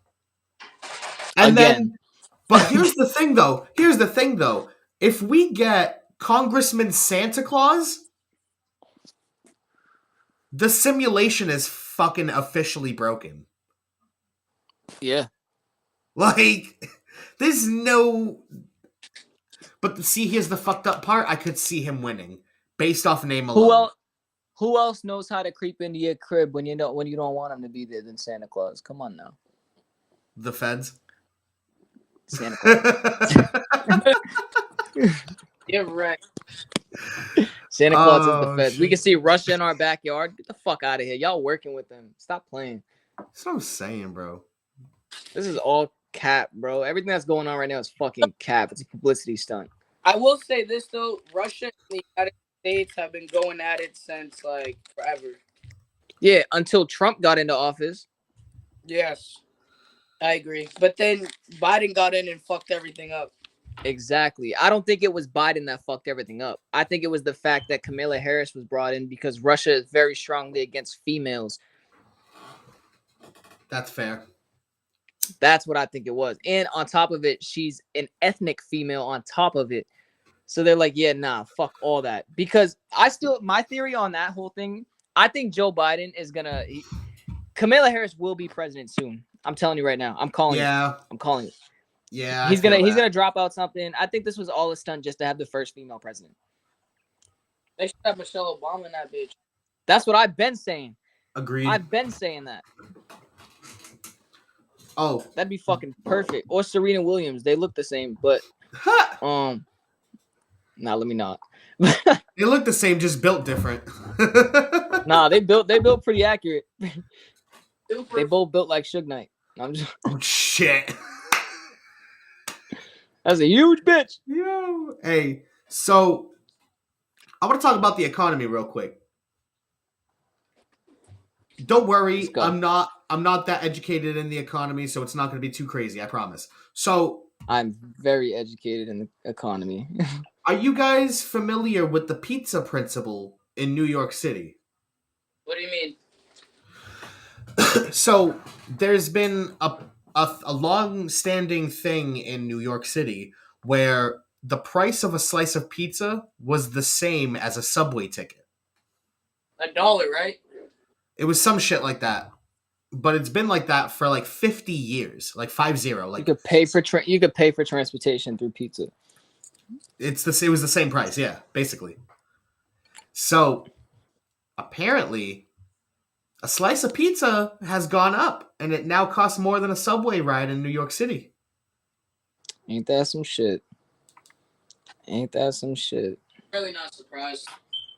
And then, but here's the thing though. If we get Congressman Santa Claus, the simulation is fucking officially broken. Yeah. Like, there's no... But see, here's the fucked up part. I could see him winning based off name alone. Who else knows how to creep into your crib when you don't want him to be there than Santa Claus? Come on now. The feds? Santa Claus. You're right. Santa Claus is the Oh, feds. We shit. can see Russia in our backyard. Get the fuck out of here. Y'all working with them. Stop playing. That's what I'm saying, bro. This is all cap, bro. Everything that's going on right now is fucking cap. It's a publicity stunt. I will say this though: Russia and the United States have been going at it since like forever. Yeah, until Trump got into office. Yes, I agree. But then Biden got in and fucked everything up. Exactly. I don't think it was Biden that fucked everything up. I think it was the fact that Kamala Harris was brought in because Russia is very strongly against females. That's fair. That's what I think it was. And on top of it, she's an ethnic female on top of it. So they're like, yeah, nah, fuck all that. Because my theory on that whole thing, I think Joe Biden is Kamala Harris will be president soon. I'm telling you right now. I'm calling it. I'm calling it. Yeah. He's gonna drop out something. I think this was all a stunt just to have the first female president. They should have Michelle Obama in that bitch. That's what I've been saying. Agreed. I've been saying that. Oh, that'd be fucking perfect. Or Serena Williams. They look the same, but nah, let me not. They look the same, just built different. Nah, they built pretty accurate. They both built like Suge Knight. I'm just oh shit. That's a huge bitch. Yo. Hey, so I want to talk about the economy real quick. Don't worry, I'm not that educated in the economy, so it's not going to be too crazy, I promise. So I'm very educated in the economy. Are you guys familiar with the pizza principle in New York City? What do you mean? So there's been a long-standing thing in New York City where the price of a slice of pizza was the same as a subway ticket. $1, right? It was some shit like that. But it's been like that for like 50 years, like 50. Like you could pay for transportation through pizza. It was the same price, yeah, basically. So apparently a slice of pizza has gone up and it now costs more than a subway ride in New York City. Ain't that some shit? Ain't that some shit? Really not surprised.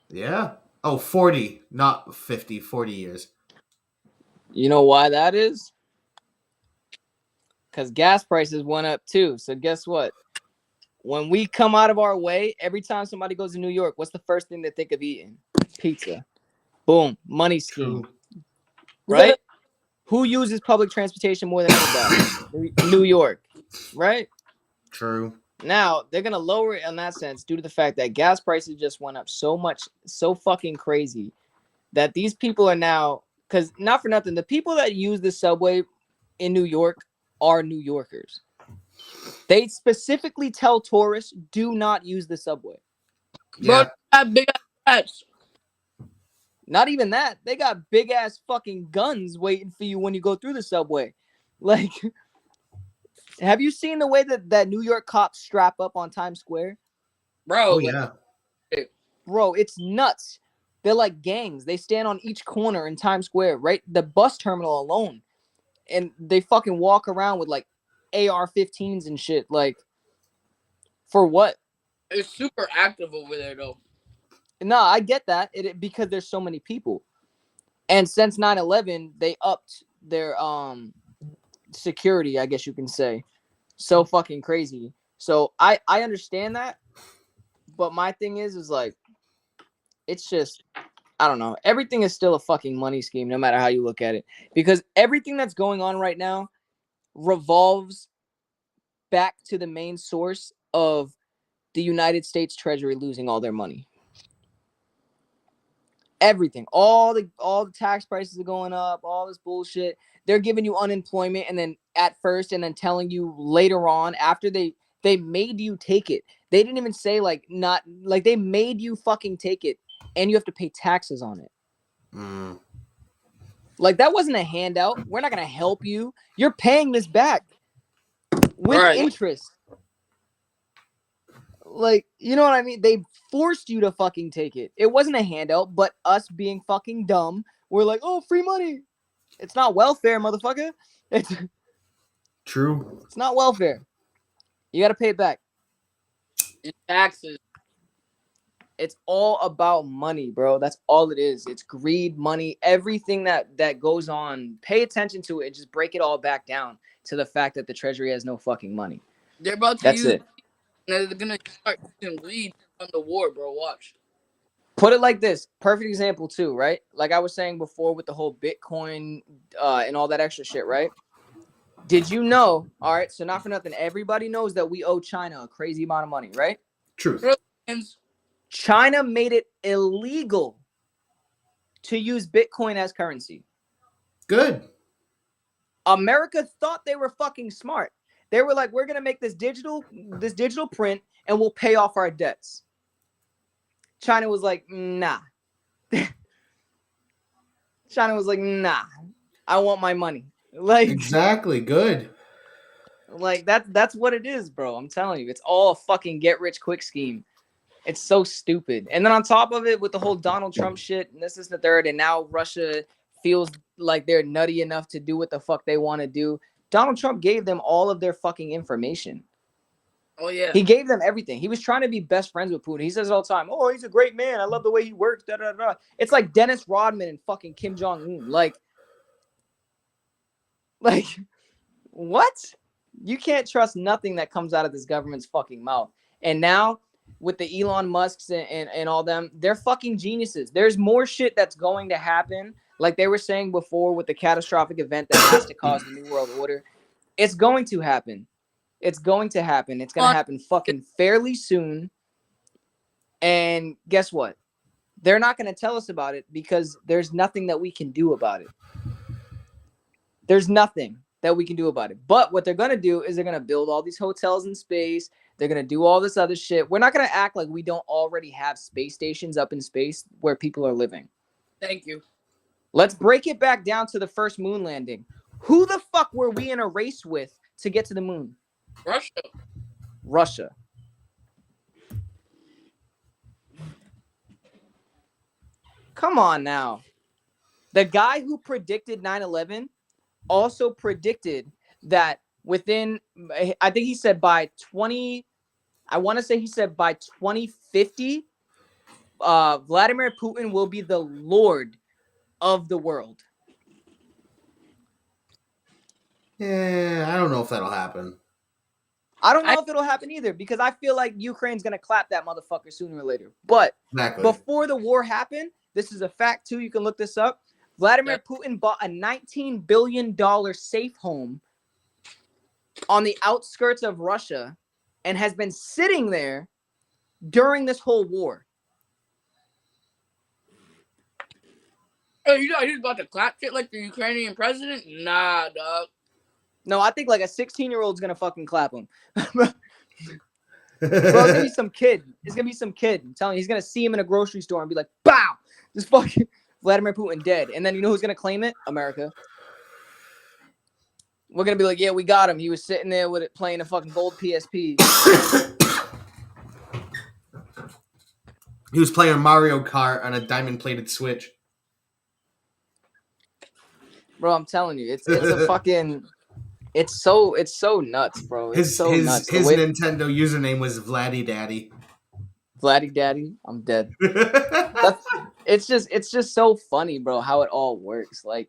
Yeah. Oh, 40, not 50, 40 years. You know why that is? Because gas prices went up too. So guess what? When we come out of our way, every time somebody goes to New York, what's the first thing they think of eating? Pizza. Boom. Money scheme. True. Right? Who uses public transportation more than anybody? New York. Right? True. Now, they're going to lower it in that sense due to the fact that gas prices just went up so much, so fucking crazy that these people are now, because not for nothing, the people that use the subway in New York are New Yorkers. They specifically tell tourists, do not use the subway. Yeah. Bro, that big ass. Not even that. They got big ass fucking guns waiting for you when you go through the subway. Like, have you seen the way that New York cops strap up on Times Square? Bro, oh, yeah. Bro, it's nuts. They're like gangs. They stand on each corner in Times Square, right? The bus terminal alone. And they fucking walk around with like AR-15s and shit. Like, for what? It's super active over there, though. No, I get that. Because there's so many people. And since 9/11, they upped their security, I guess you can say. So fucking crazy. So I understand that. But my thing is like, it's just, I don't know. Everything is still a fucking money scheme, no matter how you look at it. Because everything that's going on right now revolves back to the main source of the United States Treasury losing all their money. Everything. All the tax prices are going up, all this bullshit. They're giving you unemployment and then at first and then telling you later on after they made you take it. They didn't even say they made you fucking take it and you have to pay taxes on it. Mm. Like, that wasn't a handout. We're not going to help you. You're paying this back with interest. Like, you know what I mean? They forced you to fucking take it. It wasn't a handout, but us being fucking dumb, we're like, oh, free money. It's not welfare, motherfucker. True. It's not welfare. You got to pay it back. In taxes. It's all about money, bro. That's all it is. It's greed, money, everything that goes on. Pay attention to it and just break it all back down to the fact that the treasury has no fucking money. They're about to That's use. it. They're gonna start using weed on the war, bro. Watch. Put it like this. Perfect example too, right? Like I was saying before with the whole Bitcoin and all that extra shit, right? Did you know? All right, so not for nothing, everybody knows that we owe China a crazy amount of money, right? Truth. China made it illegal to use Bitcoin as currency. Good. America thought they were fucking smart. They were like, we're gonna make this digital print and we'll pay off our debts. China was like, nah. China was like, nah. I want my money. Like exactly. Good. Like that's what it is, bro. I'm telling you, it's all a fucking get rich quick scheme. It's so stupid. And then on top of it, with the whole Donald Trump shit, and this is the third, and now Russia feels like they're nutty enough to do what the fuck they want to do. Donald Trump gave them all of their fucking information. Oh yeah. He gave them everything. He was trying to be best friends with Putin. He says it all the time. Oh, he's a great man. I love the way he works. Da, da, da. It's like Dennis Rodman and fucking Kim Jong-un. Like, what? You can't trust nothing that comes out of this government's fucking mouth. And now with the Elon Musks and all them, they're fucking geniuses. There's more shit that's going to happen. Like they were saying before with the catastrophic event that has to cause the New World Order. It's going to happen. It's going to happen. It's going to happen fucking fairly soon. And guess what? They're not going to tell us about it because there's nothing that we can do about it. There's nothing that we can do about it. But what they're going to do is they're going to build all these hotels in space. They're going to do all this other shit. We're not going to act like we don't already have space stations up in space where people are living. Thank you. Let's break it back down to the first moon landing. Who the fuck were we in a race with to get to the moon? Russia. Come on now. The guy who predicted 9/11 also predicted that within, I think he said by 2050, Vladimir Putin will be the Lord of the world. Yeah, I don't know if that'll happen. I don't know if it'll happen either because I feel like Ukraine's going to clap that motherfucker sooner or later. But before the war happened, this is a fact too. You can look this up. Vladimir Putin bought a $19 billion safe home on the outskirts of Russia and has been sitting there during this whole war. Oh, you know he's about to clap shit like the Ukrainian president? Nah, dog. No, I think like a 16-year-old's gonna fucking clap him. Bro, it's gonna be some kid. It's gonna be some kid. I'm telling you, he's gonna see him in a grocery store and be like, "Bow!" Just fucking Vladimir Putin dead. And then you know who's gonna claim it? America. We're gonna be like, "Yeah, we got him. He was sitting there with it playing a fucking gold PSP." He was playing Mario Kart on a diamond-plated Switch. Bro, I'm telling you, it's a fucking. It's so nuts, bro. It's so nuts. His Nintendo username was Vladdy Daddy. Vladdy Daddy, I'm dead. It's just so funny, bro, how it all works. Like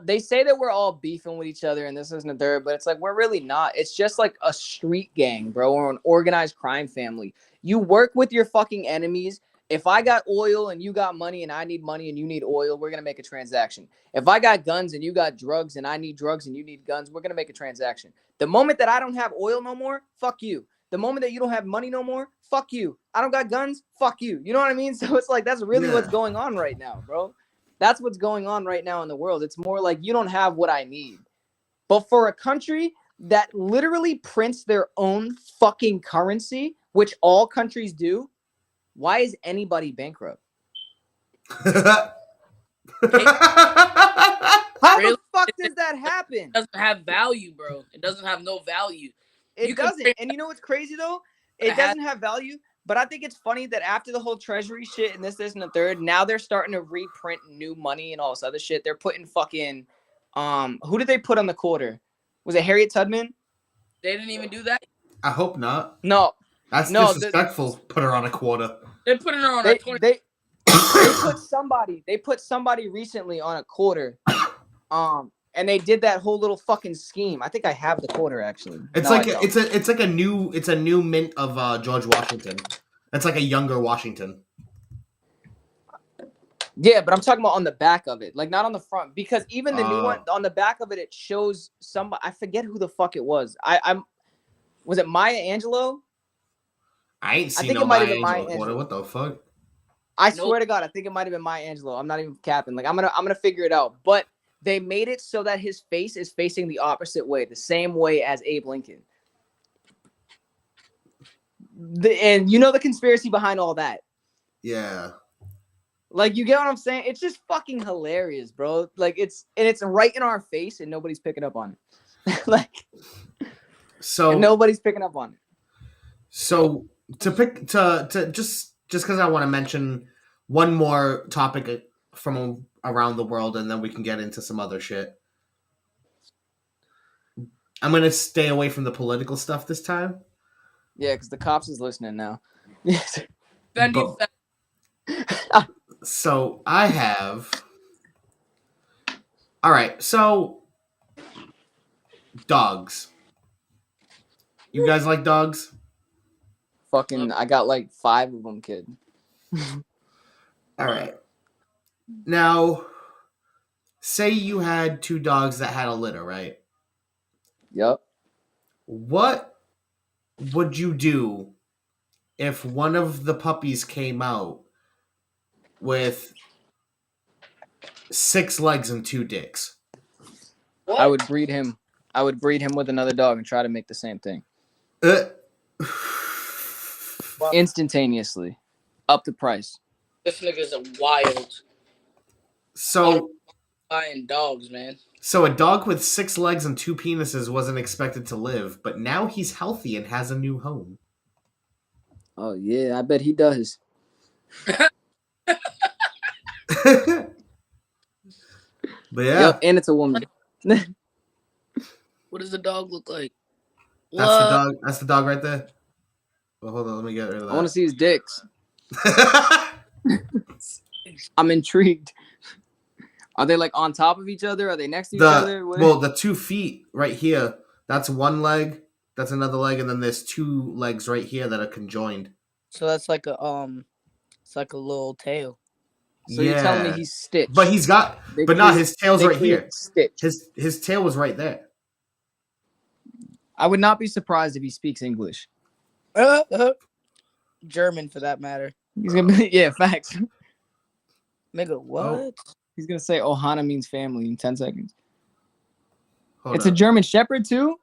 they say that we're all beefing with each other and this isn't a third, but it's like we're really not. It's just like a street gang, bro, or an organized crime family. You work with your fucking enemies. If I got oil and you got money and I need money and you need oil, we're going to make a transaction. If I got guns and you got drugs and I need drugs and you need guns, we're going to make a transaction. The moment that I don't have oil no more, fuck you. The moment that you don't have money no more, fuck you. I don't got guns, fuck you. You know what I mean? So it's like, that's really what's going on right now, bro. That's what's going on right now in the world. It's more like you don't have what I need. But for a country that literally prints their own fucking currency, which all countries do, why is anybody bankrupt? How the fuck does that happen? It doesn't have value, bro. It doesn't have no value. It doesn't. And you know what's crazy, though? It doesn't have value. But I think it's funny that after the whole treasury shit and this, and the third, now they're starting to reprint new money and all this other shit. They're putting fucking, who did they put on the quarter? Was it Harriet Tubman? They didn't even do that? I hope not. No. That's No, disrespectful. Put her on a quarter. They're putting her on they, a 20. they put somebody recently on a quarter. And they did that whole little fucking scheme. I think I have the quarter actually. It's No, like I don't. it's like a new mint of George Washington. It's like a younger Washington. Yeah, but I'm talking about on the back of it, like not on the front, because even the new one Oh. on the back of it, it shows somebody. I forget who the fuck it was. Was it Maya Angelou? I ain't seen think no it might Maya have been Maya Angelou quarter. Angelou. What the fuck? I swear to God, I think it might have been Maya Angelou. I'm not even capping. Like I'm gonna figure it out. But they made it so that his face is facing the opposite way, the same way as Abe Lincoln. And you know the conspiracy behind all that. Yeah. Like, you get what I'm saying? It's just fucking hilarious, bro. Like, it's right in our face, and nobody's picking up on it. Like, so nobody's picking up on it. So to just because I want to mention one more topic from around the world, and then we can get into some other shit. I'm gonna stay away from the political stuff this time. Yeah, because the cops is listening now. But, so I have. All right, so dogs. You guys like dogs? Fucking, I got like 5 of them, kid. All right. Now, say you had 2 dogs that had a litter, right? Yep. What would you do if one of the puppies came out with 6 legs and 2 dicks? What? I would breed him. I would breed him with another dog and try to make the same thing. Instantaneously. Up the price. This nigga's a wild. So buying dogs, man. So a dog with 6 legs and 2 penises wasn't expected to live, but now he's healthy and has a new home. Oh yeah, I bet he does. But yeah. Yep, and it's a woman. What does the dog look like? That's the dog. That's the dog right there. Well, hold on, let me get rid of that. I want to see his dicks. I'm intrigued. Are they like on top of each other? Are they next to each other? Well, the 2 feet right here, that's one leg, that's another leg, and then there's 2 legs right here that are conjoined. So that's like a it's like a little tail. So you're telling me he's stitched? But he's got, but not his tail's right here. Stitched. His tail was right there. I would not be surprised if he speaks English. German, for that matter. He's gonna be, yeah, facts. Nigga, what? Oh. He's gonna say Ohana means family in 10 seconds. It's a German Shepherd too?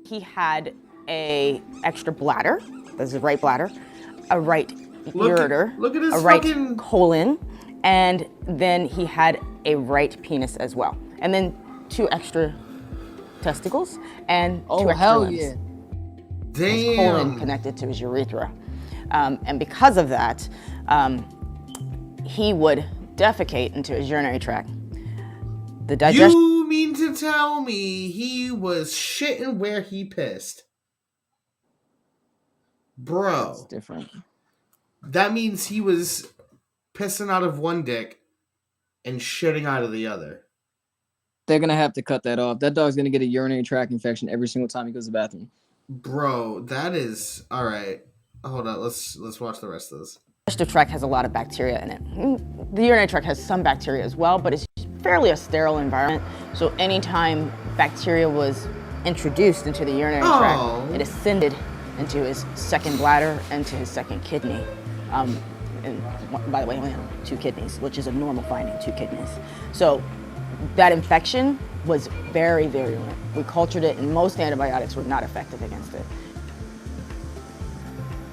He had a extra bladder. That's a right bladder, a right ureter, look at his a right fucking colon, and then he had a right penis as well. And then 2 extra testicles and 2 extra hell limbs. yeah. His colon connected to his urethra. And because of that, he would defecate into his urinary tract. The digestion. You mean to tell me he was shitting where he pissed? Bro. It's different. That means he was pissing out of one dick and shitting out of the other. They're gonna have to cut that off. That dog's gonna get a urinary tract infection every single time he goes to the bathroom. Bro, that is all right. Hold on, let's watch the rest of this. The digestive tract has a lot of bacteria in it. The urinary tract has some bacteria as well, but it's fairly a sterile environment. So anytime bacteria was introduced into the urinary tract, it ascended into his second bladder and to his second kidney. And by the way, he only had 2 kidneys, which is a normal finding, 2 kidneys. So that infection was very virulent. We cultured it, and most antibiotics were not effective against it.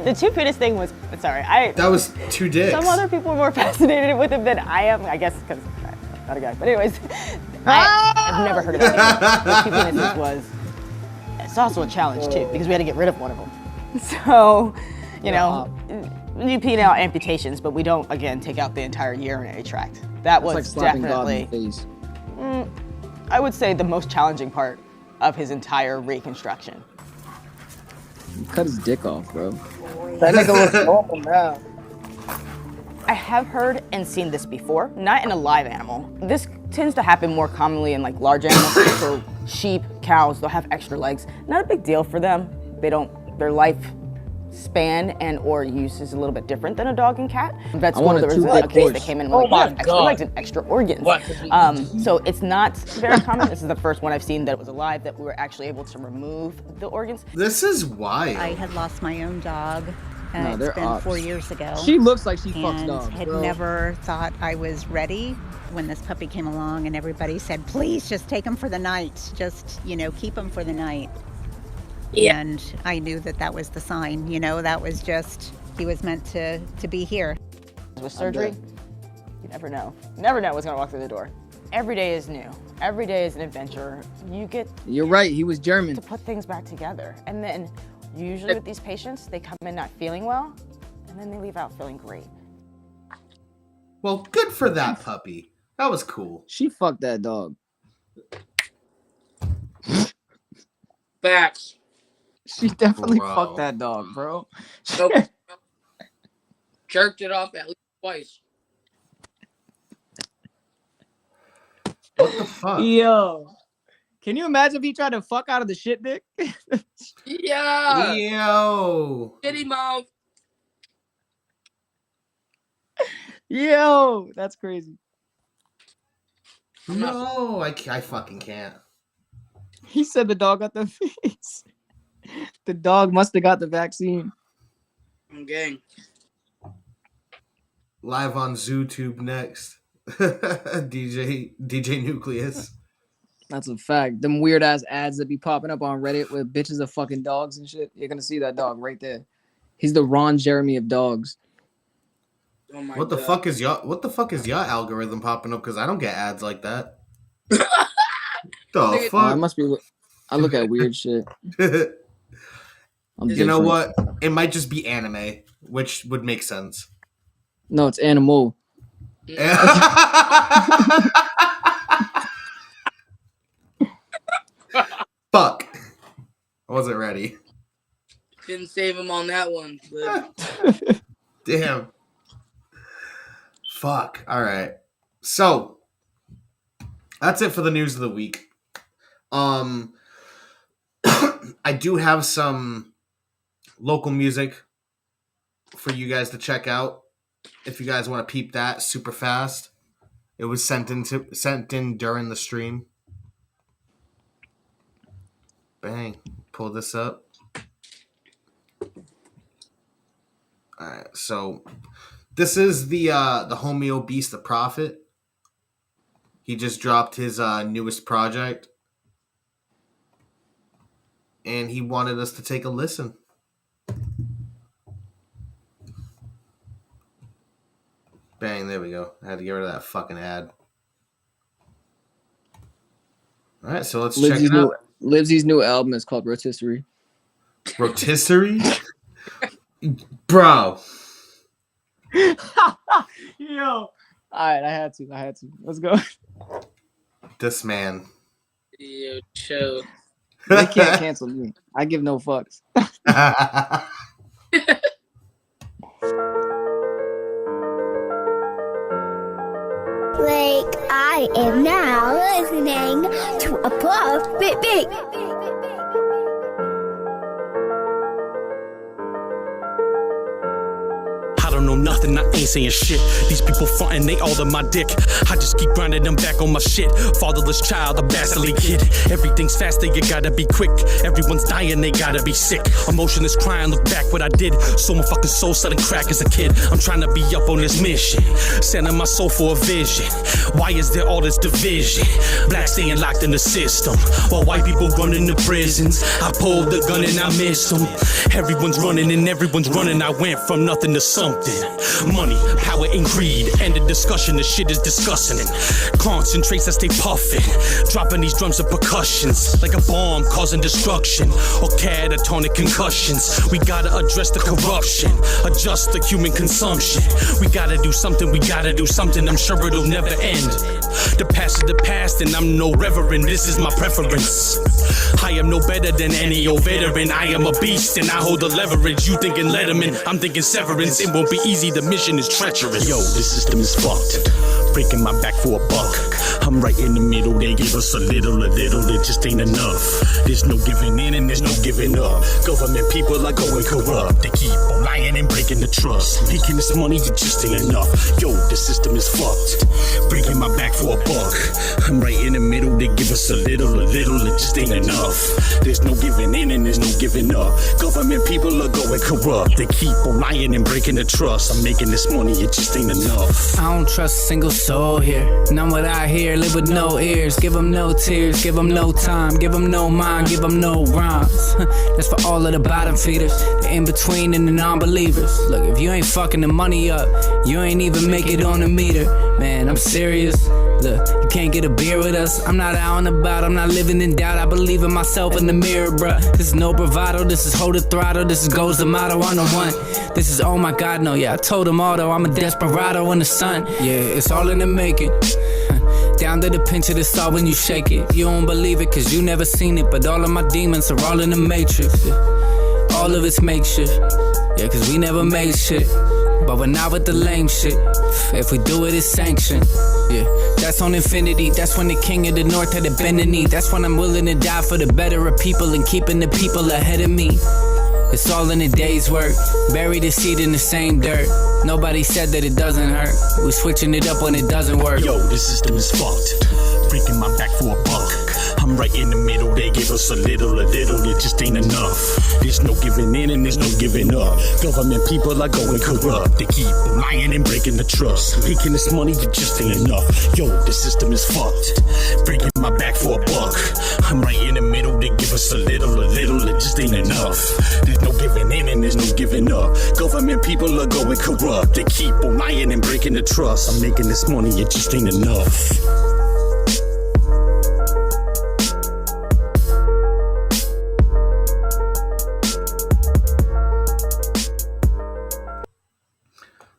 The 2 penis thing was, sorry, that was 2 dicks. Some other people were more fascinated with it than I am, I guess because I'm not a guy. But anyways, I've never heard of that. The 2 penises it's also a challenge too, because we had to get rid of one of them. So, you know, you penile amputations, but we don't, again, take out the entire urinary tract. That was like slapping God in definitely, the face. I would say, the most challenging part of his entire reconstruction. Cut his dick off, bro. That nigga looks normal now. I have heard and seen this before, not in a live animal. This tends to happen more commonly in like large animals, so sheep, cows, they'll have extra legs. Not a big deal for them. Their life span and or use is a little bit different than a dog and cat. That's one of the reasons a case that came in with like, extra legs and extra organs. So it's not very common. This is the first one I've seen that was alive that we were actually able to remove the organs. This is wild. I had lost my own dog. It's been 4 years ago. She looks like she fucks dogs, had bro. never thought I was ready when this puppy came along, and everybody said, please just take him for the night. Just, keep him for the night. Yeah. And I knew that was the sign, that was just, he was meant to be here. With surgery, you never know. Never know what's gonna walk through the door. Every day is new. Every day is an adventure. You're right, he was German. To put things back together. And then usually with these patients, they come in not feeling well, and then they leave out feeling great. Well, good for that puppy. That was cool. She fucked that dog. Facts. She definitely fucked that dog, bro. Nope. Jerked it off at least twice. What the fuck? Yo. Can you imagine if he tried to fuck out of the shit dick? Yeah. Yo. Kitty mouth. Yo, that's crazy. No, I fucking can't. He said the dog got the face. The dog must have got the vaccine. I'm gang. Live on ZooTube next. DJ Nucleus. That's a fact. Them weird ass ads that be popping up on Reddit with bitches of fucking dogs and shit. You're gonna see that dog right there. He's the Ron Jeremy of dogs. Oh my What the God. fuck is your algorithm popping up? Because I don't get ads like that. The fuck? I must be. I look at weird shit. You know what? It might just be anime, which would make sense. No, it's animal. Fuck. I wasn't ready. Didn't save him on that one. But... Damn. Fuck. All right. So that's it for the news of the week. I do have some local music for you guys to check out. If you guys want to peep that super fast, it was sent in during the stream. Bang. Pull this up. All right. So this is the Homeo Beast, the Prophet. He just dropped his newest project. And he wanted us to take a listen. Bang, there we go. I had to get rid of that fucking ad. All right, so let's check it out. Libsey's new album is called Rotisserie. Rotisserie? Bro. Yo. All right, I had to. Let's go. This man. Yo, chill. They can't cancel me. I give no fucks. Like, I am now listening to a Puff Big Big. I don't know nothing, I ain't saying shit. These people frontin', they all on my dick. I just keep grinding them back on my shit. Fatherless child, a bastardly kid. Everything's faster, you gotta be quick. Everyone's dying, they gotta be sick. Emotionless crying, look back what I did. Sold my fucking soul, selling crack as a kid. I'm trying to be up on this mission, sending my soul for a vision. Why is there all this division? Blacks staying locked in the system, while white people running to prisons. I pulled the gun and I missed them. Everyone's running and everyone's running. I went from nothing to something. Money, power, and greed. End of discussion, the shit is disgusting. Concentrates, I stay puffing. Dropping these drums of percussions. Like a bomb causing destruction. Or catatonic concussions. We gotta address the corruption. Adjust the human consumption. We gotta do something, I'm sure it'll never end. The past is the past, and I'm no reverend. This is my preference. I am no better than any old veteran. I am a beast, and I hold the leverage. You thinking Letterman, I'm thinking severance. It won't be easy, the mission is treacherous. Yo, this system is fucked. Breaking my back for a buck. I'm right in the middle, they give us a little, it just ain't enough. There's no giving in and there's no giving up. Government people are going corrupt. They keep on lying and breaking the trust. Making this money, it just ain't enough. Yo, the system is fucked. Breaking my back for a buck. I'm right in the middle, they give us a little, it just ain't enough. There's no giving in and there's no giving up. Government people are going corrupt. They keep on lying and breaking the trust. I'm making this money, it just ain't enough. I don't trust a single soul here. None what I hear, live with no ears. Give them no tears, give them no time. Give them no mind, give them no rhymes. That's for all of the bottom feeders, the in-between and the non-believers. Look, if you ain't fucking the money up, you ain't even make it on the meter. Man, I'm serious. Look, you can't get a beer with us. I'm not out and about, I'm not living in doubt. I believe in myself in the mirror, bruh. This is no bravado, this is hold the throttle. This is goes the motto, I'm the one. This is oh my god, no, yeah, I told them all though. I'm a desperado in the sun. Yeah, it's all in the making. Down to the pinch of the saw when you shake it. You don't believe it cause you never seen it. But all of my demons are all in the matrix. Yeah. All of it's makeshift. Yeah, cause we never made shit. But we're not with the lame shit. If we do it, it's sanctioned. Yeah, that's on infinity. That's when the king of the north had to bend the knee. That's when I'm willing to die for the better of people and keeping the people ahead of me. It's all in a day's work. Bury the seed in the same dirt. Nobody said that it doesn't hurt. We switching it up when it doesn't work. Yo, this system is fucked. Breaking my back for a buck. I'm right in the middle, they give us a little, it just ain't enough. There's no giving in and there's no giving up. Government people are going corrupt. They keep lying and breaking the trust. Making this money, it just ain't enough. Yo, the system is fucked. Breaking my back for a buck. I'm right in the middle, they give us a little, it just ain't enough. There's no giving in and there's no giving up. Government people are going corrupt. They keep on lying and breaking the trust. I'm making this money, it just ain't enough.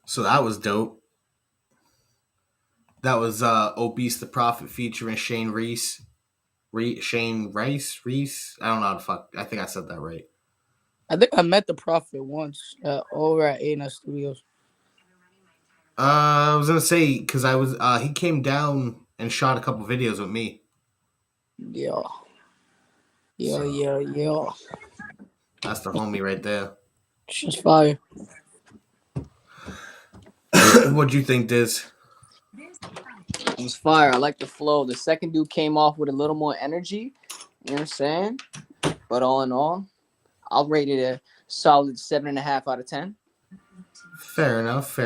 So that was dope. That was Obese the Prophet featuring Shane Reese. Shane Reese? I don't know how to fuck. I think I said that right. I think I met the Prophet once over at A&S Studios. I was gonna say because he came down and shot a couple videos with me. Yeah. Yeah. That's the homie right there. She's fire. What'd you think, Diz? It was fire. I like the flow. The second dude came off with a little more energy. You know what I'm saying? But all in all, I'll rate it a solid 7.5 out of 10. Fair enough.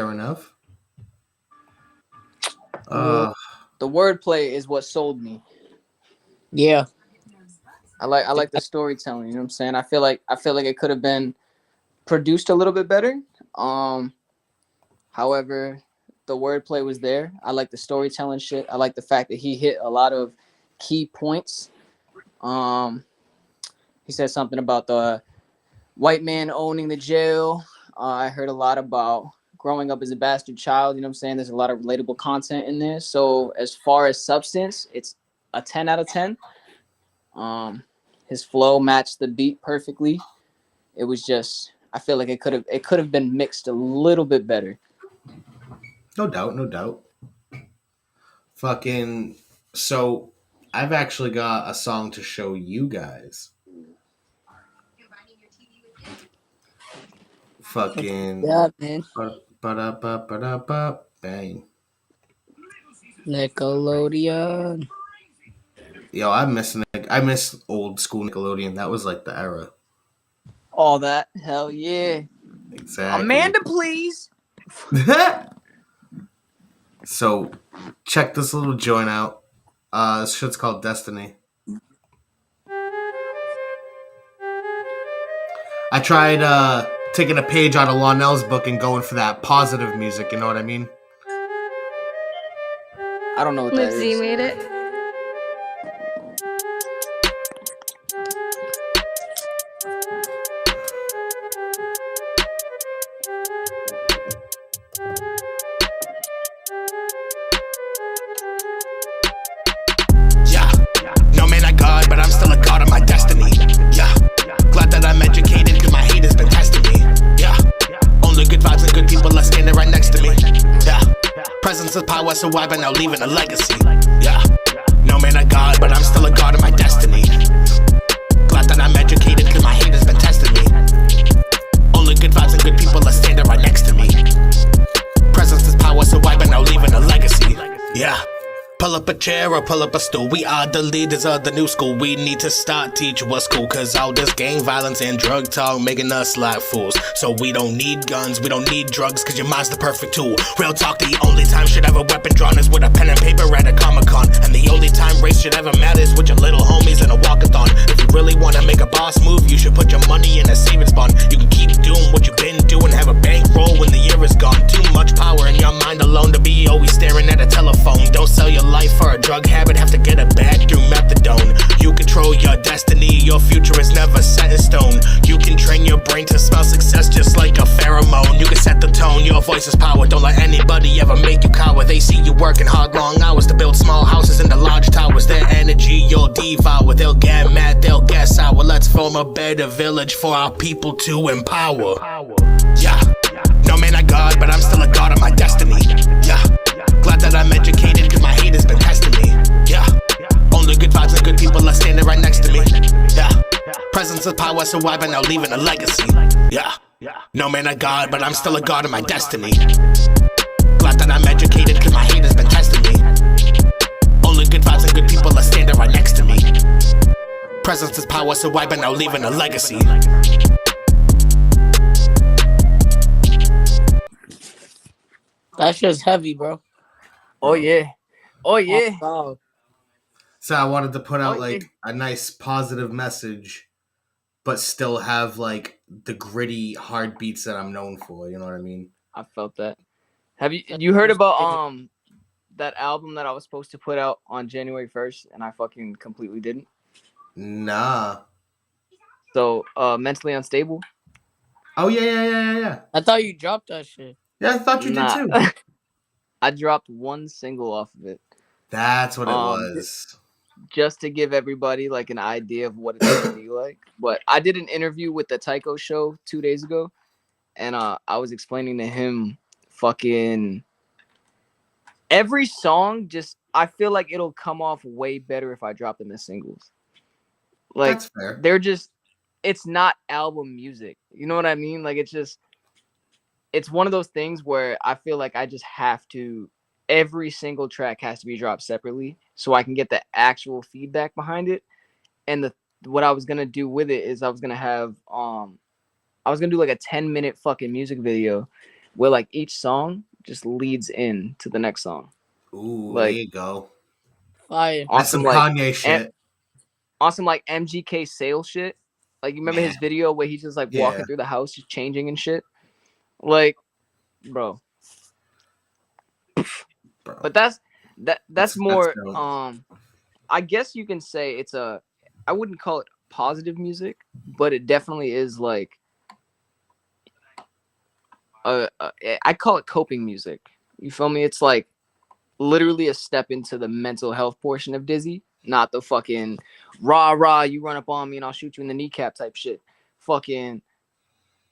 The wordplay is what sold me. Yeah. I like the storytelling, you know what I'm saying? I feel like it could have been produced a little bit better. However, the wordplay was there. I like the storytelling shit. I like the fact that he hit a lot of key points. He said something about the white man owning the jail. I heard a lot about growing up as a bastard child. You know what I'm saying? There's a lot of relatable content in there. So as far as substance, it's a 10 out of 10. His flow matched the beat perfectly. It was just, I feel like it could have been mixed a little bit better. No doubt. Fucking, so I've actually got a song to show you guys. Fucking. Yeah, man. Bang. Nickelodeon. Yo, I miss old school Nickelodeon. That was like the era. All that. Hell yeah. Exactly. Amanda, please. So, check this little joint out. This shit's called Destiny. I tried taking a page out of Lonell's book and going for that positive music. You know what I mean? I don't know what that Libsey is. made it. Yeah, no man I God, but I'm still a god of my destiny. Yeah, glad that I'm educated cause my hate has been testing me. Yeah, only good vibes and good people are standing right next to me. Yeah, presence is power, so I've been now leaving a legacy. Yeah, no man I God, but I'm still a god of my destiny. Glad that I'm educated cause my hate has been testing me. Only good vibes and good people are standing right next to me. Presence is power, so I've been now leaving a legacy. Yeah. Pull up a chair or pull up a stool. We are the leaders of the new school. We need to start teaching what's cool. Cause all this gang violence and drug talk making us like fools. So we don't need guns, we don't need drugs, cause your mind's the perfect tool. Real talk, the only time should have a weapon drawn is with a pen and paper at a Comic-Con. And the only time race should ever matter is with your little homies in a walkathon. If you really wanna make a boss move, you should put your money in a savings bond. You can keep doing what you've been doing, have a bankroll when the year is gone. Too much power in your mind alone to be always staring at a telephone. Don't sell your life for a drug habit, have to get it back through methadone. You control your destiny, your future is never set in stone. You can train your brain to smell success just like a pheromone. You can set the tone, your voice is power. Don't let anybody ever make you cower. They see you working hard long hours to build small houses into large towers. Their energy you'll devour. They'll get mad, they'll get sour. Let's form a better village for our people to empower. Yeah, no man I God, but I'm still a god of my destiny. Yeah, glad that I'm educated cause my hate has been testing me. Yeah, only good vibes and good people are standing right next to me. Yeah, presence of power, so I've been now leaving a legacy. Yeah, no man I God, but I'm still a god of my destiny. Glad that I'm educated cause my hate has been testing me. Only good vibes and good people are standing right next to me. Presence is power, so I've been now leaving a legacy. That shit's heavy, bro. Oh yeah. Oh yeah. Oh, So I wanted to put out like a nice positive message, but still have like the gritty hard beats that I'm known for. You know what I mean? I felt that. Have you heard about that album that I was supposed to put out on January 1st and I fucking completely didn't? Nah. So Mentally Unstable. Oh yeah. I thought you dropped that shit. Yeah, I thought you did too. I dropped one single off of it. That's what it was. Just to give everybody like an idea of what it's gonna be like. But I did an interview with the Tycho Show 2 days ago, and I was explaining to him fucking every song. Just I feel like it'll come off way better if I drop them as singles. Like That's fair. they're just, it's not album music. You know what I mean? Like it's one of those things where I feel like I just have to, every single track has to be dropped separately so I can get the actual feedback behind it. And what I was going to do with it is I was going to do like a 10-minute fucking music video where like each song just leads in to the next song. Ooh, like, there you go. Fire. That's some Kanye shit. On some like MGK sales shit. Like you remember his video where he's just like walking through the house, just changing and shit. Like, bro. But that's more I guess you can say it's I wouldn't call it positive music, but it definitely is like I call it coping music. You feel me? It's like literally a step into the mental health portion of Dizzy, not the fucking rah you run up on me and I'll shoot you in the kneecap type shit. Fucking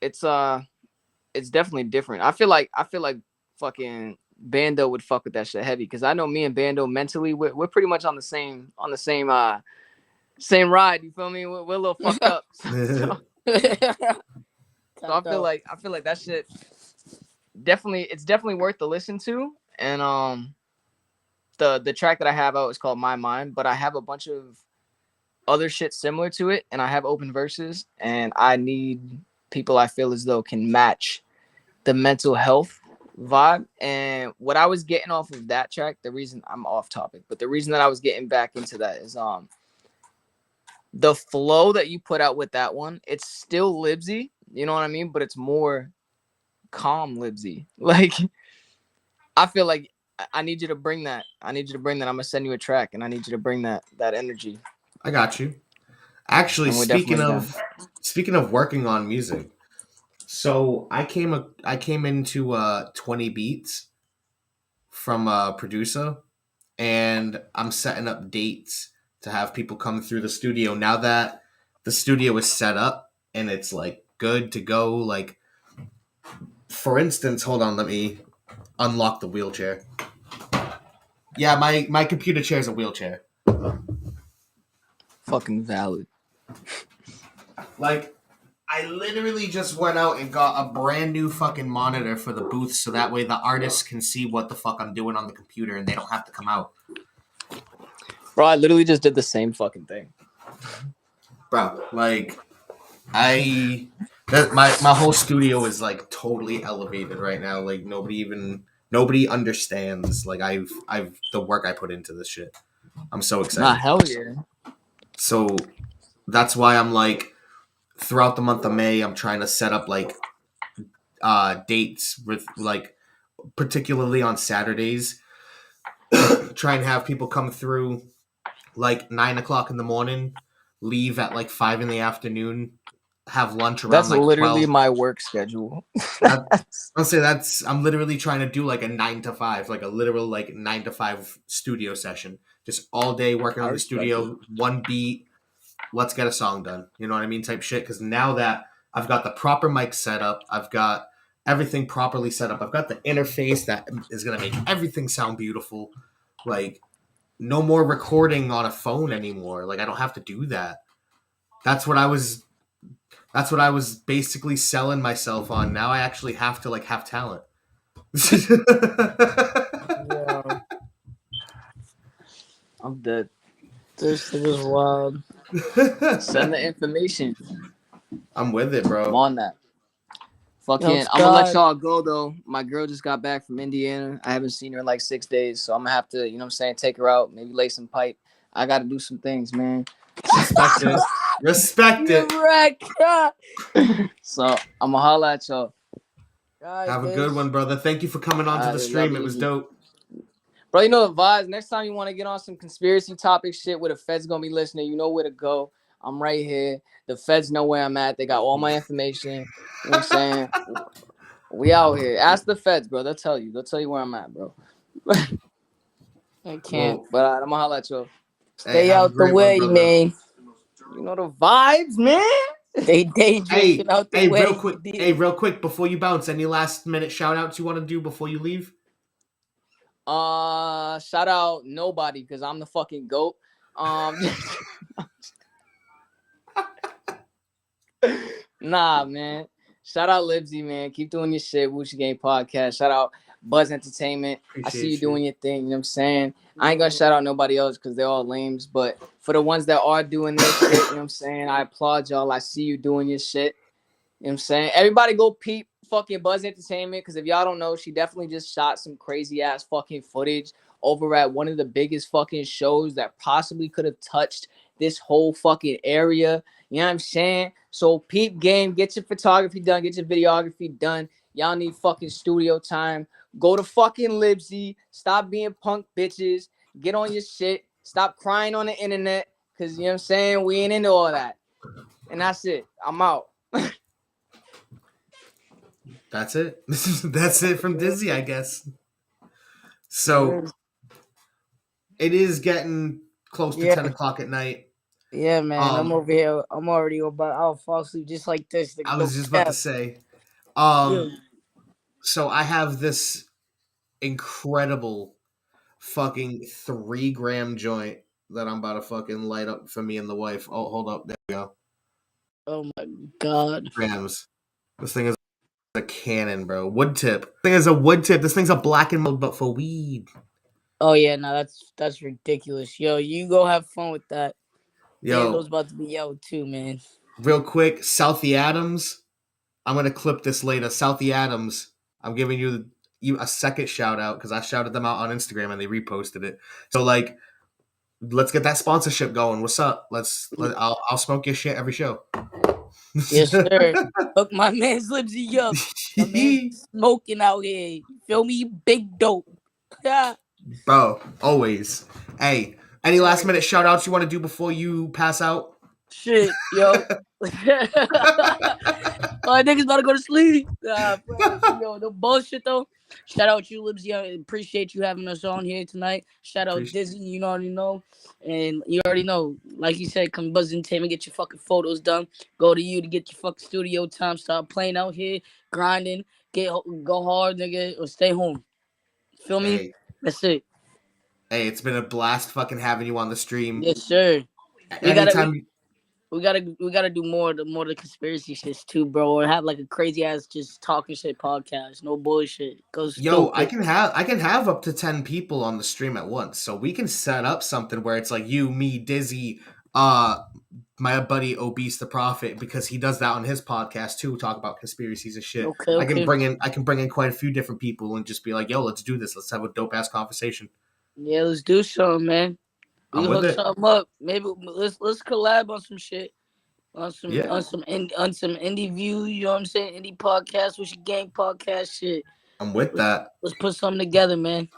it's definitely different. I feel like fucking Bando would fuck with that shit heavy because I know me and Bando mentally we're pretty much on the same ride. You feel me? We're a little fucked up. So I feel like that shit it's definitely worth the listen to. And the track that I have out is called My Mind, but I have a bunch of other shit similar to it, and I have open verses, and I need people I feel as though can match the mental health vibe. And what I was getting off of that track, the reason I'm off topic, but the reason that I was getting back into that is the flow that you put out with that one, it's still Libsey, You know what I mean? But it's more calm Libsey. Like, I feel like I need you to bring that. I need you to bring that. I'm gonna send you a track, and I need you to bring that energy. I got you. Actually, And we're speaking definitely of working on music, so I came into 20 beats from a producer, and I'm setting up dates to have people come through the studio. Now that the studio is set up and it's like good to go, like for instance, hold on, let me unlock the wheelchair. Yeah, my computer chair is a wheelchair. fucking valid. Like, I literally just went out and got a brand new fucking monitor for the booth so that way the artists can see what the fuck I'm doing on the computer and they don't have to come out. Bro, I literally just did the same fucking thing. Bro, like, my whole studio is like totally elevated right now. Like nobody understands like I've the work I put into this shit. I'm so excited. Nah, hell yeah. So that's why I'm like throughout the month of May I'm trying to set up like dates with like particularly on Saturdays. Try and have people come through like 9 o'clock in the morning, leave at like 5 in the afternoon, have lunch around That's like literally 12. my work schedule. I'll say I'm literally trying to do like a 9 to 5, like a literal like 9 to 5 studio session. Just all day working on the studio, one beat, let's get a song done. You know what I mean? Type shit. Because now that I've got the proper mic set up, I've got everything properly set up, I've got the interface that is going to make everything sound beautiful. Like, no more recording on a phone anymore. Like, I don't have to do that. That's what I was basically selling myself on. Now I actually have to like have talent. Yeah. I'm dead. This is wild. Send the information. I'm with it, bro. I'm on that. Fucking, I'm gonna let y'all go though. My girl just got back from Indiana. I haven't seen her in like 6 days, so I'm gonna have to, you know what I'm saying, take her out, maybe lay some pipe. I gotta do some things, man. Respect it. Respect it. So I'm gonna holla at y'all. Have a good one, brother. Thank you for coming on to the stream. It was dope. Bro, you know the vibes. Next time you want to get on some conspiracy topic shit where the feds gonna be listening, you know where to go. I'm right here. The feds know where I'm at. They got all my information. You know what I'm saying? We out here. Ask the feds, bro. They'll tell you. They'll tell you where I'm at, bro. I can't. But I'm gonna holla at you. Stay out the way, man. You know the vibes, man. They dangerous. Get out the way. Real quick, before you bounce, any last minute shout outs you want to do before you leave? Shout out nobody because I'm the fucking GOAT. Nah, man. Shout out Libsey, man. Keep doing your shit. Whooshie Game Podcast. Shout out Buzz Entertainment. I see you doing your thing. You know what I'm saying? I ain't gonna shout out nobody else because they're all lames. But for the ones that are doing their shit, you know what I'm saying? I applaud y'all. I see you doing your shit. You know what I'm saying? Everybody go peep fucking Buzz Entertainment because if y'all don't know, she definitely just shot some crazy ass fucking footage over at one of the biggest fucking shows that possibly could have touched this whole fucking area. You know what I'm saying? So peep game, get your photography done, get your videography done. Y'all need fucking studio time. Go to fucking Libsey. Stop being punk bitches. Get on your shit. Stop crying on the internet. Cause you know what I'm saying? We ain't into all that. And that's it. I'm out. That's it. That's it from Dizzy, I guess. So it is getting close to 10 o'clock at night. Yeah, man. I'm over here. I'm already about. I'll fall asleep just like this. I was just about to say. So I have this incredible fucking 3 gram joint that I'm about to fucking light up for me and the wife. Oh, hold up. There we go. Oh my god. Grams. This thing is a cannon, bro. Wood tip. This thing is a wood tip. This thing's a black and mild, but for weed. Oh yeah, no, that's ridiculous. Yo, you go have fun with that. Yo, Bando's about to be out too, man. Real quick, Southie Adams. I'm gonna clip this later. Southie Adams. I'm giving you a second shout out because I shouted them out on Instagram and they reposted it. So like, let's get that sponsorship going. What's up? I'll smoke your shit every show. Yes, sir. Hook my man's Libsey up. My man's smoking out here. You feel me? Big dope. Yeah. Bro, always. Hey, any last minute shout outs you want to do before you pass out? Shit, yo. Niggas about to go to sleep. Yo, no bullshit though. Shout out you, Libsey. I appreciate you having us on here tonight. Shout out Dizzy, you already know. And you already know, like you said, come Buzz Entertainment, get your fucking photos done. Go to you to get your fucking studio time. Start playing out here, grinding, go hard, nigga, or stay home. Feel me? Hey. That's it. Hey, it's been a blast fucking having you on the stream. Yes, sir. Anytime. We gotta do more of the conspiracy shits too, bro. Or have like a crazy ass just talking shit podcast. No bullshit. Yo, I can have up to 10 people on the stream at once. So we can set up something where it's like you, me, Dizzy, my buddy Obese the Prophet, because he does that on his podcast too, talk about conspiracies and shit. Okay. I can bring in quite a few different people and just be like, yo, let's do this. Let's have a dope ass conversation. Yeah, let's do something, man. We can hook something up. Maybe let's collab on some shit. On some indie view, you know what I'm saying? Indie podcast, Whooshie Gang podcast shit. I'm with that. Let's put something together, man.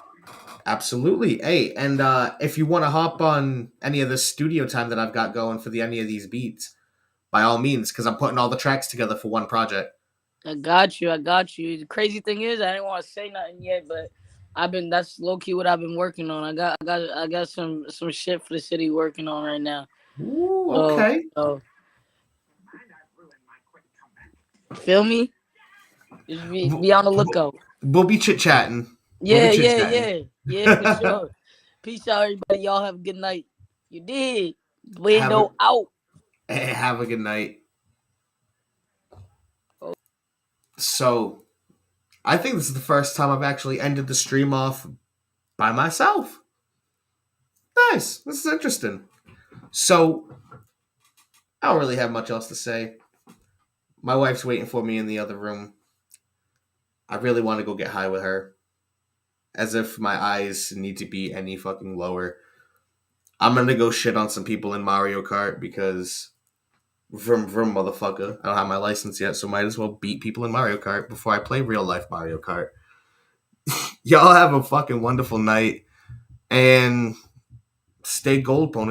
Absolutely. Hey, and if you want to hop on any of the studio time that I've got going for any of these beats, by all means, because I'm putting all the tracks together for one project. I got you. The crazy thing is, I didn't want to say nothing yet, but that's low key what I've been working on. I got some shit for the city working on right now. Ooh, okay. So, feel me? Just be on the lookout. We'll be chit chatting. Yeah, for sure. Peace out, everybody. Y'all have a good night. You did. Bando out. Hey, have a good night. So, I think this is the first time I've actually ended the stream off by myself. Nice. This is interesting. So, I don't really have much else to say. My wife's waiting for me in the other room. I really want to go get high with her. As if my eyes need to be any fucking lower. I'm gonna go shit on some people in Mario Kart because vroom vroom motherfucker. I don't have my license yet, so might as well beat people in Mario Kart before I play real life Mario Kart. Y'all have a fucking wonderful night and stay gold, pony boy.